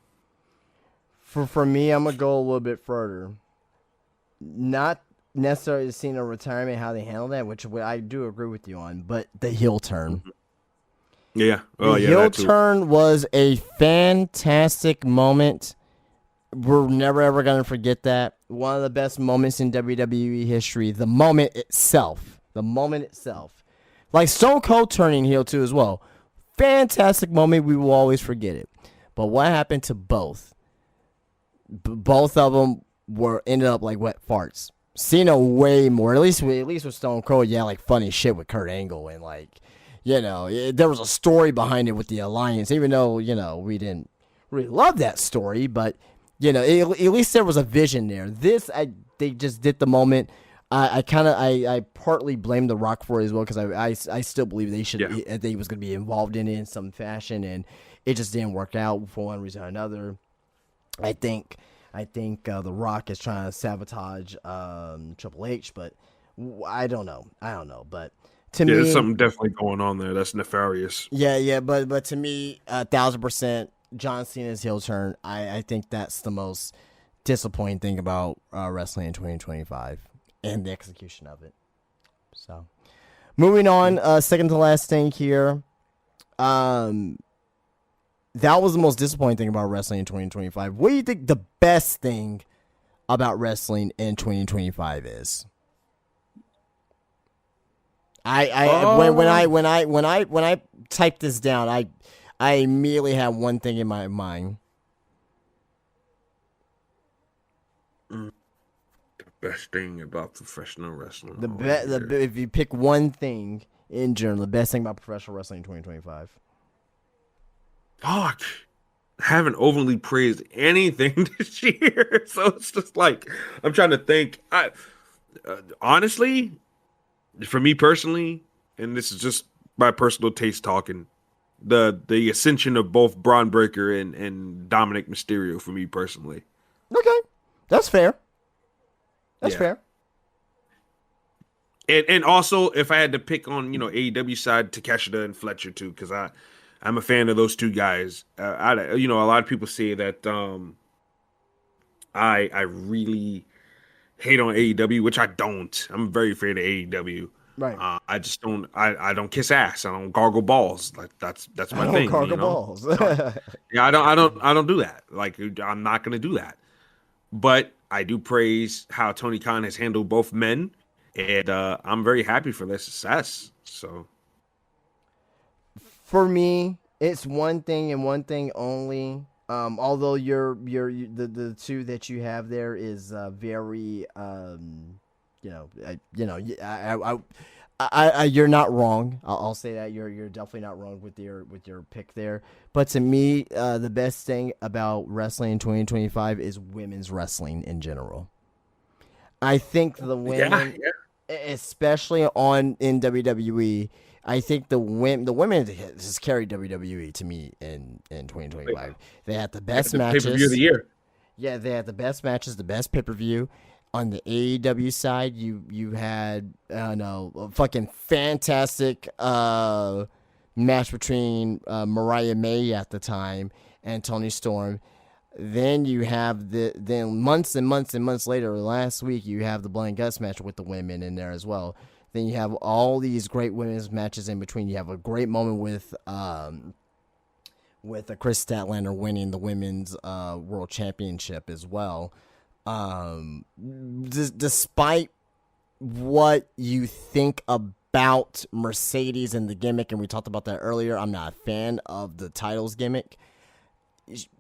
For me, I'm going to go a little bit further. Not necessarily Cena retirement, how they handled that, which I do agree with you on, but the heel turn. Yeah. The heel turn was a fantastic moment. We're never, ever going to forget that. One of the best moments in WWE history. The moment itself. Like Stone Cold turning heel too as well. Fantastic moment. We will always forget it. But what happened to both? Both of them ended up like wet farts. Cena way more. At least with Stone Cold, yeah, like funny shit with Kurt Angle and like, there was a story behind it with the alliance. Even though we didn't really love that story, but at least there was a vision there. They just did the moment. I partly blame The Rock for it as well because I still believe they was going to be involved in it in some fashion, and it just didn't work out for one reason or another. I think The Rock is trying to sabotage Triple H, but I don't know. But to me, there's something definitely going on there that's nefarious. Yeah. But to me, 1,000%, John Cena's heel turn. I think that's the most disappointing thing about wrestling in 2025 and the execution of it. So, moving on, second to last thing here. That was the most disappointing thing about wrestling in 2025. What do you think the best thing about wrestling in 2025 is? When I typed this down, I immediately had one thing in my mind. The best thing about professional wrestling. If you pick one thing in general, the best thing about professional wrestling in 2025. Fuck. I haven't overly praised anything this year, so it's just like I'm trying to think. Honestly, for me personally, and this is just my personal taste talking, the ascension of both Braun Breaker and Dominic Mysterio for me personally. Okay, that's fair. That's fair. And also, if I had to pick on AEW side, Takeshita and Fletcher too, because I'm a fan of those two guys. A lot of people say that I really hate on AEW, which I don't. I'm very afraid of AEW. Right. I just don't. I don't kiss ass. I don't gargle balls. Like that's I my don't thing. cargo balls. Yeah, I don't do that. Like I'm not gonna do that. But I do praise how Tony Khan has handled both men, and I'm very happy for their success. So For me, it's one thing and one thing only. Although the two that you have there is very you're not wrong. I'll say that you're definitely not wrong with your pick there. But to me, the best thing about wrestling in 2025 is women's wrestling in general. I think the women, especially in WWE, I think the women has carried WWE to me in 2025. They had the best matches. Pay-per-view of the year. Yeah, they had the best matches, the best pay-per-view. On the AEW side, you had a fucking fantastic match between Mariah May at the time and Toni Storm. Then you have then months and months and months later, last week you have the Blood and Guts match with the women in there as well. Then you have all these great women's matches in between. You have a great moment with Chris Statlander winning the women's world championship as well. Despite what you think about Mercedes and the gimmick, and we talked about that earlier, I'm not a fan of the titles gimmick.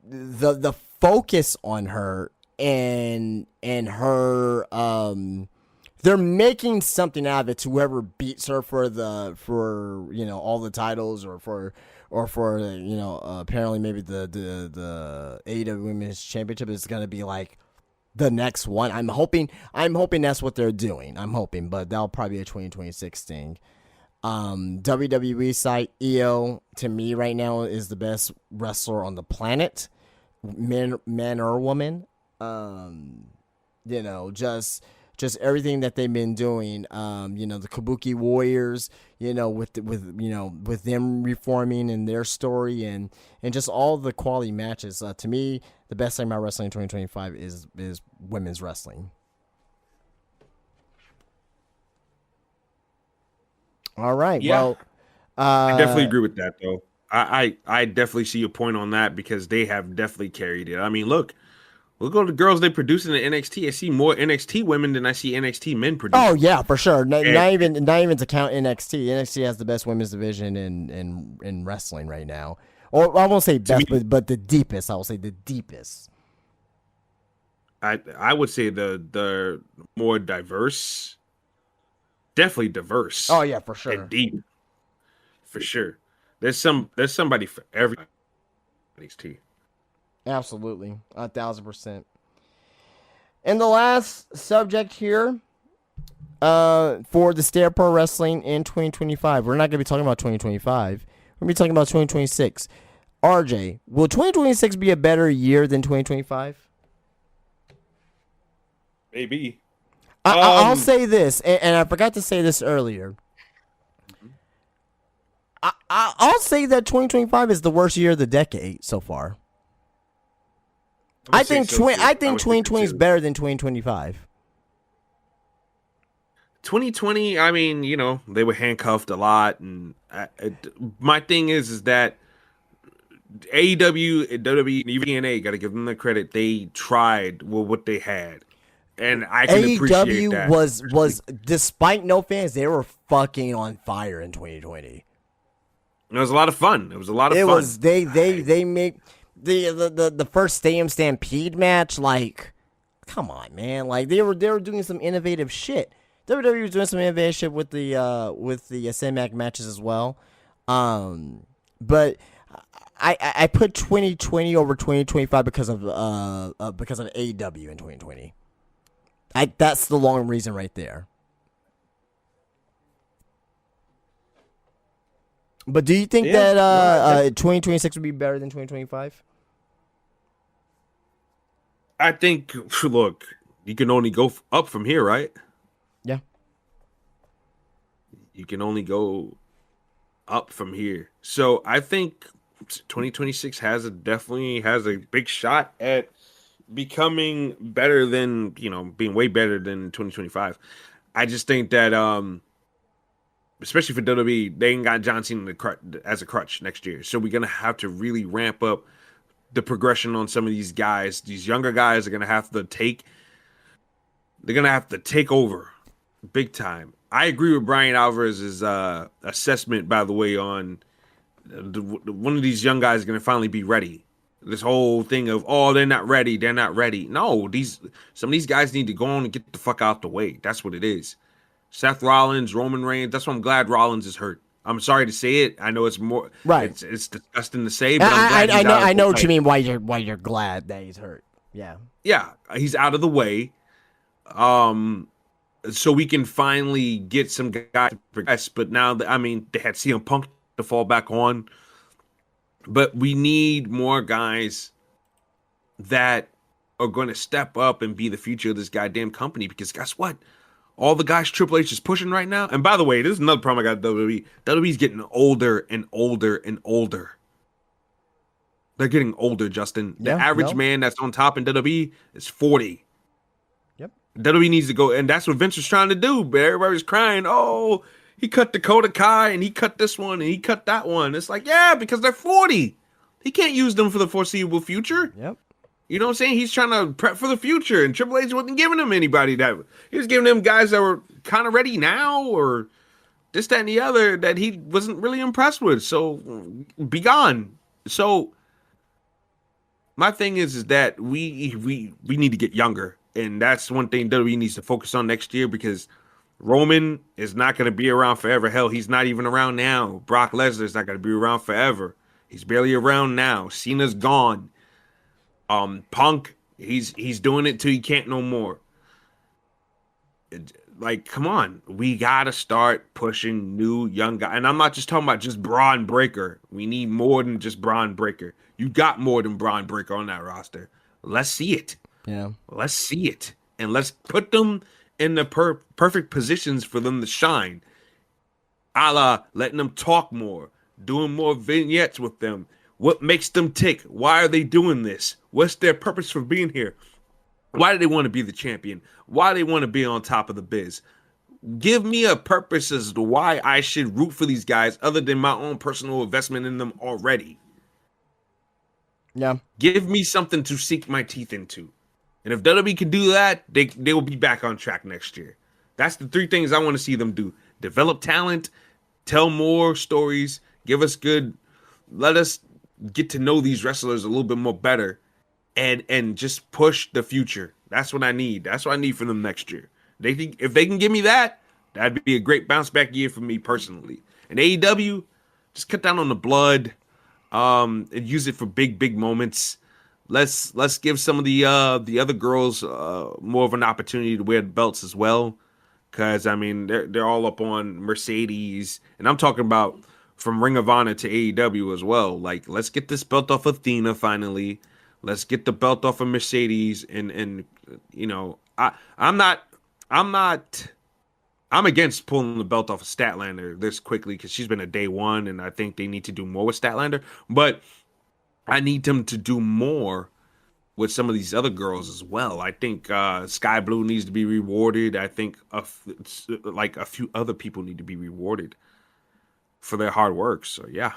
The focus on her and her they're making something out of it to whoever beats her for all the titles or for apparently maybe the AEW Women's Championship is going to be like the next one. I'm hoping that's what they're doing. But that'll probably be a 2026 thing. WWE site, EO to me right now is the best wrestler on the planet, man or woman. Just everything that they've been doing. The Kabuki Warriors, with them reforming and their story and just all the quality matches. To me, the best thing about wrestling in 2025 is women's wrestling. All right. Yeah. Well, I definitely agree with that, though. I definitely see your point on that because they have definitely carried it. I mean, look at the girls they produce in the NXT. I see more NXT women than I see NXT men produce. Oh yeah, for sure. Not even to count NXT. NXT has the best women's division in wrestling right now. Or I won't say best, but the deepest. I will say the deepest. I would say the more diverse. Definitely diverse. Oh yeah, for sure. And deep. For sure. There's somebody for every NXT. Absolutely. 1,000%. And the last subject here for the State of Pro Wrestling in 2025. We're not going to be talking about 2025. We're going to be talking about 2026. RJ, will 2026 be a better year than 2025? Maybe. I'll say this, and I forgot to say this earlier. I'll say that 2025 is the worst year of the decade so far. I think 2020 is better than 2025. 2020, I mean, they were handcuffed a lot, and my thing is that AEW, WWE, and even TNA, got to give them the credit. They tried with what they had. And I can appreciate that. AEW was despite no fans, they were fucking on fire in 2020. It was a lot of fun. It was they make the first Stadium Stampede match. Like, come on, man! Like they were doing some innovative shit. WWE was doing some innovative shit with the CMAC matches as well. But I put 2020 over 2025 because of AEW in 2020. That's the long reason right there. But do you think that 2026 would be better than 2025? I think, look, you can only go up from here, right? Yeah. You can only go up from here. So I think 2026 definitely has a big shot at becoming better than, being way better than 2025. I just think that especially for WWE, they ain't got John Cena as a crutch next year. So we're gonna have to really ramp up the progression on some of these guys. These younger guys are gonna have to take over big time. I agree with Brian Alvarez's assessment, by the way, on one of these young guys is going to finally be ready. This whole thing of, oh, they're not ready. They're not ready. No, some of these guys need to go on and get the fuck out the way. That's what it is. Seth Rollins, Roman Reigns. That's why I'm glad Rollins is hurt. I'm sorry to say it. I know it's more right. It's disgusting to say, but I'm glad he's out of the way. I know what you mean. Why you're glad that he's hurt. Yeah. Yeah, he's out of the way. So we can finally get some guys to progress. But now, they had CM Punk to fall back on. But we need more guys that are going to step up and be the future of this goddamn company. Because guess what? All the guys Triple H is pushing right now. And by the way, this is another problem I got with WWE. WWE's getting older and older and older. They're getting older, Justin. The average man that's on top in WWE is 40. WWE needs to go, and that's what Vince was trying to do, but everybody was crying, oh, he cut Dakota Kai, and he cut this one, and he cut that one. It's like, yeah, because they're 40. He can't use them for the foreseeable future. Yep. You know what I'm saying? He's trying to prep for the future, and Triple H wasn't giving him anybody that. He was giving them guys that were kind of ready now, or this, that, and the other, that he wasn't really impressed with. So, be gone. So, my thing is that we need to get younger. And that's one thing WWE needs to focus on next year, because Roman is not going to be around forever. Hell, he's not even around now. Brock Lesnar is not going to be around forever. He's barely around now. Cena's gone. Punk, he's doing it till he can't no more. Like, come on. We got to start pushing new young guys. And I'm not just talking about just Braun Breaker. We need more than just Braun Breaker. You got more than Braun Breaker on that roster. Let's see it. Yeah. Let's see it. And let's put them in the perfect positions for them to shine. A la letting them talk more, doing more vignettes with them. What makes them tick? Why are they doing this? What's their purpose for being here? Why do they want to be the champion? Why do they want to be on top of the biz? Give me a purpose as to why I should root for these guys other than my own personal investment in them already. Yeah. Give me something to sink my teeth into. And if WWE can do that, they will be back on track next year. That's the three things I want to see them do. Develop talent, tell more stories, let us get to know these wrestlers a little bit more better, and just push the future. That's what I need. That's what I need from them next year. If they can give me that, that'd be a great bounce back year for me personally. And AEW, just cut down on the blood, and use it for big moments. Let's give some of the other girls more of an opportunity to wear the belts as well, because they're all up on Mercedes, and I'm talking about from Ring of Honor to AEW as well. Like, let's get this belt off Athena finally. Let's get the belt off of Mercedes, and I'm against pulling the belt off of Statlander this quickly, because she's been a day one, and I think they need to do more with Statlander, but I need them to do more with some of these other girls as well. I think Sky Blue needs to be rewarded. I think a few other people need to be rewarded for their hard work. So, yeah.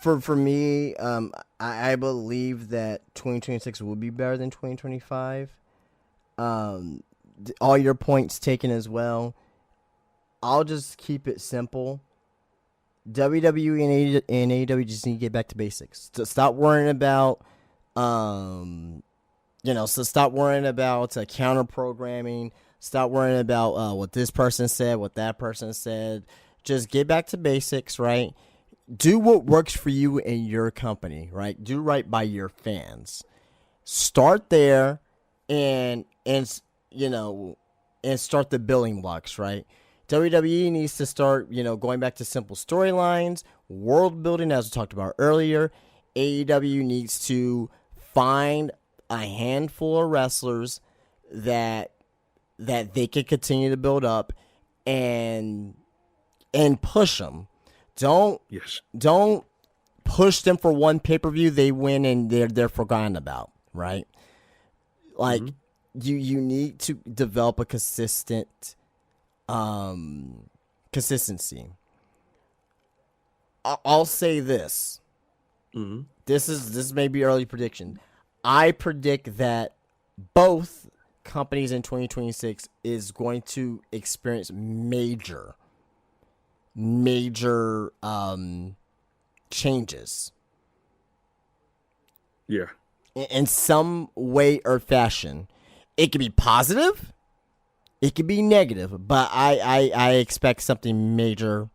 For me, I believe that 2026 will be better than 2025. All your points taken as well. I'll just keep it simple. WWE and AEW just need to get back to basics. So stop worrying about, stop worrying about counter programming. Stop worrying about what this person said, what that person said. Just get back to basics, right? Do what works for you and your company, right? Do right by your fans. Start there, and start the building blocks, right? WWE needs to start, going back to simple storylines, world building, as we talked about earlier. AEW needs to find a handful of wrestlers that they can continue to build up, and and push them. Don't push them for one pay-per-view, they win and they're forgotten about, right? Like you need to develop a consistent consistency. I'll say this. This may be early prediction. I predict that both companies in 2026 is going to experience major changes. Yeah. In some way or fashion. It could be positive, it could be negative, but I expect something major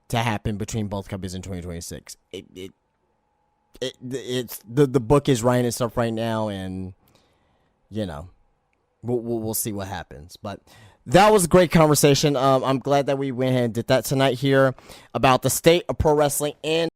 to happen between both companies in 2026. It's the book is writing itself right now, and we'll see what happens. But that was a great conversation. I'm glad that we went ahead and did that tonight here about the state of pro wrestling and